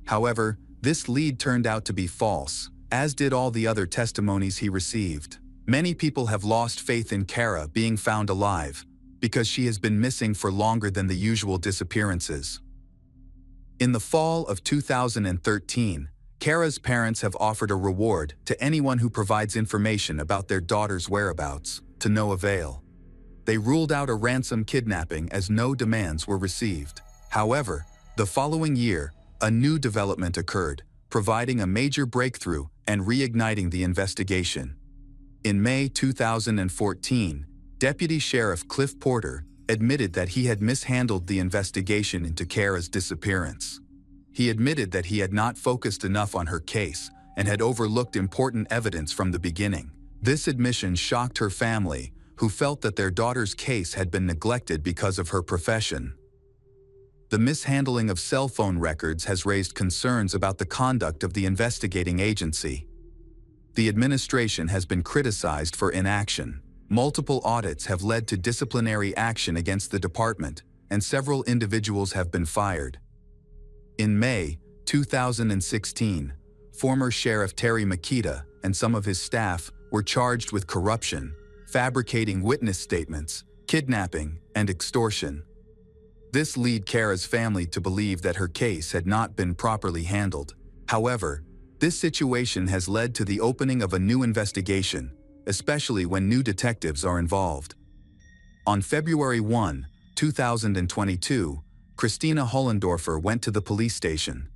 However, this lead turned out to be false, as did all the other testimonies he received. Many people have lost faith in Kara being found alive, because she has been missing for longer than the usual disappearances. In the fall of 2013, Kara's parents have offered a reward to anyone who provides information about their daughter's whereabouts, to no avail. They ruled out a ransom kidnapping as no demands were received. However, the following year, a new development occurred, providing a major breakthrough and reigniting the investigation. In May 2014, Deputy Sheriff Cliff Porter admitted that he had mishandled the investigation into Kara's disappearance. He admitted that he had not focused enough on her case and had overlooked important evidence from the beginning. This admission shocked her family, who felt that their daughter's case had been neglected because of her profession. The mishandling of cell phone records has raised concerns about the conduct of the investigating agency. The administration has been criticized for inaction. Multiple audits have led to disciplinary action against the department, and several individuals have been fired. In May 2016, former Sheriff Terry Makita and some of his staff were charged with corruption, fabricating witness statements, kidnapping, and extortion. This led Kara's family to believe that her case had not been properly handled. However, this situation has led to the opening of a new investigation, especially when new detectives are involved. On February 1, 2022, Christina Hollendorfer went to the police station.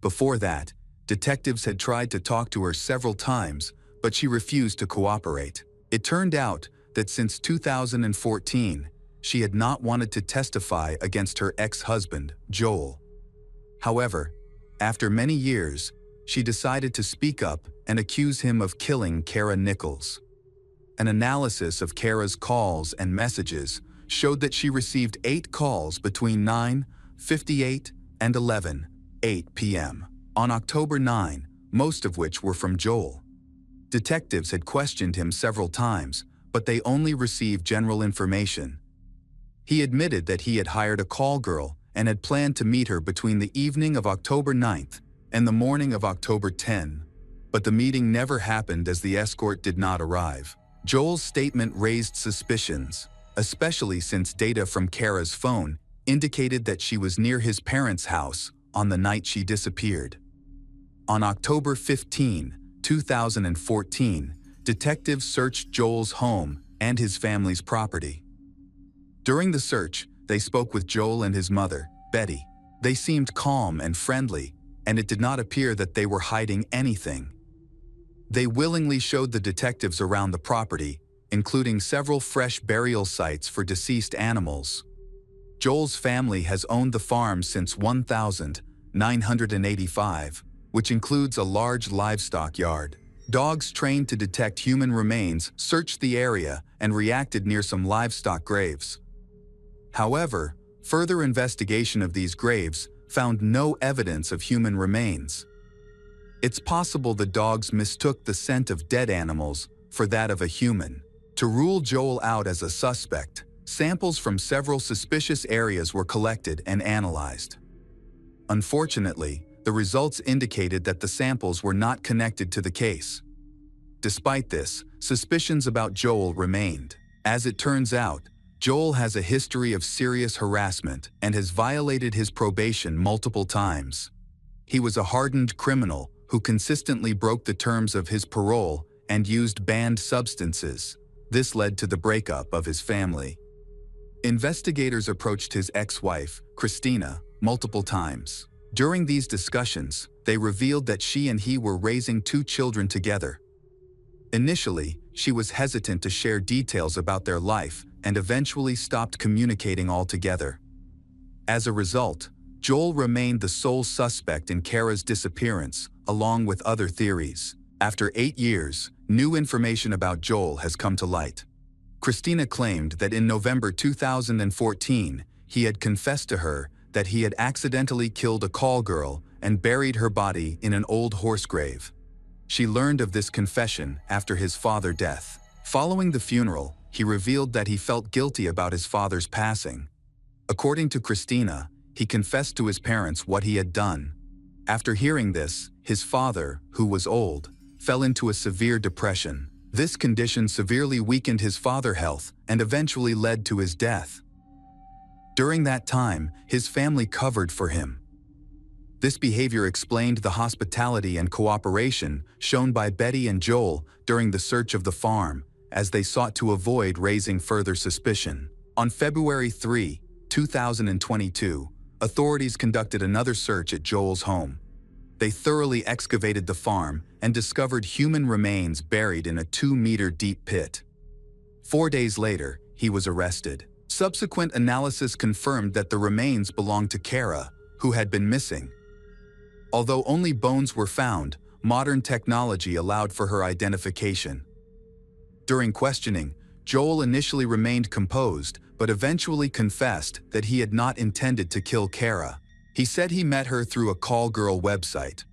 Before that, detectives had tried to talk to her several times, but she refused to cooperate. It turned out that since 2014, she had not wanted to testify against her ex-husband, Joel. However, after many years, she decided to speak up and accuse him of killing Kara Nichols. An analysis of Kara's calls and messages showed that she received 8 calls between 9:58 and 11:08 p.m. on October 9, most of which were from Joel. Detectives had questioned him several times, but they only received general information. He admitted that he had hired a call girl and had planned to meet her between the evening of October 9th and the morning of October 10, but the meeting never happened as the escort did not arrive. Joel's statement raised suspicions, especially since data from Kara's phone indicated that she was near his parents' house on the night she disappeared. On October 15, 2014, detectives searched Joel's home and his family's property. During the search, they spoke with Joel and his mother, Betty. They seemed calm and friendly, and it did not appear that they were hiding anything. They willingly showed the detectives around the property, including several fresh burial sites for deceased animals. Joel's family has owned the farm since 1985, which includes a large livestock yard. Dogs trained to detect human remains searched the area and reacted near some livestock graves. However, further investigation of these graves found no evidence of human remains. It's possible the dogs mistook the scent of dead animals for that of a human. To rule Joel out as a suspect, samples from several suspicious areas were collected and analyzed. Unfortunately, the results indicated that the samples were not connected to the case. Despite this, suspicions about Joel remained. As it turns out, Joel has a history of serious harassment and has violated his probation multiple times. He was a hardened criminal who consistently broke the terms of his parole and used banned substances. This led to the breakup of his family. Investigators approached his ex-wife, Christina, multiple times. During these discussions, they revealed that she and he were raising 2 children together. Initially, she was hesitant to share details about their life and eventually stopped communicating altogether. As a result, Joel remained the sole suspect in Kara's disappearance, along with other theories. After 8 years, new information about Joel has come to light. Christina claimed that in November 2014, he had confessed to her that he had accidentally killed a call girl and buried her body in an old horse grave. She learned of this confession after his father's death. Following the funeral, he revealed that he felt guilty about his father's passing. According to Christina, he confessed to his parents what he had done. After hearing this, his father, who was old, fell into a severe depression. This condition severely weakened his father's health and eventually led to his death. During that time, his family covered for him. This behavior explained the hospitality and cooperation shown by Betty and Joel during the search of the farm, as they sought to avoid raising further suspicion. On February 3, 2022, authorities conducted another search at Joel's home. They thoroughly excavated the farm and discovered human remains buried in a 2-meter deep pit. 4 days later, he was arrested. Subsequent analysis confirmed that the remains belonged to Kara, who had been missing. Although only bones were found, modern technology allowed for her identification. During questioning, Joel initially remained composed, but eventually confessed that he had not intended to kill Kara. He said he met her through a call girl website.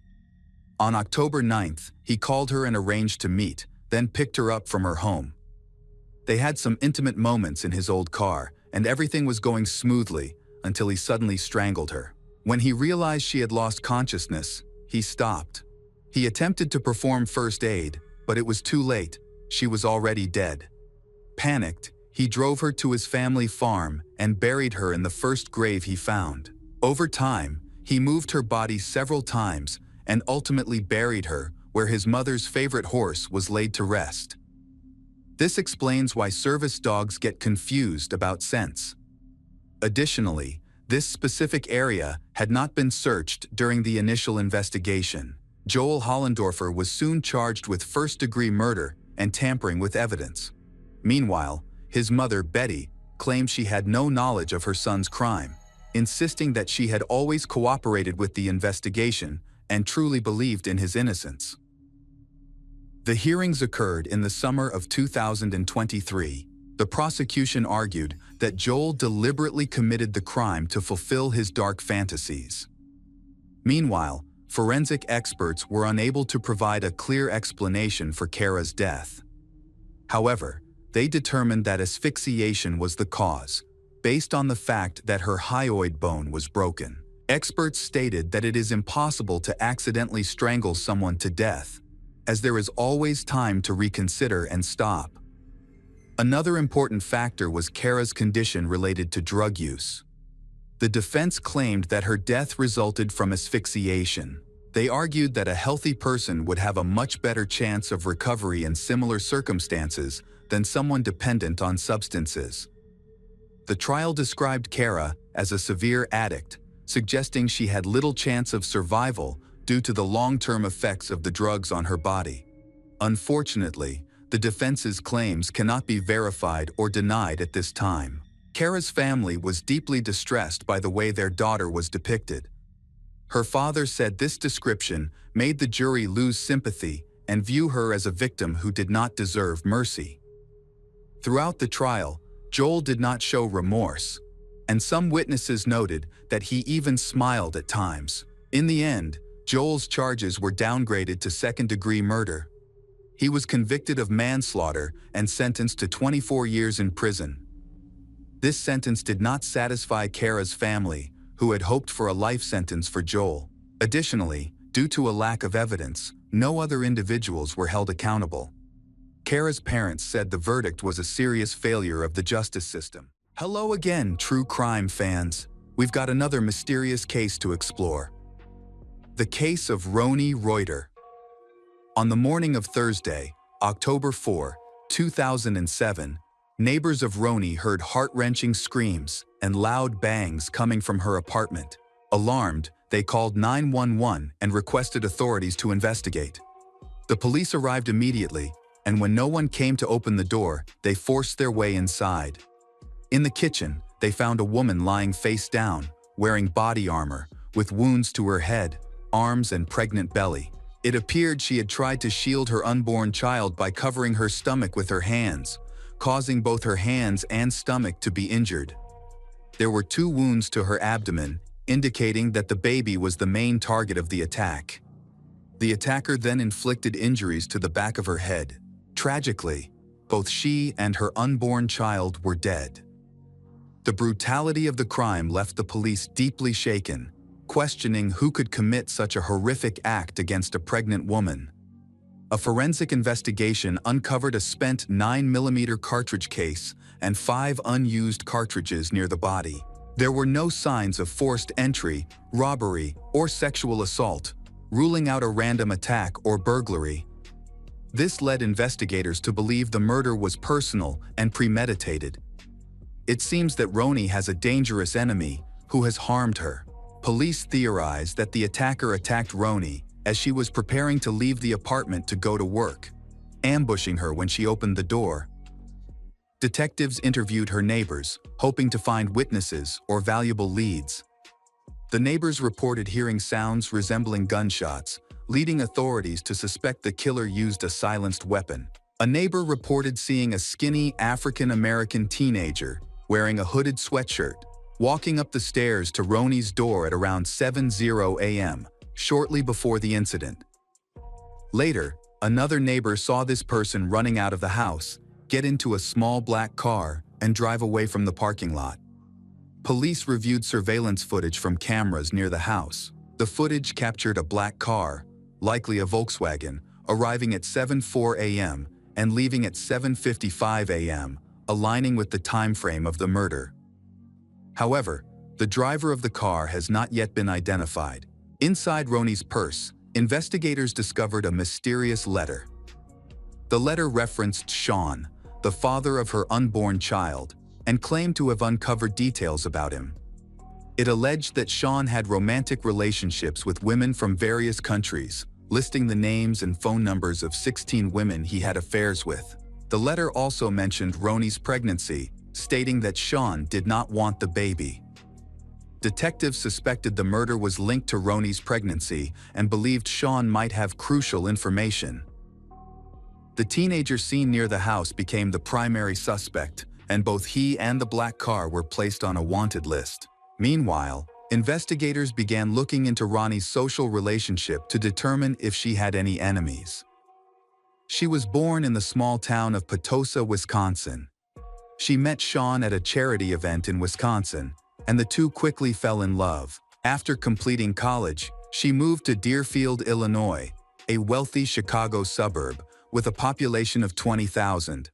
On October 9th, he called her and arranged to meet, then picked her up from her home. They had some intimate moments in his old car, and everything was going smoothly until he suddenly strangled her. When he realized she had lost consciousness, he stopped. He attempted to perform first aid, but it was too late. She was already dead. Panicked, he drove her to his family farm and buried her in the first grave he found. Over time, he moved her body several times and ultimately buried her where his mother's favorite horse was laid to rest. This explains why service dogs get confused about scents. Additionally, this specific area had not been searched during the initial investigation. Joel Hollendorfer was soon charged with first-degree murder and tampering with evidence. Meanwhile, his mother, Betty, claimed she had no knowledge of her son's crime, insisting that she had always cooperated with the investigation and truly believed in his innocence. The hearings occurred in the summer of 2023. The prosecution argued that Joel deliberately committed the crime to fulfill his dark fantasies. Meanwhile, forensic experts were unable to provide a clear explanation for Kara's death. However, they determined that asphyxiation was the cause, based on the fact that her hyoid bone was broken. Experts stated that it is impossible to accidentally strangle someone to death, as there is always time to reconsider and stop. Another important factor was Kara's condition related to drug use. The defense claimed that her death resulted from asphyxiation. They argued that a healthy person would have a much better chance of recovery in similar circumstances than someone dependent on substances. The trial described Kara as a severe addict, suggesting she had little chance of survival due to the long-term effects of the drugs on her body. Unfortunately, the defense's claims cannot be verified or denied at this time. Kara's family was deeply distressed by the way their daughter was depicted. Her father said this description made the jury lose sympathy and view her as a victim who did not deserve mercy. Throughout the trial, Joel did not show remorse, and some witnesses noted that he even smiled at times. In the end, Joel's charges were downgraded to second-degree murder. He was convicted of manslaughter and sentenced to 24 years in prison. This sentence did not satisfy Kara's family, who had hoped for a life sentence for Joel. Additionally, due to a lack of evidence, no other individuals were held accountable. Kara's parents said the verdict was a serious failure of the justice system. Hello again, true crime fans. We've got another mysterious case to explore. The case of Roni Reuter. On the morning of Thursday, October 4, 2007, neighbors of Roni heard heart-wrenching screams and loud bangs coming from her apartment. Alarmed, they called 911 and requested authorities to investigate. The police arrived immediately, and when no one came to open the door, they forced their way inside. In the kitchen, they found a woman lying face down, wearing body armor, with wounds to her head, arms, and pregnant belly. It appeared she had tried to shield her unborn child by covering her stomach with her hands, causing both her hands and stomach to be injured. There were 2 wounds to her abdomen, indicating that the baby was the main target of the attack. The attacker then inflicted injuries to the back of her head. Tragically, both she and her unborn child were dead. The brutality of the crime left the police deeply shaken, questioning who could commit such a horrific act against a pregnant woman. A forensic investigation uncovered a spent 9mm cartridge case and 5 unused cartridges near the body. There were no signs of forced entry, robbery, or sexual assault, ruling out a random attack or burglary. This led investigators to believe the murder was personal and premeditated. It seems that Roni has a dangerous enemy who has harmed her. Police theorize that the attacker attacked Roni as she was preparing to leave the apartment to go to work, ambushing her when she opened the door. Detectives interviewed her neighbors, hoping to find witnesses or valuable leads. The neighbors reported hearing sounds resembling gunshots, leading authorities to suspect the killer used a silenced weapon. A neighbor reported seeing a skinny African-American teenager wearing a hooded sweatshirt, walking up the stairs to Roni's door at around 7:00 a.m., shortly before the incident. Later, another neighbor saw this person running out of the house, get into a small black car, and drive away from the parking lot. Police reviewed surveillance footage from cameras near the house. The footage captured a black car, likely a Volkswagen, arriving at 7:04 a.m. and leaving at 7:55 a.m., aligning with the time frame of the murder. However, the driver of the car has not yet been identified. Inside Roni's purse, investigators discovered a mysterious letter. The letter referenced Sean, the father of her unborn child, and claimed to have uncovered details about him. It alleged that Sean had romantic relationships with women from various countries, listing the names and phone numbers of 16 women he had affairs with. The letter also mentioned Roni's pregnancy, stating that Sean did not want the baby. Detectives suspected the murder was linked to Roni's pregnancy and believed Sean might have crucial information. The teenager seen near the house became the primary suspect, and both he and the black car were placed on a wanted list. Meanwhile, investigators began looking into Roni's social relationship to determine if she had any enemies. She was born in the small town of Potosi, Wisconsin. She met Sean at a charity event in Wisconsin, and the two quickly fell in love. After completing college, she moved to Deerfield, Illinois, a wealthy Chicago suburb with a population of 20,000.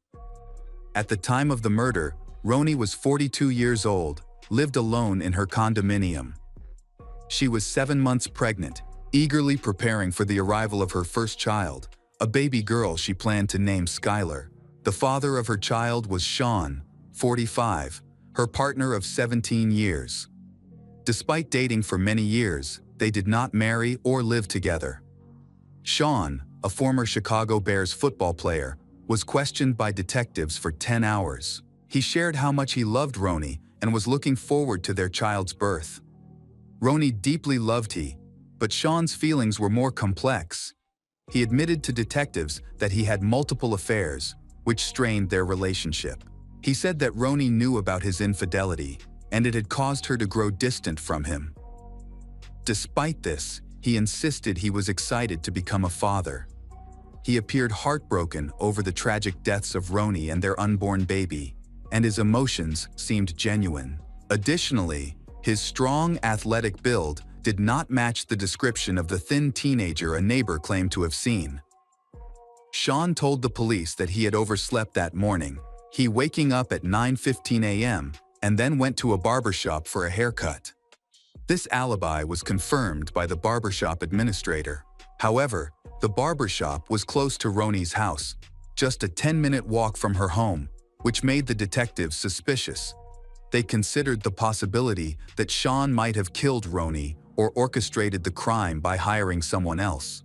At the time of the murder, Roni was 42 years old, lived alone in her condominium. She was 7 months pregnant, eagerly preparing for the arrival of her first child, a baby girl she planned to name Skylar. The father of her child was Sean, 45, her partner of 17 years. Despite dating for many years, they did not marry or live together. Sean, a former Chicago Bears football player, was questioned by detectives for 10 hours. He shared how much he loved Roni and was looking forward to their child's birth. Roni deeply loved him, but Sean's feelings were more complex. He admitted to detectives that he had multiple affairs, which strained their relationship. He said that Roni knew about his infidelity, and it had caused her to grow distant from him. Despite this, he insisted he was excited to become a father. He appeared heartbroken over the tragic deaths of Roni and their unborn baby, and his emotions seemed genuine. Additionally, his strong, athletic build did not match the description of the thin teenager a neighbor claimed to have seen. Sean told the police that he had overslept that morning, he waking up at 9:15 a.m. and then went to a barbershop for a haircut. This alibi was confirmed by the barbershop administrator. However, the barbershop was close to Roni's house, just a 10-minute walk from her home, which made the detectives suspicious. They considered the possibility that Sean might have killed Roni or orchestrated the crime by hiring someone else.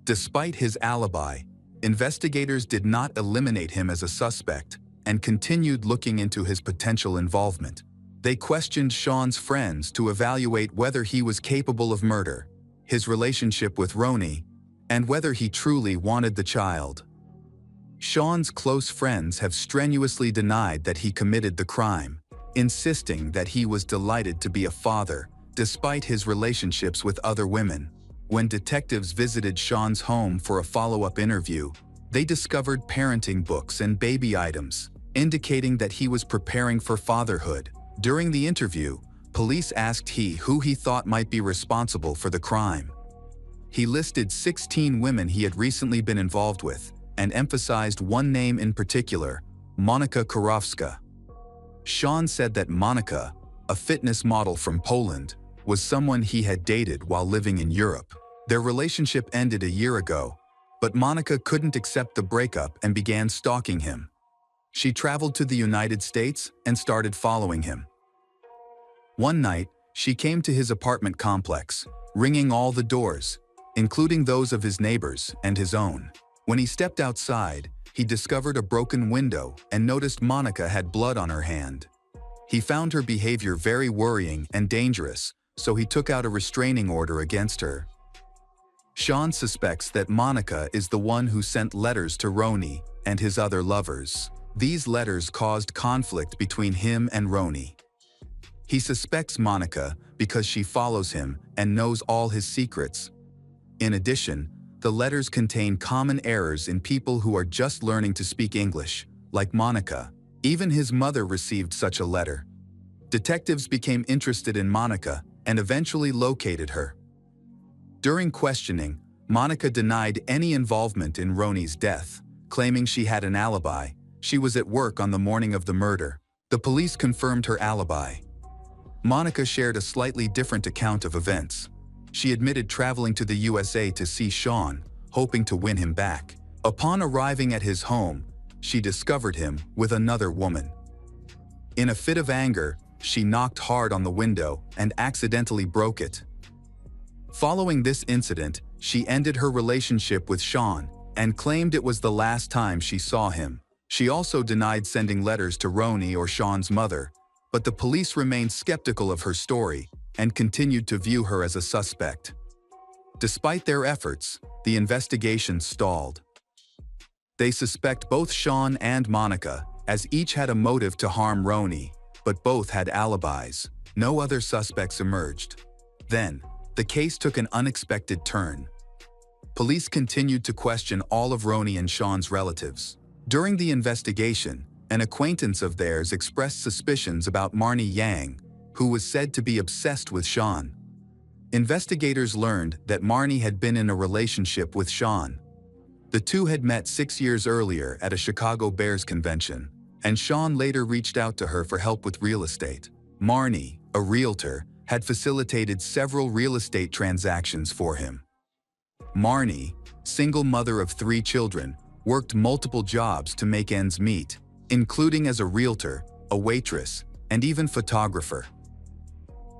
Despite his alibi, investigators did not eliminate him as a suspect and continued looking into his potential involvement. They questioned Sean's friends to evaluate whether he was capable of murder, his relationship with Roni, and whether he truly wanted the child. Sean's close friends have strenuously denied that he committed the crime, insisting that he was delighted to be a father despite his relationships with other women. When detectives visited Sean's home for a follow-up interview, they discovered parenting books and baby items, indicating that he was preparing for fatherhood. During the interview, police asked who he thought might be responsible for the crime. He listed 16 women he had recently been involved with, and emphasized one name in particular, Monika Kurowska. Sean said that Monika, a fitness model from Poland, was someone he had dated while living in Europe. Their relationship ended a year ago, but Monika couldn't accept the breakup and began stalking him. She traveled to the United States and started following him. One night, she came to his apartment complex, ringing all the doors, including those of his neighbors and his own. When he stepped outside, he discovered a broken window and noticed Monika had blood on her hand. He found her behavior very worrying and dangerous, so he took out a restraining order against her. Sean suspects that Monika is the one who sent letters to Roni and his other lovers. These letters caused conflict between him and Roni. He suspects Monika because she follows him and knows all his secrets. In addition, the letters contain common errors in people who are just learning to speak English, like Monika. Even his mother received such a letter. Detectives became interested in Monika and eventually located her. During questioning, Monika denied any involvement in Roni's death, claiming she had an alibi. She was at work on the morning of the murder. The police confirmed her alibi. Monika shared a slightly different account of events. She admitted traveling to the USA to see Sean, hoping to win him back. Upon arriving at his home, she discovered him with another woman. In a fit of anger, she knocked hard on the window and accidentally broke it. Following this incident, she ended her relationship with Sean and claimed it was the last time she saw him. She also denied sending letters to Roni or Sean's mother, but the police remained skeptical of her story and continued to view her as a suspect. Despite their efforts, the investigation stalled. They suspect both Sean and Monika, as each had a motive to harm Roni, but both had alibis. No other suspects emerged. Then, the case took an unexpected turn. Police continued to question all of Roni and Sean's relatives. During the investigation, an acquaintance of theirs expressed suspicions about Marnie Yang, who was said to be obsessed with Sean. Investigators learned that Marnie had been in a relationship with Sean. The two had met 6 years earlier at a Chicago Bears convention, and Sean later reached out to her for help with real estate. Marnie, a realtor, had facilitated several real estate transactions for him. Marnie, single mother of 3 children, worked multiple jobs to make ends meet, including as a realtor, a waitress, and even photographer.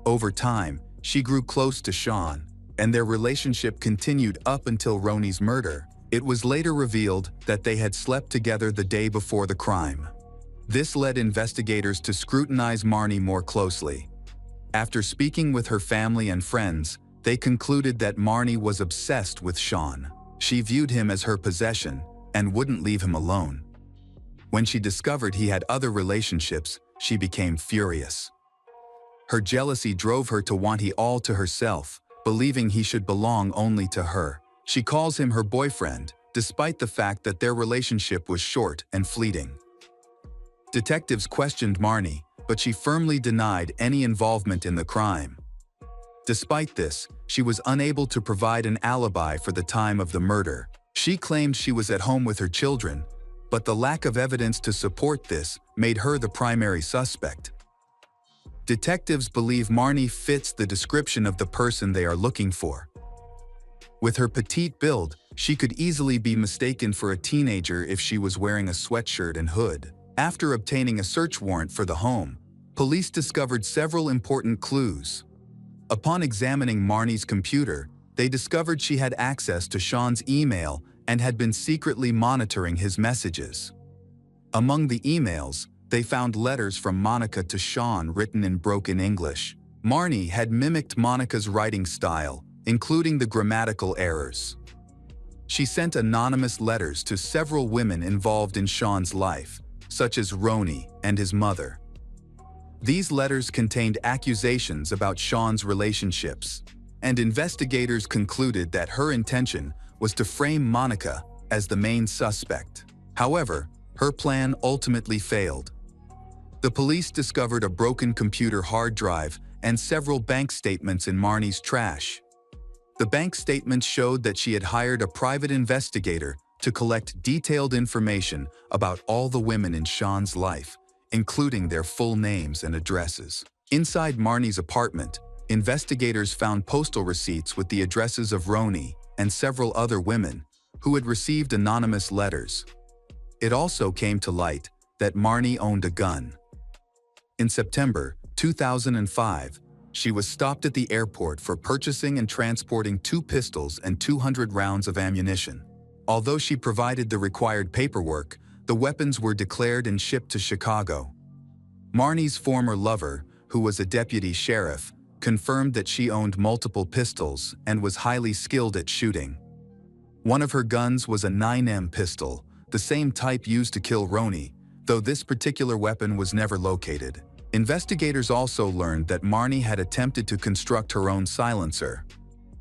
Over time, she grew close to Sean, and their relationship continued up until Roni's murder. It was later revealed that they had slept together the day before the crime. This led investigators to scrutinize Marnie more closely. After speaking with her family and friends, they concluded that Marnie was obsessed with Sean. She viewed him as her possession and wouldn't leave him alone. When she discovered he had other relationships, she became furious. Her jealousy drove her to want he all to herself, believing he should belong only to her. She calls him her boyfriend, despite the fact that their relationship was short and fleeting. Detectives questioned Marnie, but she firmly denied any involvement in the crime. Despite this, she was unable to provide an alibi for the time of the murder. She claimed she was at home with her children, but the lack of evidence to support this made her the primary suspect. Detectives believe Marnie fits the description of the person they are looking for. With her petite build, she could easily be mistaken for a teenager if she was wearing a sweatshirt and hood. After obtaining a search warrant for the home, police discovered several important clues. Upon examining Marnie's computer, they discovered she had access to Sean's email and had been secretly monitoring his messages. Among the emails, they found letters from Monika to Sean written in broken English. Marnie had mimicked Monika's writing style, including the grammatical errors. She sent anonymous letters to several women involved in Sean's life, such as Roni and his mother. These letters contained accusations about Sean's relationships. and investigators concluded that her intention was to frame Monica as the main suspect. However, her plan ultimately failed. The police discovered a broken computer hard drive and several bank statements in Marnie's trash. The bank statements showed that she had hired a private investigator to collect detailed information about all the women in Sean's life, including their full names and addresses. Inside Marnie's apartment, investigators found postal receipts with the addresses of Roni and several other women who had received anonymous letters. It also came to light that Marnie owned a gun. In September 2005, she was stopped at the airport for purchasing and transporting 2 pistols and 200 rounds of ammunition. Although she provided the required paperwork, the weapons were declared and shipped to Chicago. Marnie's former lover, who was a deputy sheriff, confirmed that she owned multiple pistols and was highly skilled at shooting. One of her guns was a 9mm pistol, the same type used to kill Roni, though this particular weapon was never located. Investigators also learned that Marnie had attempted to construct her own silencer.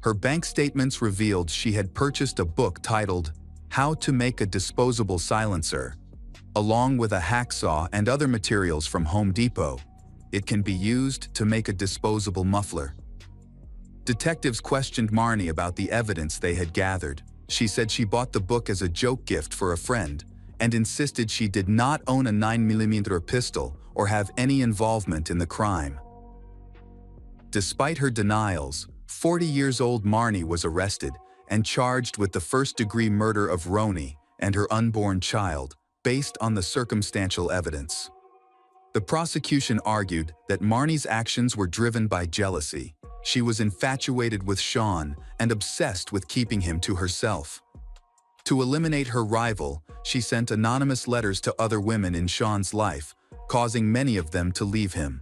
Her bank statements revealed she had purchased a book titled How to Make a Disposable Silencer, along with a hacksaw and other materials from Home Depot. It can be used to make a disposable muffler. Detectives questioned Marnie about the evidence they had gathered. She said she bought the book as a joke gift for a friend and insisted she did not own a 9mm pistol or have any involvement in the crime. Despite her denials, 40-year-old Marnie was arrested and charged with the first-degree murder of Roni and her unborn child, based on the circumstantial evidence. The prosecution argued that Marnie's actions were driven by jealousy. She was infatuated with Sean and obsessed with keeping him to herself. To eliminate her rival, she sent anonymous letters to other women in Sean's life, causing many of them to leave him.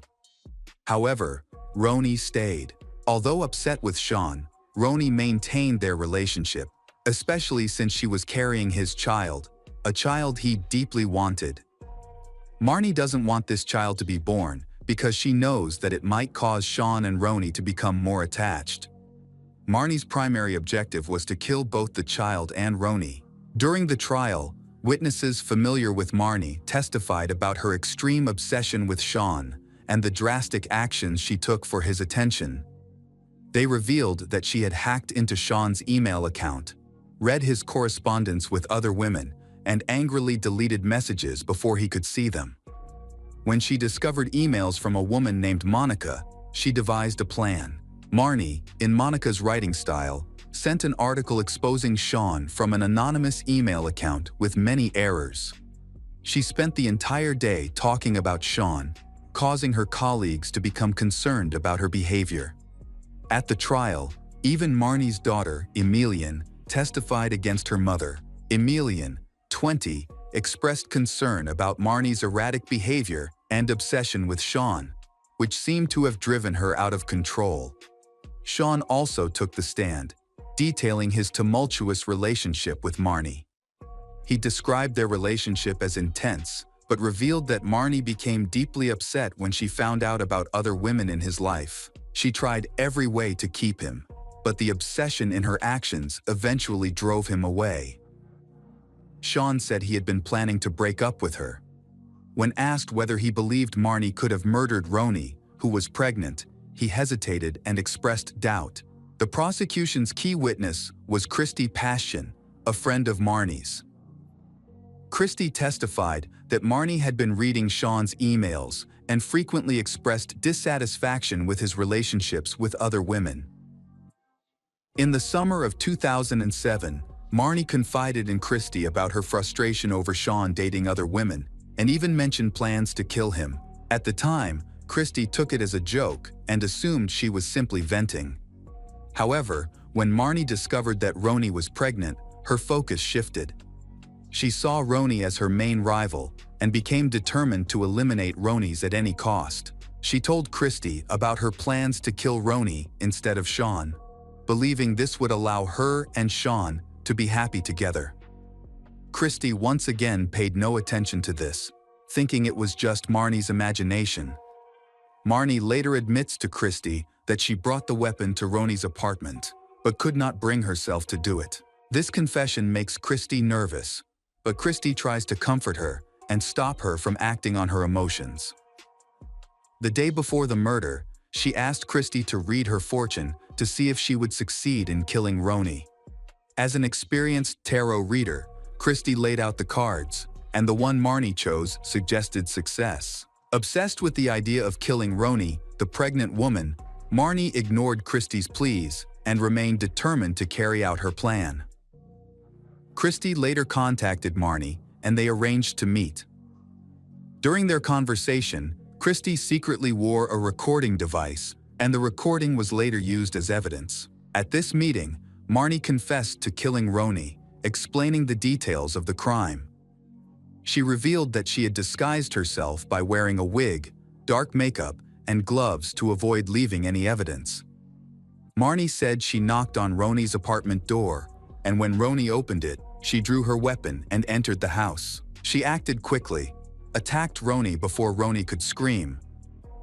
However, Roni stayed. Although upset with Sean, Roni maintained their relationship, especially since she was carrying his child, a child he deeply wanted. Marnie doesn't want this child to be born because she knows that it might cause Sean and Roni to become more attached. Marnie's primary objective was to kill both the child and Roni. During the trial, witnesses familiar with Marnie testified about her extreme obsession with Sean and the drastic actions she took for his attention. They revealed that she had hacked into Sean's email account, read his correspondence with other women, and angrily deleted messages before he could see them. When she discovered emails from a woman named Monica, she devised a plan. Marnie, in Monica's writing style, sent an article exposing Sean from an anonymous email account with many errors. She spent the entire day talking about Sean, causing her colleagues to become concerned about her behavior. At the trial, even Marnie's daughter, Emilian, testified against her mother. Emilian, 20, expressed concern about Marnie's erratic behavior and obsession with Sean, which seemed to have driven her out of control. Sean also took the stand, detailing his tumultuous relationship with Marnie. He described their relationship as intense, but revealed that Marnie became deeply upset when she found out about other women in his life. She tried every way to keep him, but the obsession in her actions eventually drove him away. Sean said he had been planning to break up with her. When asked whether he believed Marnie could have murdered Roni, who was pregnant, he hesitated and expressed doubt. The prosecution's key witness was Christy Passion, a friend of Marnie's. Christy testified that Marnie had been reading Sean's emails and frequently expressed dissatisfaction with his relationships with other women. In the summer of 2007, Marnie confided in Christy about her frustration over Sean dating other women and even mentioned plans to kill him. At the time, Christy took it as a joke and assumed she was simply venting. However, when Marnie discovered that Roni was pregnant, her focus shifted. She saw Roni as her main rival and became determined to eliminate Roni's at any cost. She told Christy about her plans to kill Roni instead of Sean, believing this would allow her and Sean to be happy together. Christy once again paid no attention to this, thinking it was just Marnie's imagination. Marnie later admits to Christie that she brought the weapon to Ronnie's apartment, but could not bring herself to do it. This confession makes Christie nervous, but Christie tries to comfort her and stop her from acting on her emotions. The day before the murder, she asked Christie to read her fortune to see if she would succeed in killing Ronnie. As an experienced tarot reader, Christie laid out the cards, and the one Marnie chose suggested success. Obsessed with the idea of killing Ronnie, the pregnant woman, Marnie ignored Christie's pleas and remained determined to carry out her plan. Christie later contacted Marnie, and they arranged to meet. During their conversation, Christie secretly wore a recording device, and the recording was later used as evidence. At this meeting, Marnie confessed to killing Ronnie, explaining the details of the crime. She revealed that she had disguised herself by wearing a wig, dark makeup, and gloves to avoid leaving any evidence. Marnie said she knocked on Ronnie's apartment door, and when Ronnie opened it, she drew her weapon and entered the house. She acted quickly, attacked Ronnie before Ronnie could scream.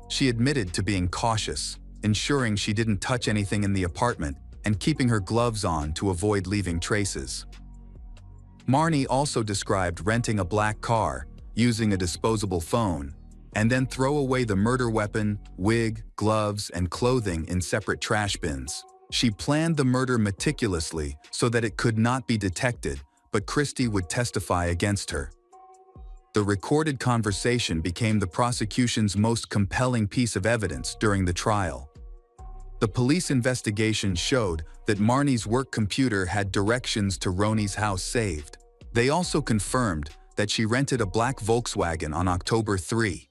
She admitted to being cautious, ensuring she didn't touch anything in the apartment and keeping her gloves on to avoid leaving traces. Marnie also described renting a black car, using a disposable phone, and then throw away the murder weapon, wig, gloves, and clothing in separate trash bins. She planned the murder meticulously so that it could not be detected, but Christie would testify against her. The recorded conversation became the prosecution's most compelling piece of evidence during the trial. The police investigation showed that Marnie's work computer had directions to Ronnie's house saved. They also confirmed that she rented a black Volkswagen on October 3.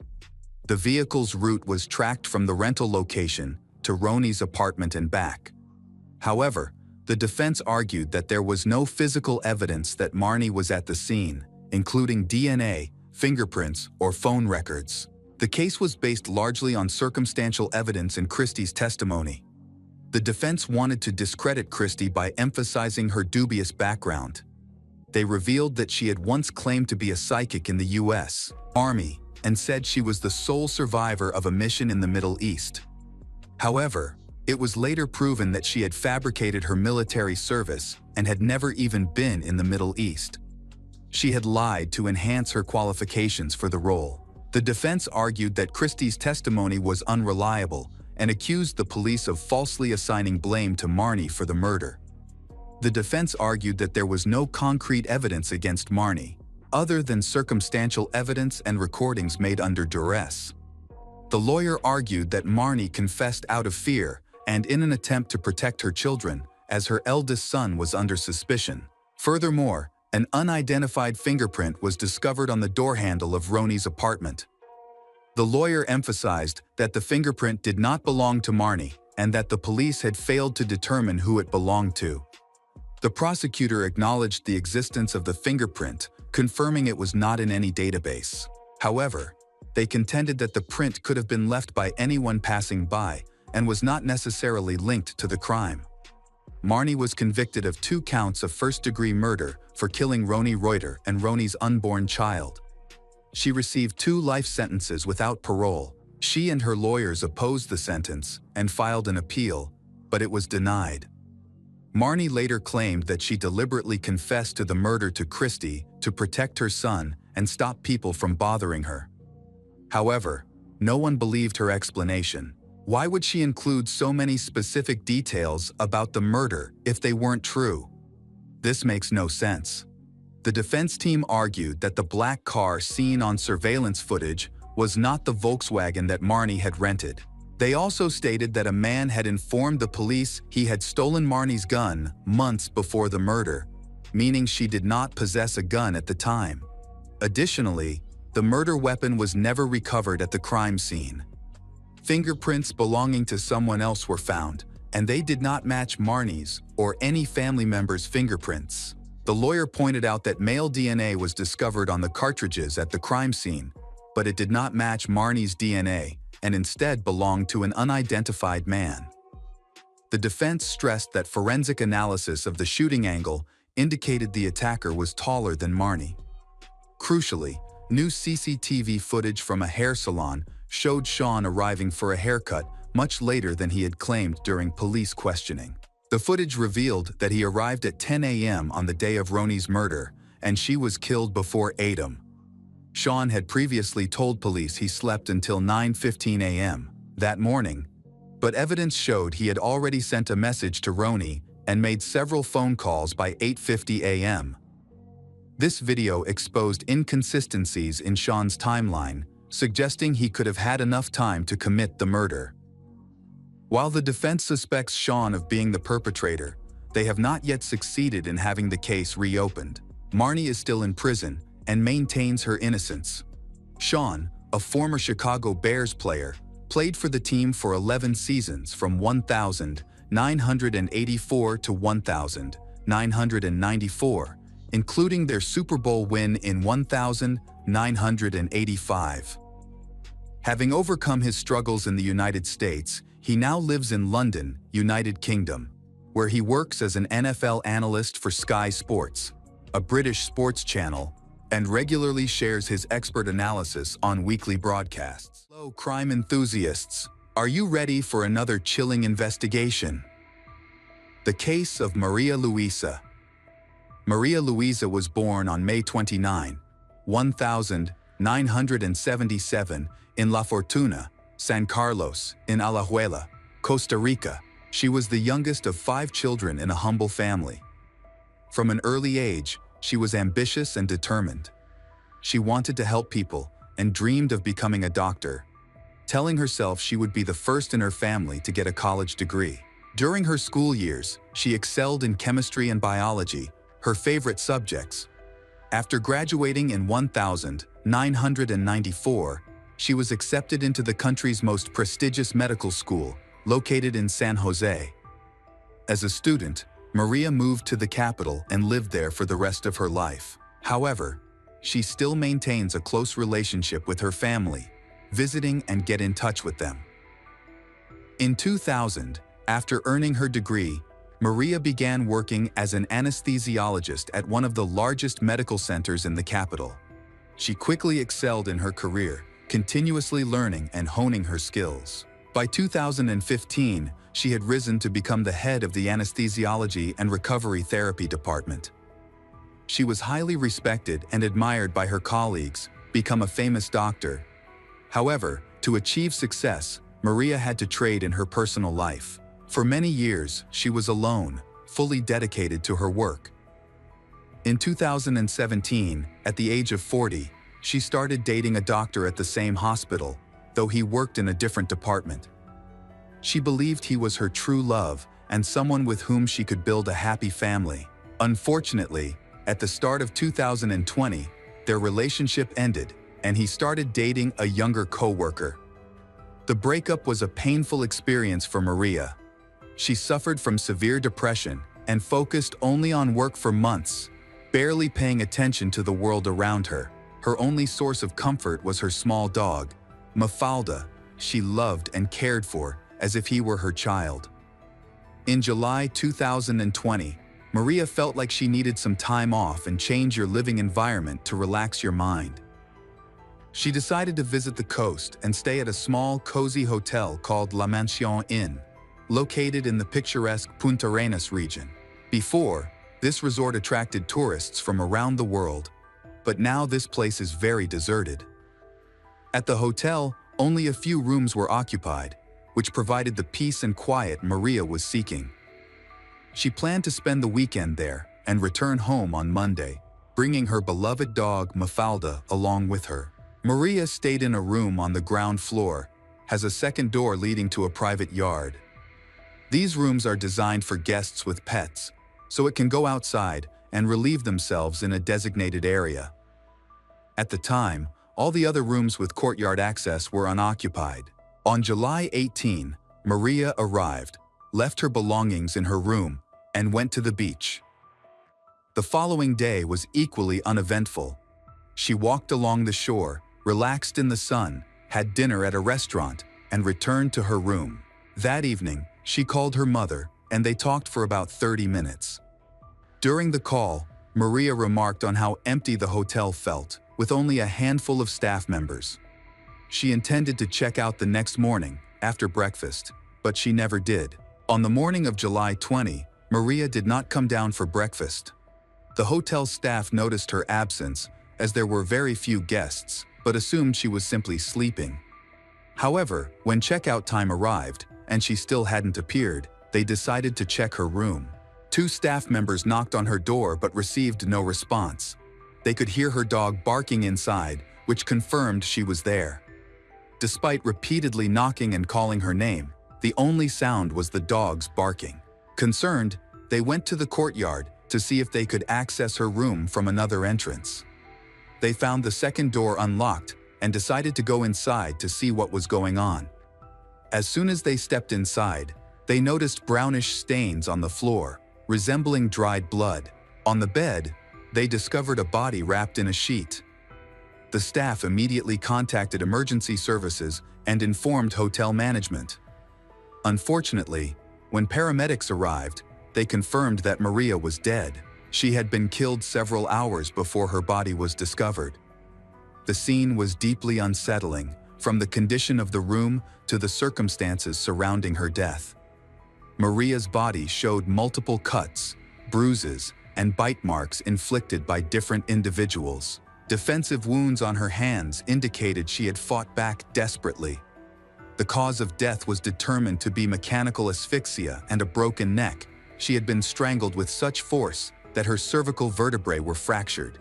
The vehicle's route was tracked from the rental location to Ronnie's apartment and back. However, the defense argued that there was no physical evidence that Marnie was at the scene, including DNA, fingerprints, or phone records. The case was based largely on circumstantial evidence in Christie's testimony. The defense wanted to discredit Christie by emphasizing her dubious background. They revealed that she had once claimed to be a psychic in the U.S. Army and said she was the sole survivor of a mission in the Middle East. However, it was later proven that she had fabricated her military service and had never even been in the Middle East. She had lied to enhance her qualifications for the role. The defense argued that Christie's testimony was unreliable and accused the police of falsely assigning blame to Marnie for the murder. The defense argued that there was no concrete evidence against Marnie, other than circumstantial evidence and recordings made under duress. The lawyer argued that Marnie confessed out of fear and in an attempt to protect her children, as her eldest son was under suspicion. Furthermore, an unidentified fingerprint was discovered on the door handle of Ronnie's apartment. The lawyer emphasized that the fingerprint did not belong to Marnie and that the police had failed to determine who it belonged to. The prosecutor acknowledged the existence of the fingerprint, confirming it was not in any database. However, they contended that the print could have been left by anyone passing by and was not necessarily linked to the crime. Marnie was convicted of 2 counts of first-degree murder for killing Ronnie Reuter and Ronnie's unborn child. She received 2 life sentences without parole. She and her lawyers opposed the sentence and filed an appeal, but it was denied. Marnie later claimed that she deliberately confessed to the murder to Christie to protect her son and stop people from bothering her. However, no one believed her explanation. Why would she include so many specific details about the murder if they weren't true? This makes no sense. The defense team argued that the black car seen on surveillance footage was not the Volkswagen that Marnie had rented. They also stated that a man had informed the police he had stolen Marnie's gun months before the murder, meaning she did not possess a gun at the time. Additionally, the murder weapon was never recovered at the crime scene. Fingerprints belonging to someone else were found, and they did not match Marnie's or any family member's fingerprints. The lawyer pointed out that male DNA was discovered on the cartridges at the crime scene, but it did not match Marnie's DNA and instead belonged to an unidentified man. The defense stressed that forensic analysis of the shooting angle indicated the attacker was taller than Marnie. Crucially, new CCTV footage from a hair salon showed Sean arriving for a haircut much later than he had claimed during police questioning. The footage revealed that he arrived at 10 a.m. on the day of Roni's murder, and she was killed before 8 a.m. Sean had previously told police he slept until 9:15 a.m. that morning, but evidence showed he had already sent a message to Roni and made several phone calls by 8:50 a.m. This video exposed inconsistencies in Sean's timeline, suggesting he could have had enough time to commit the murder. While the defense suspects Sean of being the perpetrator, they have not yet succeeded in having the case reopened. Marnie is still in prison and maintains her innocence. Sean, a former Chicago Bears player, played for the team for 11 seasons from 1984 to 1994, including their Super Bowl win in 1985. Having overcome his struggles in the United States, he now lives in London, United Kingdom, where he works as an NFL analyst for Sky Sports, a British sports channel, and regularly shares his expert analysis on weekly broadcasts. Hello, crime enthusiasts. Are you ready for another chilling investigation? The case of Maria Luisa. Maria Luisa was born on May 29, 1977, in La Fortuna, San Carlos, in Alajuela, Costa Rica. She was the youngest of 5 children in a humble family. From an early age, she was ambitious and determined. She wanted to help people and dreamed of becoming a doctor, telling herself she would be the first in her family to get a college degree. During her school years, she excelled in chemistry and biology, her favorite subjects. After graduating in 1994, she was accepted into the country's most prestigious medical school, located in San Jose. As a student, Maria moved to the capital and lived there for the rest of her life. However, she still maintains a close relationship with her family, visiting and get in touch with them. In 2000, after earning her degree, Maria began working as an anesthesiologist at one of the largest medical centers in the capital. She quickly excelled in her career, continuously learning and honing her skills. By 2015, she had risen to become the head of the anesthesiology and recovery therapy department. She was highly respected and admired by her colleagues, become a famous doctor. However, to achieve success, Maria had to trade in her personal life. For many years, she was alone, fully dedicated to her work. In 2017, at the age of 40, she started dating a doctor at the same hospital, though he worked in a different department. She believed he was her true love and someone with whom she could build a happy family. Unfortunately, at the start of 2020, their relationship ended, and he started dating a younger co-worker. The breakup was a painful experience for Maria. She suffered from severe depression and focused only on work for months, barely paying attention to the world around her. Her only source of comfort was her small dog, Mafalda, she loved and cared for as if he were her child. In July 2020, Maria felt like she needed some time off and change your living environment to relax your mind. She decided to visit the coast and stay at a small, cozy hotel called La Mansion Inn, located in the picturesque Punta Arenas region. Before, this resort attracted tourists from around the world, but now this place is very deserted. At the hotel, only a few rooms were occupied, which provided the peace and quiet Maria was seeking. She planned to spend the weekend there and return home on Monday, bringing her beloved dog Mafalda along with her. Maria stayed in a room on the ground floor, has a second door leading to a private yard. These rooms are designed for guests with pets, so it can go outside and relieve themselves in a designated area. At the time, all the other rooms with courtyard access were unoccupied. On July 18, Maria arrived, left her belongings in her room, and went to the beach. The following day was equally uneventful. She walked along the shore, relaxed in the sun, had dinner at a restaurant, and returned to her room. That evening, she called her mother, and they talked for about 30 minutes. During the call, Maria remarked on how empty the hotel felt, with only a handful of staff members. She intended to check out the next morning, after breakfast, but she never did. On the morning of July 20, Maria did not come down for breakfast. The hotel staff noticed her absence, as there were very few guests, but assumed she was simply sleeping. However, when checkout time arrived, and she still hadn't appeared, they decided to check her room. 2 staff members knocked on her door but received no response. They could hear her dog barking inside, which confirmed she was there. Despite repeatedly knocking and calling her name, the only sound was the dog's barking. Concerned, they went to the courtyard to see if they could access her room from another entrance. They found the second door unlocked and decided to go inside to see what was going on. As soon as they stepped inside, they noticed brownish stains on the floor, resembling dried blood. On the bed, they discovered a body wrapped in a sheet. The staff immediately contacted emergency services and informed hotel management. Unfortunately, when paramedics arrived, they confirmed that Maria was dead. She had been killed several hours before her body was discovered. The scene was deeply unsettling, from the condition of the room to the circumstances surrounding her death. Maria's body showed multiple cuts, bruises, and bite marks inflicted by different individuals. Defensive wounds on her hands indicated she had fought back desperately. The cause of death was determined to be mechanical asphyxia and a broken neck. She had been strangled with such force that her cervical vertebrae were fractured.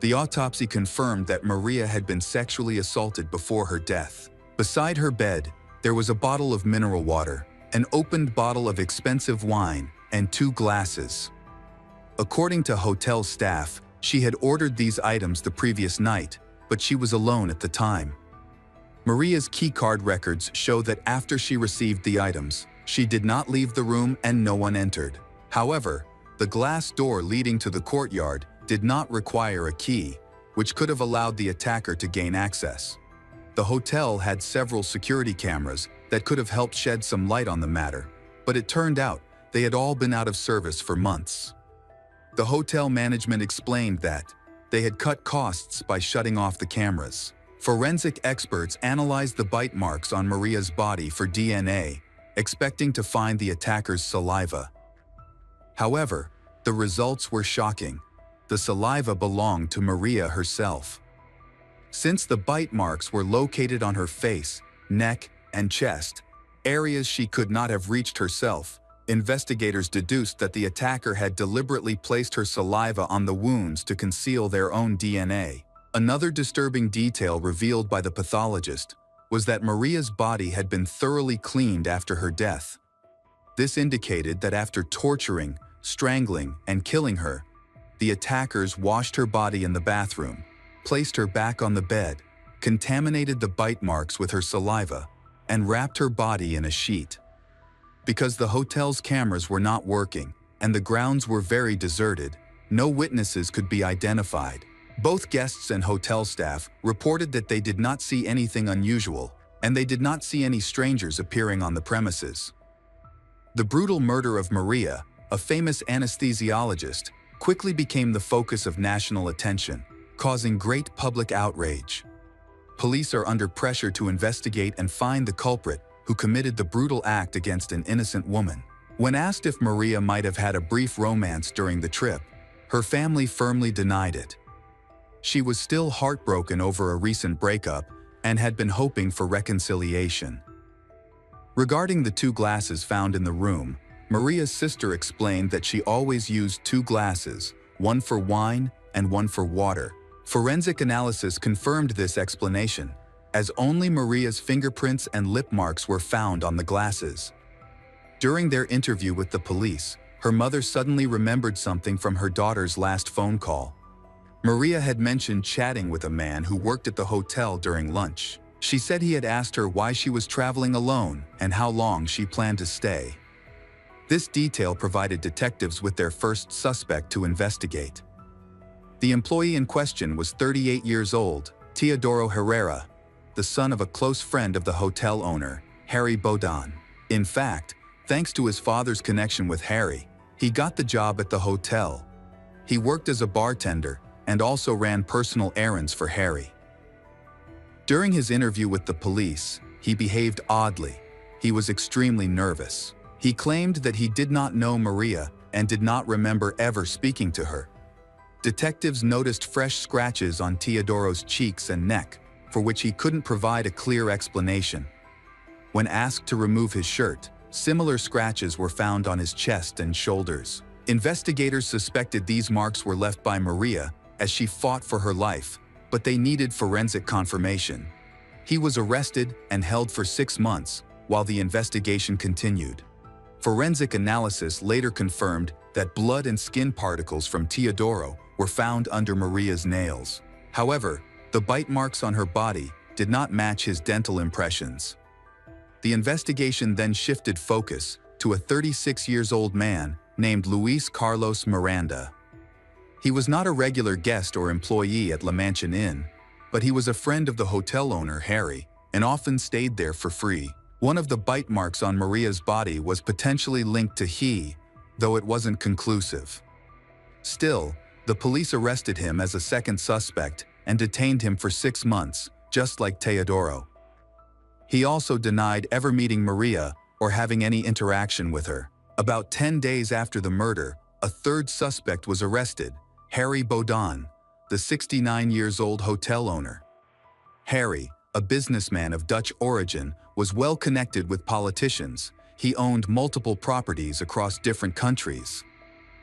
The autopsy confirmed that Maria had been sexually assaulted before her death. Beside her bed, there was a bottle of mineral water, an opened bottle of expensive wine, and 2 glasses. According to hotel staff, she had ordered these items the previous night, but she was alone at the time. Maria's keycard records show that after she received the items, she did not leave the room and no one entered. However, the glass door leading to the courtyard did not require a key, which could have allowed the attacker to gain access. The hotel had several security cameras that could have helped shed some light on the matter, but it turned out they had all been out of service for months. The hotel management explained that they had cut costs by shutting off the cameras. Forensic experts analyzed the bite marks on Maria's body for DNA, expecting to find the attacker's saliva. However, the results were shocking. The saliva belonged to Maria herself. Since the bite marks were located on her face, neck, and chest, areas she could not have reached herself, investigators deduced that the attacker had deliberately placed her saliva on the wounds to conceal their own DNA. Another disturbing detail revealed by the pathologist was that Maria's body had been thoroughly cleaned after her death. This indicated that after torturing, strangling, and killing her, the attackers washed her body in the bathroom, placed her back on the bed, contaminated the bite marks with her saliva, and wrapped her body in a sheet. Because the hotel's cameras were not working and the grounds were very deserted, no witnesses could be identified. Both guests and hotel staff reported that they did not see anything unusual, and they did not see any strangers appearing on the premises. The brutal murder of Maria, a famous anesthesiologist, quickly became the focus of national attention, causing great public outrage. Police are under pressure to investigate and find the culprit who committed the brutal act against an innocent woman. When asked if Maria might have had a brief romance during the trip, her family firmly denied it. She was still heartbroken over a recent breakup and had been hoping for reconciliation. Regarding the 2 glasses found in the room, Maria's sister explained that she always used 2 glasses, one for wine and one for water. Forensic analysis confirmed this explanation, as only Maria's fingerprints and lip marks were found on the glasses. During their interview with the police, her mother suddenly remembered something from her daughter's last phone call. Maria had mentioned chatting with a man who worked at the hotel during lunch. She said he had asked her why she was traveling alone and how long she planned to stay. This detail provided detectives with their first suspect to investigate. The employee in question was 38 years old, Teodoro Herrera, the son of a close friend of the hotel owner, Harry Bodon. In fact, thanks to his father's connection with Harry, he got the job at the hotel. He worked as a bartender and also ran personal errands for Harry. During his interview with the police, he behaved oddly. He was extremely nervous. He claimed that he did not know Maria and did not remember ever speaking to her. Detectives noticed fresh scratches on Teodoro's cheeks and neck, for which he couldn't provide a clear explanation. When asked to remove his shirt, similar scratches were found on his chest and shoulders. Investigators suspected these marks were left by Maria as she fought for her life, but they needed forensic confirmation. He was arrested and held for 6 months while the investigation continued. Forensic analysis later confirmed that blood and skin particles from Teodoro were found under Maria's nails. However, the bite marks on her body did not match his dental impressions. The investigation then shifted focus to a 36-year-old man named Luis Carlos Miranda. He was not a regular guest or employee at La Mansion Inn, but he was a friend of the hotel owner, Harry, and often stayed there for free. One of the bite marks on Maria's body was potentially linked to he, though it wasn't conclusive. Still, the police arrested him as a second suspect and detained him for 6 months, just like Teodoro. He also denied ever meeting Maria or having any interaction with her. About 10 days after the murder, a third suspect was arrested, Harry Baudin, the 69-year-old hotel owner. Harry, a businessman of Dutch origin, was well connected with politicians. He owned multiple properties across different countries.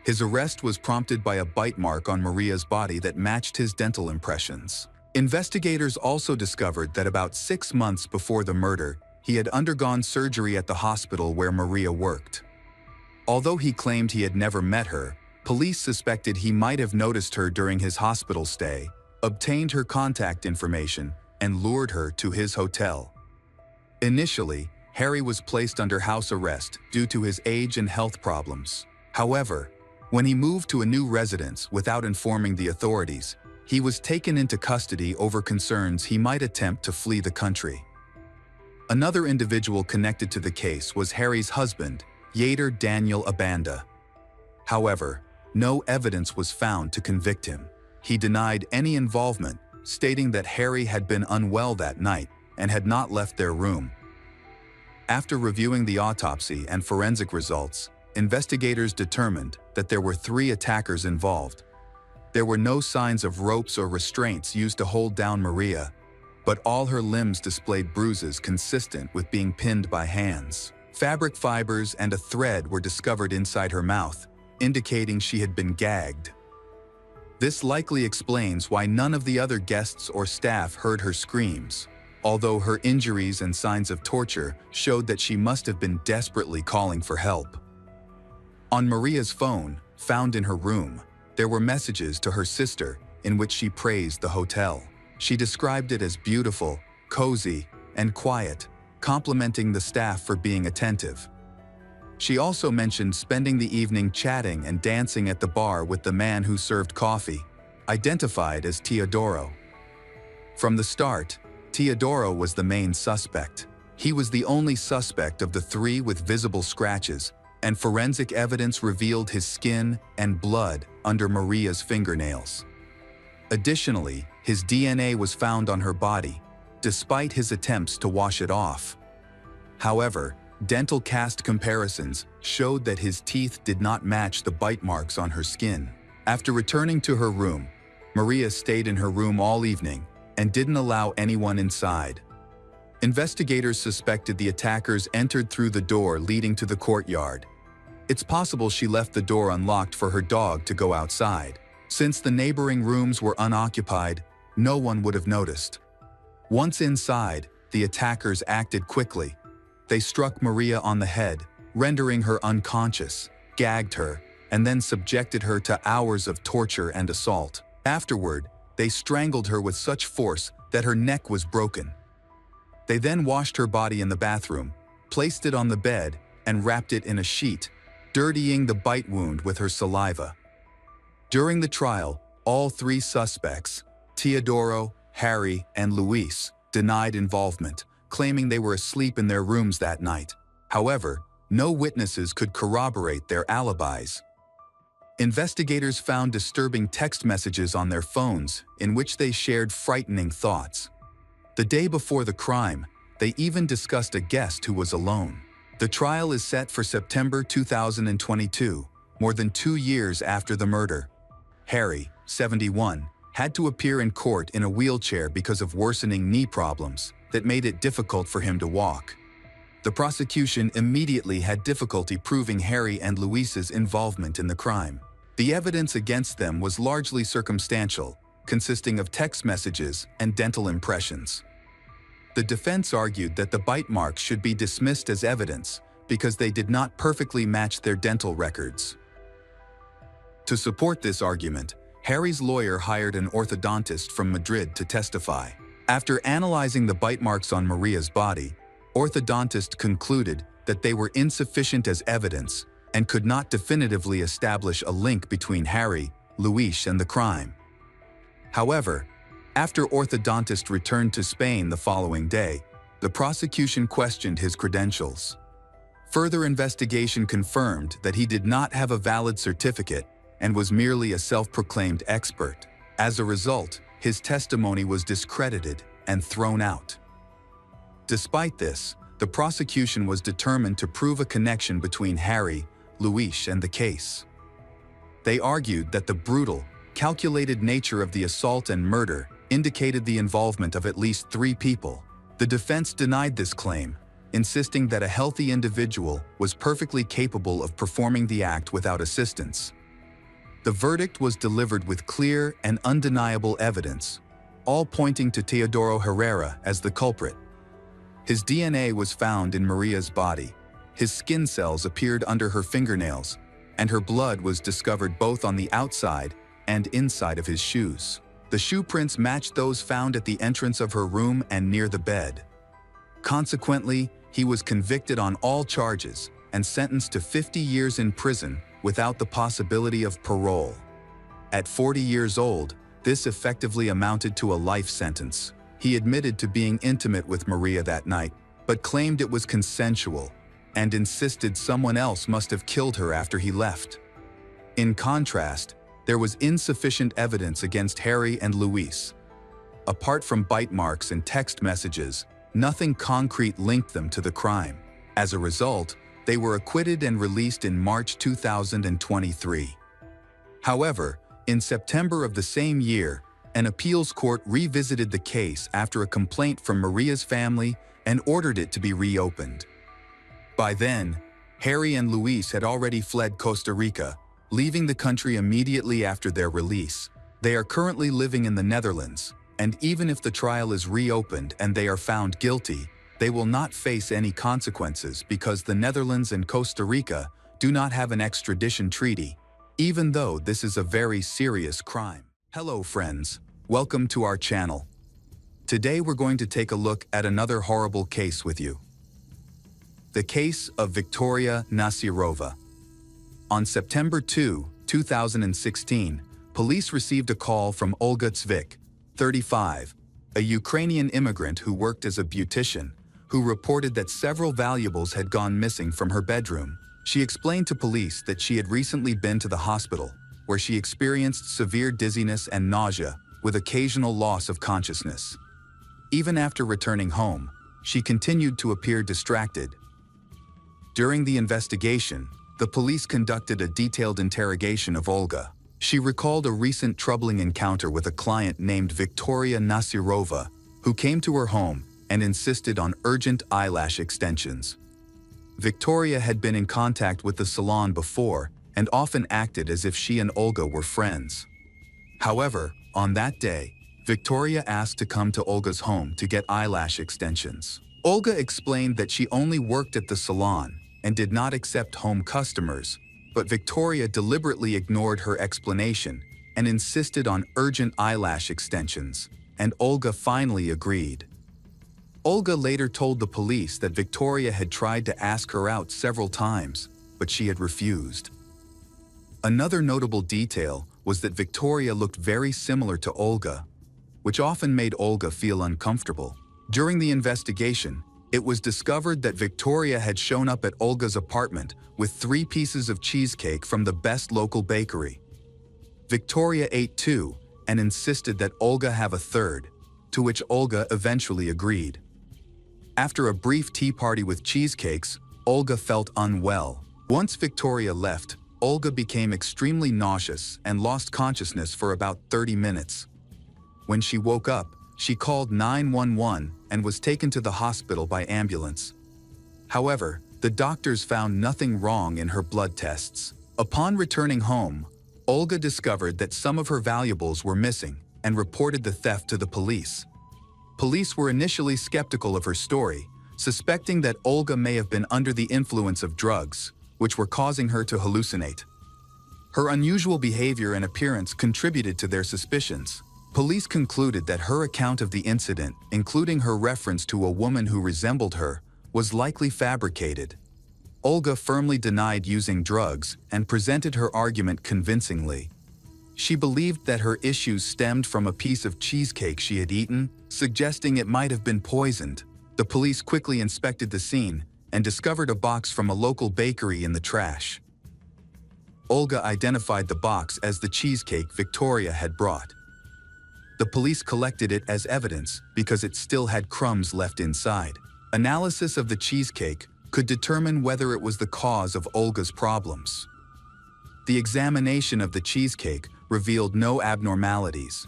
His arrest was prompted by a bite mark on Maria's body that matched his dental impressions. Investigators also discovered that about 6 months before the murder, he had undergone surgery at the hospital where Maria worked. Although he claimed he had never met her, police suspected he might have noticed her during his hospital stay, obtained her contact information, and lured her to his hotel. Initially, Harry was placed under house arrest due to his age and health problems. However, when he moved to a new residence without informing the authorities, he was taken into custody over concerns he might attempt to flee the country. Another individual connected to the case was Harry's husband, Yater Daniel Abanda. However, no evidence was found to convict him. He denied any involvement, stating that Harry had been unwell that night and had not left their room. After reviewing the autopsy and forensic results, investigators determined that there were 3 attackers involved. There were no signs of ropes or restraints used to hold down Maria, but all her limbs displayed bruises consistent with being pinned by hands. Fabric fibers and a thread were discovered inside her mouth, indicating she had been gagged. This likely explains why none of the other guests or staff heard her screams, although her injuries and signs of torture showed that she must have been desperately calling for help. On Maria's phone, found in her room, there were messages to her sister in which she praised the hotel. She described it as beautiful, cozy, and quiet, complimenting the staff for being attentive. She also mentioned spending the evening chatting and dancing at the bar with the man who served coffee, identified as Teodoro. From the start, Teodoro was the main suspect. He was the only suspect of the 3 with visible scratches, and forensic evidence revealed his skin and blood under Maria's fingernails. Additionally, his DNA was found on her body, despite his attempts to wash it off. However, dental cast comparisons showed that his teeth did not match the bite marks on her skin. After returning to her room, Maria stayed in her room all evening and didn't allow anyone inside. Investigators suspected the attackers entered through the door leading to the courtyard. It's possible she left the door unlocked for her dog to go outside. Since the neighboring rooms were unoccupied, no one would have noticed. Once inside, the attackers acted quickly. They struck Maria on the head, rendering her unconscious, gagged her, and then subjected her to hours of torture and assault. Afterward, they strangled her with such force that her neck was broken. They then washed her body in the bathroom, placed it on the bed, and wrapped it in a sheet, dirtying the bite wound with her saliva. During the trial, all 3 suspects, Teodoro, Harry, and Luis, denied involvement, claiming they were asleep in their rooms that night. However, no witnesses could corroborate their alibis. Investigators found disturbing text messages on their phones in which they shared frightening thoughts. The day before the crime, they even discussed a guest who was alone. The trial is set for September 2022, more than 2 years after the murder. Harry, 71, had to appear in court in a wheelchair because of worsening knee problems that made it difficult for him to walk. The prosecution immediately had difficulty proving Harry and Louise's involvement in the crime. The evidence against them was largely circumstantial, consisting of text messages and dental impressions. The defense argued that the bite marks should be dismissed as evidence because they did not perfectly match their dental records. To support this argument, Harry's lawyer hired an orthodontist from Madrid to testify. After analyzing the bite marks on Maria's body, orthodontist concluded that they were insufficient as evidence and could not definitively establish a link between Harry, Louise, and the crime. However, after orthodontist returned to Spain the following day, the prosecution questioned his credentials. Further investigation confirmed that he did not have a valid certificate and was merely a self-proclaimed expert. As a result, his testimony was discredited and thrown out. Despite this, the prosecution was determined to prove a connection between Harry, Louise, and the case. They argued that the brutal, calculated nature of the assault and murder indicated the involvement of at least 3 people. The defense denied this claim, insisting that a healthy individual was perfectly capable of performing the act without assistance. The verdict was delivered with clear and undeniable evidence, all pointing to Teodoro Herrera as the culprit. His DNA was found in Maria's body, his skin cells appeared under her fingernails, and her blood was discovered both on the outside and inside of his shoes. The shoe prints matched those found at the entrance of her room and near the bed. Consequently, he was convicted on all charges and sentenced to 50 years in prison without the possibility of parole. At 40 years old, this effectively amounted to a life sentence. He admitted to being intimate with Maria that night, but claimed it was consensual and insisted someone else must have killed her after he left. In contrast, there was insufficient evidence against Harry and Louise. Apart from bite marks and text messages, nothing concrete linked them to the crime. As a result, they were acquitted and released in March 2023. However, in September of the same year, an appeals court revisited the case after a complaint from Maria's family and ordered it to be reopened. By then, Harry and Louise had already fled Costa Rica, leaving the country immediately after their release. They are currently living in the Netherlands, and even if the trial is reopened and they are found guilty, they will not face any consequences because the Netherlands and Costa Rica do not have an extradition treaty, even though this is a very serious crime. Hello friends, welcome to our channel. Today we're going to take a look at another horrible case with you. The case of Victoria Nasirova. On September 2, 2016, police received a call from Olga Zvik, 35, a Ukrainian immigrant who worked as a beautician, who reported that several valuables had gone missing from her bedroom. She explained to police that she had recently been to the hospital, where she experienced severe dizziness and nausea, with occasional loss of consciousness. Even after returning home, she continued to appear distracted. During the investigation, the police conducted a detailed interrogation of Olga. She recalled a recent troubling encounter with a client named Victoria Nasirova, who came to her home and insisted on urgent eyelash extensions. Victoria had been in contact with the salon before and often acted as if she and Olga were friends. However, on that day, Victoria asked to come to Olga's home to get eyelash extensions. Olga explained that she only worked at the salon and did not accept home customers, but Victoria deliberately ignored her explanation and insisted on urgent eyelash extensions, and Olga finally agreed. Olga later told the police that Victoria had tried to ask her out several times, but she had refused. Another notable detail was that Victoria looked very similar to Olga, which often made Olga feel uncomfortable. During the investigation, it was discovered that Victoria had shown up at Olga's apartment with 3 pieces of cheesecake from the best local bakery. Victoria ate 2 and insisted that Olga have a third, to which Olga eventually agreed. After a brief tea party with cheesecakes, Olga felt unwell. Once Victoria left, Olga became extremely nauseous and lost consciousness for about 30 minutes. When she woke up, she called 911 and was taken to the hospital by ambulance. However, the doctors found nothing wrong in her blood tests. Upon returning home, Olga discovered that some of her valuables were missing and reported the theft to the police. Police were initially skeptical of her story, suspecting that Olga may have been under the influence of drugs, which were causing her to hallucinate. Her unusual behavior and appearance contributed to their suspicions. Police concluded that her account of the incident, including her reference to a woman who resembled her, was likely fabricated. Olga firmly denied using drugs and presented her argument convincingly. She believed that her issues stemmed from a piece of cheesecake she had eaten, suggesting it might have been poisoned. The police quickly inspected the scene and discovered a box from a local bakery in the trash. Olga identified the box as the cheesecake Victoria had brought. The police collected it as evidence because it still had crumbs left inside. Analysis of the cheesecake could determine whether it was the cause of Olga's problems. The examination of the cheesecake revealed no abnormalities.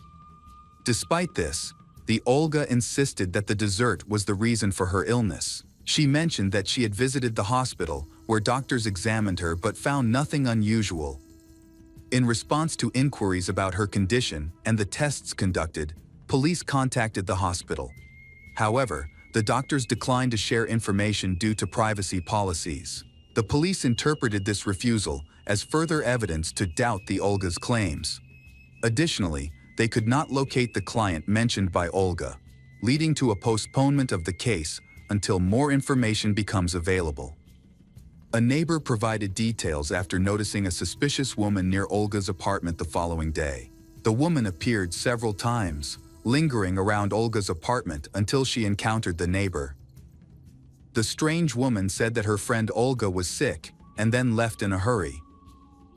Despite this, the Olga insisted that the dessert was the reason for her illness. She mentioned that she had visited the hospital, where doctors examined her but found nothing unusual. In response to inquiries about her condition and the tests conducted, police contacted the hospital. However, the doctors declined to share information due to privacy policies. The police interpreted this refusal as further evidence to doubt the Olga's claims. Additionally, they could not locate the client mentioned by Olga, leading to a postponement of the case until more information becomes available. A neighbor provided details after noticing a suspicious woman near Olga's apartment the following day. The woman appeared several times, lingering around Olga's apartment until she encountered the neighbor. The strange woman said that her friend Olga was sick and then left in a hurry.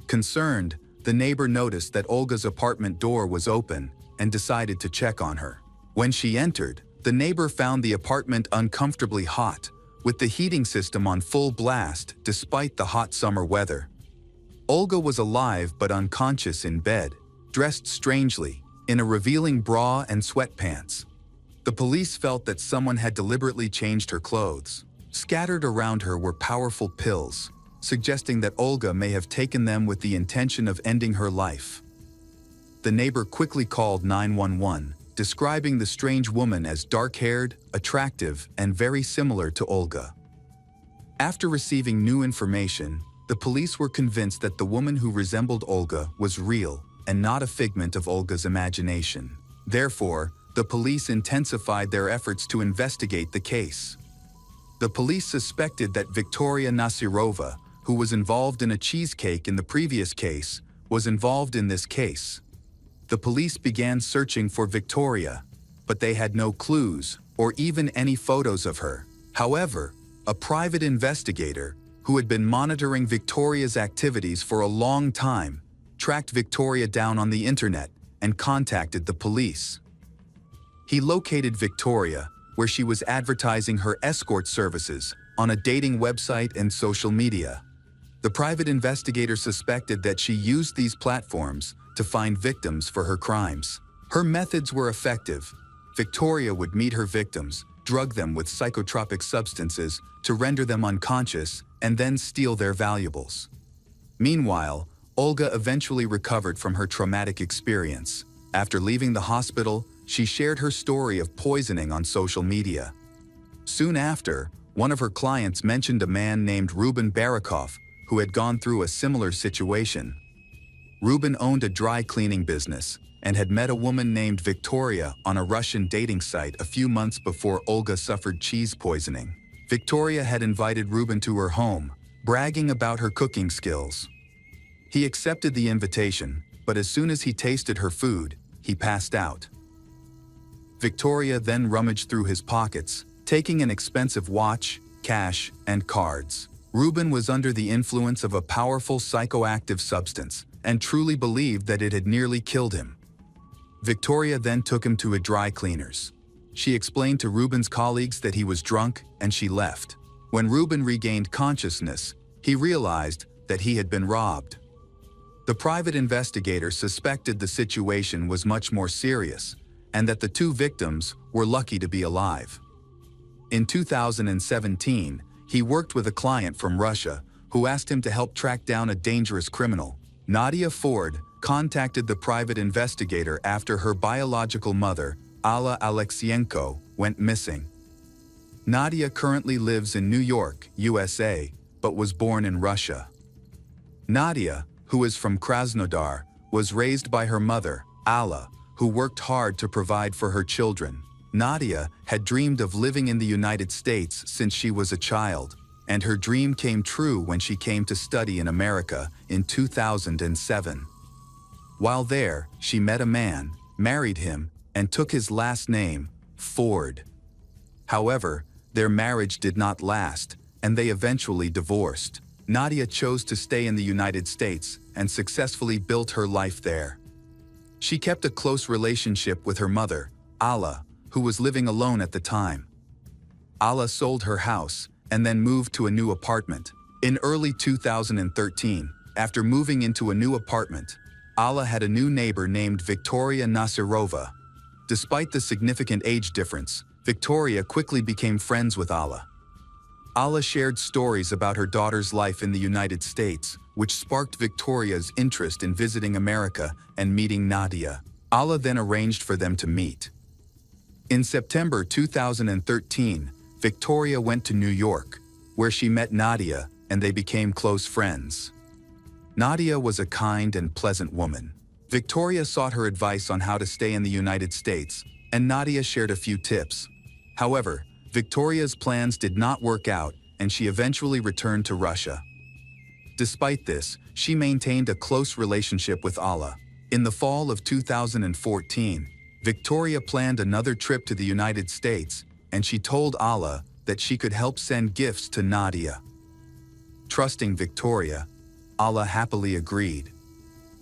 Concerned, the neighbor noticed that Olga's apartment door was open and decided to check on her. When she entered, the neighbor found the apartment uncomfortably hot, with the heating system on full blast despite the hot summer weather. Olga was alive but unconscious in bed, dressed strangely, in a revealing bra and sweatpants. The police felt that someone had deliberately changed her clothes. Scattered around her were powerful pills, suggesting that Olga may have taken them with the intention of ending her life. The neighbor quickly called 911, describing the strange woman as dark-haired, attractive, and very similar to Olga. After receiving new information, the police were convinced that the woman who resembled Olga was real and not a figment of Olga's imagination. Therefore, the police intensified their efforts to investigate the case. The police suspected that Victoria Nasirova, who was involved in a cheesecake in the previous case, was involved in this case. The police began searching for Victoria, but they had no clues or even any photos of her. However, a private investigator, who had been monitoring Victoria's activities for a long time, tracked Victoria down on the internet and contacted the police. He located Victoria, where she was advertising her escort services on a dating website and social media. The private investigator suspected that she used these platforms to find victims for her crimes. Her methods were effective. Victoria would meet her victims, drug them with psychotropic substances to render them unconscious, and then steal their valuables. Meanwhile, Olga eventually recovered from her traumatic experience. After leaving the hospital, she shared her story of poisoning on social media. Soon after, one of her clients mentioned a man named Ruben Barakov who had gone through a similar situation. Ruben owned a dry cleaning business and had met a woman named Victoria on a Russian dating site a few months before Olga suffered cheese poisoning. Victoria had invited Ruben to her home, bragging about her cooking skills. He accepted the invitation, but as soon as he tasted her food, he passed out. Victoria then rummaged through his pockets, taking an expensive watch, cash, and cards. Ruben was under the influence of a powerful psychoactive substance and truly believed that it had nearly killed him. Victoria then took him to a dry cleaner's. She explained to Ruben's colleagues that he was drunk and she left. When Ruben regained consciousness, he realized that he had been robbed. The private investigator suspected the situation was much more serious and that the two victims were lucky to be alive. In 2017, he worked with a client from Russia who asked him to help track down a dangerous criminal. Nadia Ford contacted the private investigator after her biological mother, Alla Alexienko, went missing. Nadia currently lives in New York, USA, but was born in Russia. Nadia, who is from Krasnodar, was raised by her mother, Alla, who worked hard to provide for her children. Nadia had dreamed of living in the United States since she was a child, and her dream came true when she came to study in America in 2007. While there, she met a man, married him, and took his last name, Ford. However, their marriage did not last, and they eventually divorced. Nadia chose to stay in the United States and successfully built her life there. She kept a close relationship with her mother, Alla, who was living alone at the time. Alla sold her house and then moved to a new apartment. In early 2013, after moving into a new apartment, Alla had a new neighbor named Victoria Nasirova. Despite the significant age difference, Victoria quickly became friends with Alla. Alla shared stories about her daughter's life in the United States, which sparked Victoria's interest in visiting America and meeting Nadia. Alla then arranged for them to meet. In September 2013, Victoria went to New York, where she met Nadia and they became close friends. Nadia was a kind and pleasant woman. Victoria sought her advice on how to stay in the United States, and Nadia shared a few tips. However, Victoria's plans did not work out, and she eventually returned to Russia. Despite this, she maintained a close relationship with Alla. In the fall of 2014, Victoria planned another trip to the United States, and she told Alla that she could help send gifts to Nadia. Trusting Victoria, Alla happily agreed.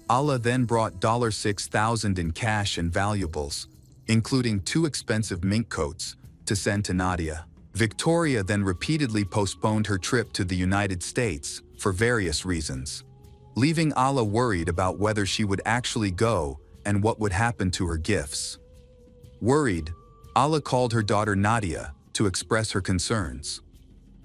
Alla then brought $6,000 in cash and valuables, including 2 expensive mink coats, to send to Nadia. Victoria then repeatedly postponed her trip to the United States for various reasons, leaving Alla worried about whether she would actually go and what would happen to her gifts. Worried, Alla called her daughter Nadia to express her concerns.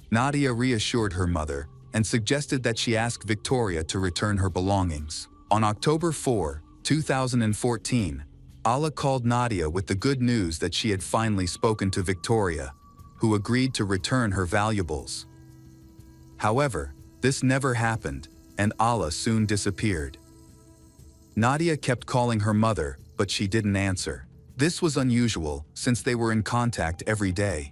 Nadia reassured her mother and suggested that she ask Victoria to return her belongings. On October 4, 2014, Alla called Nadia with the good news that she had finally spoken to Victoria, who agreed to return her valuables. However, this never happened, and Alla soon disappeared. Nadia kept calling her mother, but she didn't answer. This was unusual since they were in contact every day.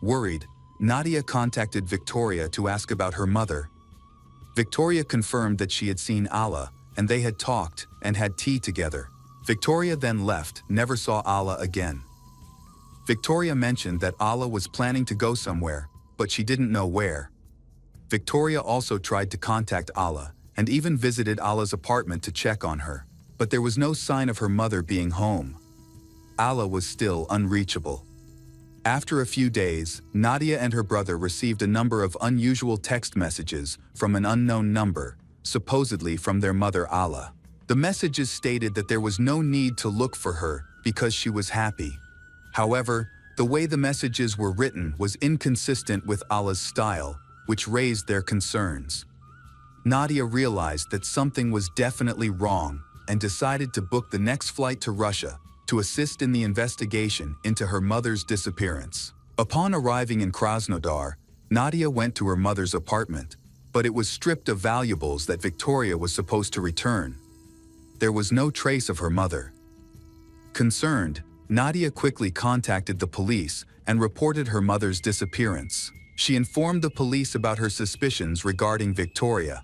Worried, Nadia contacted Victoria to ask about her mother. Victoria confirmed that she had seen Alla, and they had talked and had tea together. Victoria then left, never saw Alla again. Victoria mentioned that Alla was planning to go somewhere, but she didn't know where. Victoria also tried to contact Alla and even visited Alla's apartment to check on her, but there was no sign of her mother being home. Alla was still unreachable. After a few days, Nadia and her brother received a number of unusual text messages from an unknown number, supposedly from their mother Alla. The messages stated that there was no need to look for her because she was happy. However, the way the messages were written was inconsistent with Alla's style, which raised their concerns. Nadia realized that something was definitely wrong and decided to book the next flight to Russia to assist in the investigation into her mother's disappearance. Upon arriving in Krasnodar, Nadia went to her mother's apartment, but it was stripped of valuables that Victoria was supposed to return. There was no trace of her mother. Concerned, Nadia quickly contacted the police and reported her mother's disappearance. She informed the police about her suspicions regarding Victoria,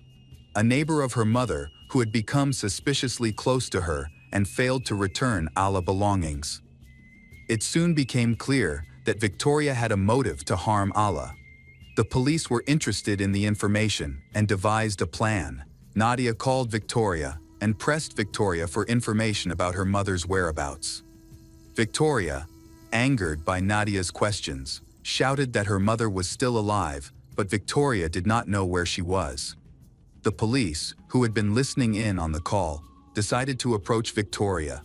a neighbor of her mother who had become suspiciously close to her and failed to return Alla belongings. It soon became clear that Victoria had a motive to harm Alla. The police were interested in the information and devised a plan. Nadia called Victoria and pressed Victoria for information about her mother's whereabouts. Victoria, angered by Nadia's questions, shouted that her mother was still alive, but Victoria did not know where she was. The police, who had been listening in on the call, decided to approach Victoria.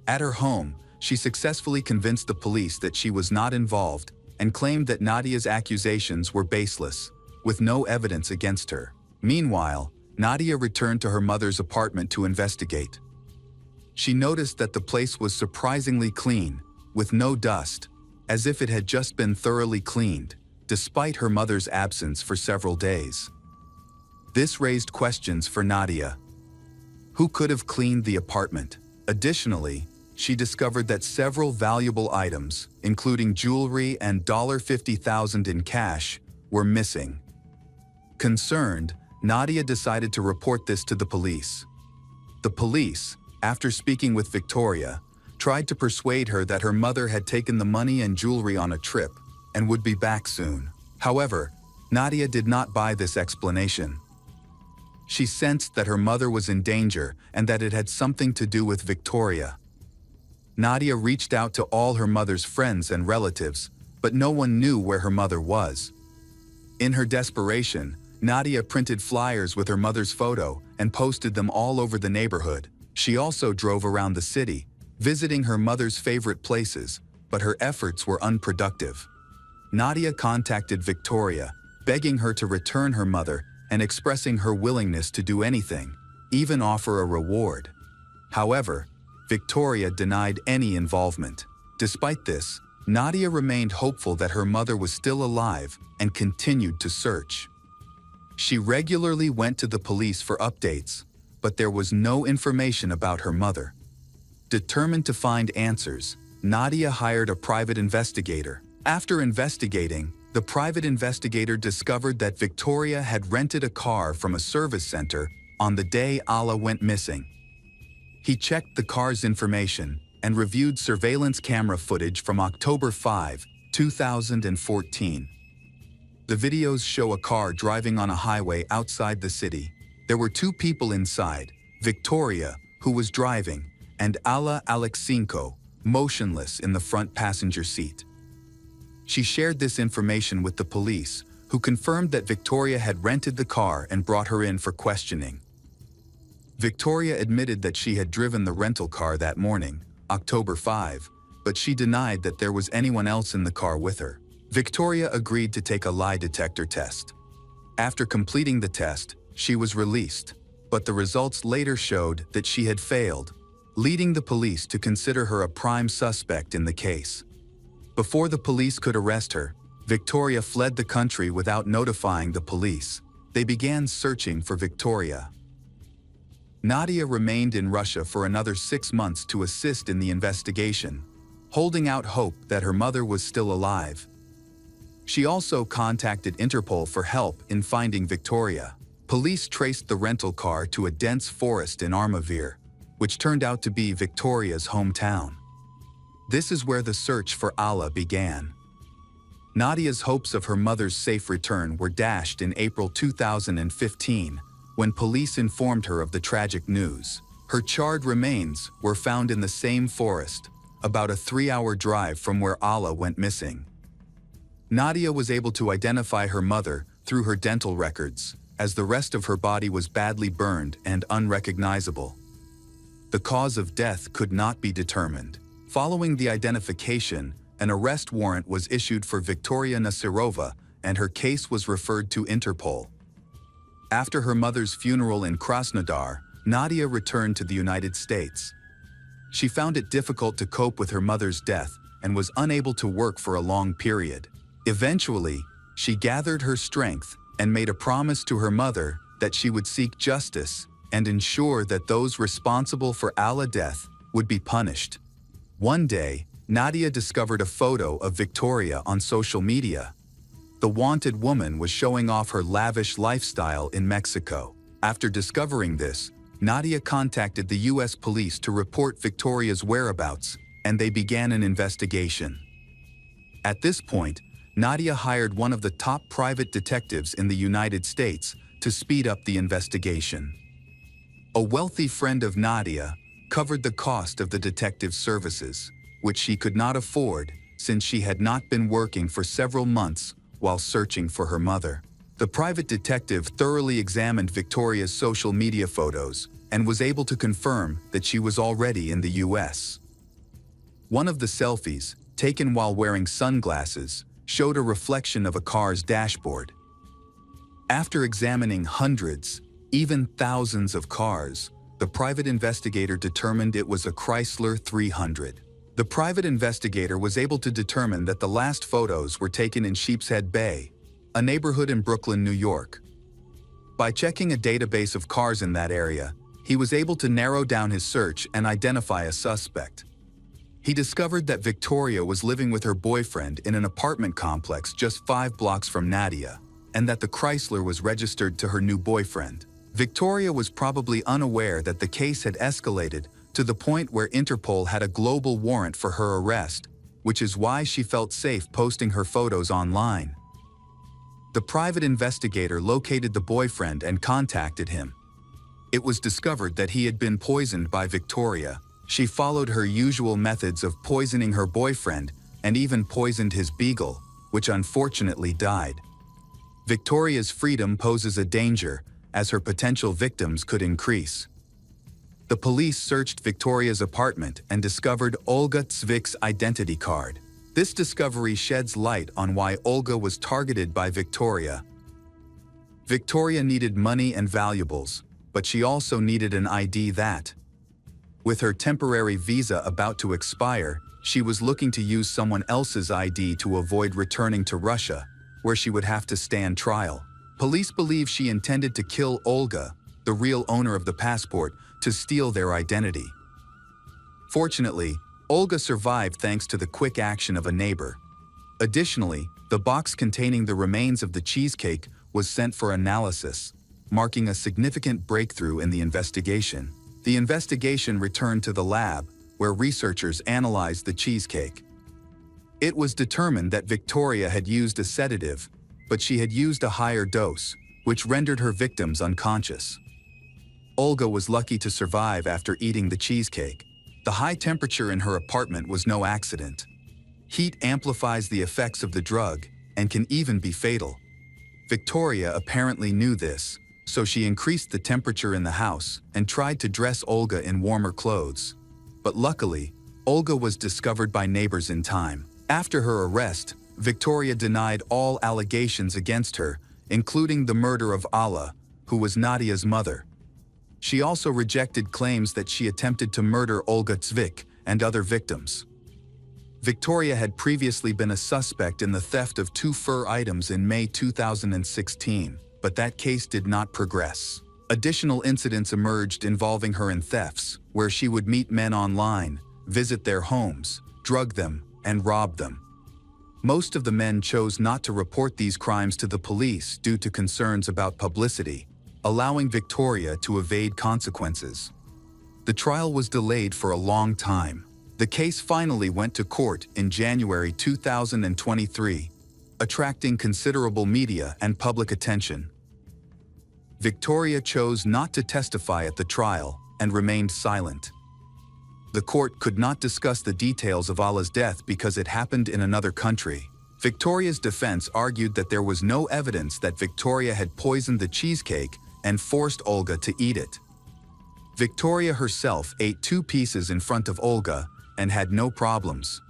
At her home, she successfully convinced the police that she was not involved and claimed that Nadia's accusations were baseless, with no evidence against her. Meanwhile, Nadia returned to her mother's apartment to investigate. She noticed that the place was surprisingly clean, with no dust, as if it had just been thoroughly cleaned, despite her mother's absence for several days. This raised questions for Nadia. Who could have cleaned the apartment? Additionally, she discovered that several valuable items, including jewelry and $50,000 in cash, were missing. Concerned, Nadia decided to report this to the police. The police, after speaking with Victoria, tried to persuade her that her mother had taken the money and jewelry on a trip and would be back soon. However, Nadia did not buy this explanation. She sensed that her mother was in danger and that it had something to do with Victoria. Nadia reached out to all her mother's friends and relatives, but no one knew where her mother was. In her desperation, Nadia printed flyers with her mother's photo and posted them all over the neighborhood. She also drove around the city, visiting her mother's favorite places, but her efforts were unproductive. Nadia contacted Victoria, begging her to return her mother and expressing her willingness to do anything, even offer a reward. However, Victoria denied any involvement. Despite this, Nadia remained hopeful that her mother was still alive and continued to search. She regularly went to the police for updates, but there was no information about her mother. Determined to find answers, Nadia hired a private investigator. After investigating, the private investigator discovered that Victoria had rented a car from a service center on the day Ala went missing. He checked the car's information and reviewed surveillance camera footage from October 5, 2014. The videos show a car driving on a highway outside the city. There were two people inside, Victoria, who was driving, and Ala Alexinko, motionless in the front passenger seat. She shared this information with the police, who confirmed that Victoria had rented the car and brought her in for questioning. Victoria admitted that she had driven the rental car that morning, October 5, but she denied that there was anyone else in the car with her. Victoria agreed to take a lie detector test. After completing the test, she was released, but the results later showed that she had failed, leading the police to consider her a prime suspect in the case. Before the police could arrest her, Victoria fled the country without notifying the police. They began searching for Victoria. Nadia remained in Russia for another 6 months to assist in the investigation, holding out hope that her mother was still alive. She also contacted Interpol for help in finding Victoria. Police traced the rental car to a dense forest in Armavir, which turned out to be Victoria's hometown. This is where the search for Ala began. Nadia's hopes of her mother's safe return were dashed in April 2015, when police informed her of the tragic news. Her charred remains were found in the same forest, about a 3-hour drive from where Ala went missing. Nadia was able to identify her mother through her dental records, as the rest of her body was badly burned and unrecognizable. The cause of death could not be determined. Following the identification, an arrest warrant was issued for Victoria Nasirova, and her case was referred to Interpol. After her mother's funeral in Krasnodar, Nadia returned to the United States. She found it difficult to cope with her mother's death and was unable to work for a long period. Eventually, she gathered her strength and made a promise to her mother that she would seek justice and ensure that those responsible for Ala's death would be punished. One day, Nadia discovered a photo of Victoria on social media. The wanted woman was showing off her lavish lifestyle in Mexico. After discovering this, Nadia contacted the U.S. police to report Victoria's whereabouts, and they began an investigation. At this point, Nadia hired one of the top private detectives in the United States to speed up the investigation. A wealthy friend of Nadia covered the cost of the detective's services, which she could not afford since she had not been working for several months while searching for her mother. The private detective thoroughly examined Victoria's social media photos and was able to confirm that she was already in the US. One of the selfies, taken while wearing sunglasses, showed a reflection of a car's dashboard. After examining hundreds, even thousands of cars, the private investigator determined it was a Chrysler 300. The private investigator was able to determine that the last photos were taken in Sheepshead Bay, a neighborhood in Brooklyn, New York. By checking a database of cars in that area, he was able to narrow down his search and identify a suspect. He discovered that Victoria was living with her boyfriend in an apartment complex just 5 blocks from Nadia, and that the Chrysler was registered to her new boyfriend. Victoria was probably unaware that the case had escalated to the point where Interpol had a global warrant for her arrest, which is why she felt safe posting her photos online. The private investigator located the boyfriend and contacted him. It was discovered that he had been poisoned by Victoria. She followed her usual methods of poisoning her boyfriend and even poisoned his beagle, which unfortunately died. Victoria's freedom poses a danger, as her potential victims could increase. The police searched Victoria's apartment and discovered Olga Tzvik's identity card. This discovery sheds light on why Olga was targeted by Victoria. Victoria needed money and valuables, but she also needed an ID that, with her temporary visa about to expire, she was looking to use someone else's ID to avoid returning to Russia, where she would have to stand trial. Police believe she intended to kill Olga, the real owner of the passport, to steal their identity. Fortunately, Olga survived thanks to the quick action of a neighbor. Additionally, the box containing the remains of the cheesecake was sent for analysis, marking a significant breakthrough in the investigation. The investigation returned to the lab, where researchers analyzed the cheesecake. It was determined that Victoria had used a sedative, but she had used a higher dose, which rendered her victims unconscious. Olga was lucky to survive after eating the cheesecake. The high temperature in her apartment was no accident. Heat amplifies the effects of the drug and can even be fatal. Victoria apparently knew this, so she increased the temperature in the house and tried to dress Olga in warmer clothes. But luckily, Olga was discovered by neighbors in time. After her arrest, Victoria denied all allegations against her, including the murder of Alla, who was Nadia's mother. She also rejected claims that she attempted to murder Olga Tzvik and other victims. Victoria had previously been a suspect in the theft of 2 fur items in May 2016, but that case did not progress. Additional incidents emerged involving her in thefts, where she would meet men online, visit their homes, drug them, and rob them. Most of the men chose not to report these crimes to the police due to concerns about publicity, allowing Victoria to evade consequences. The trial was delayed for a long time. The case finally went to court in January 2023, attracting considerable media and public attention. Victoria chose not to testify at the trial and remained silent. The court could not discuss the details of Alla's death because it happened in another country. Victoria's defense argued that there was no evidence that Victoria had poisoned the cheesecake and forced Olga to eat it. Victoria herself ate 2 pieces in front of Olga and had no problems.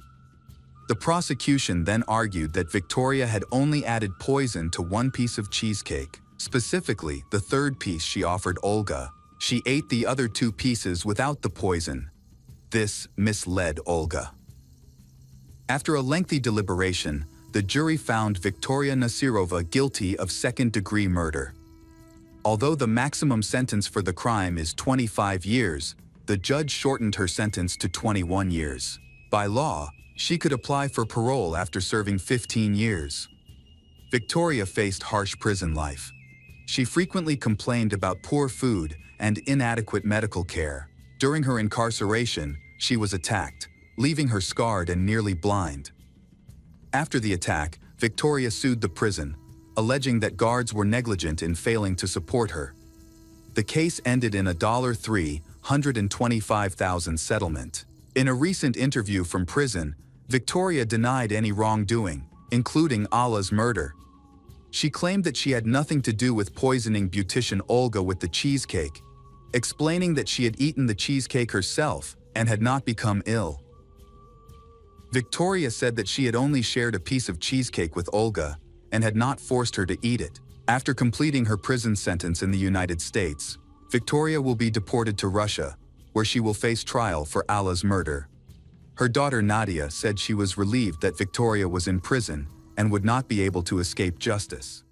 The prosecution then argued that Victoria had only added poison to 1 piece of cheesecake, specifically the 3rd piece she offered Olga. She ate the other 2 pieces without the poison. This misled Olga. After a lengthy deliberation, the jury found Victoria Nasirova guilty of 2nd-degree murder. Although the maximum sentence for the crime is 25 years, the judge shortened her sentence to 21 years. By law, she could apply for parole after serving 15 years. Victoria faced harsh prison life. She frequently complained about poor food and inadequate medical care. During her incarceration, she was attacked, leaving her scarred and nearly blind. After the attack, Victoria sued the prison, alleging that guards were negligent in failing to support her. The case ended in a $325,000 settlement. In a recent interview from prison, Victoria denied any wrongdoing, including Allah's murder. She claimed that she had nothing to do with poisoning beautician Olga with the cheesecake, explaining that she had eaten the cheesecake herself and had not become ill. Victoria said that she had only shared a piece of cheesecake with Olga and had not forced her to eat it. After completing her prison sentence in the United States, Victoria will be deported to Russia, where she will face trial for Allah's murder. Her daughter Nadia said she was relieved that Victoria was in prison and would not be able to escape justice.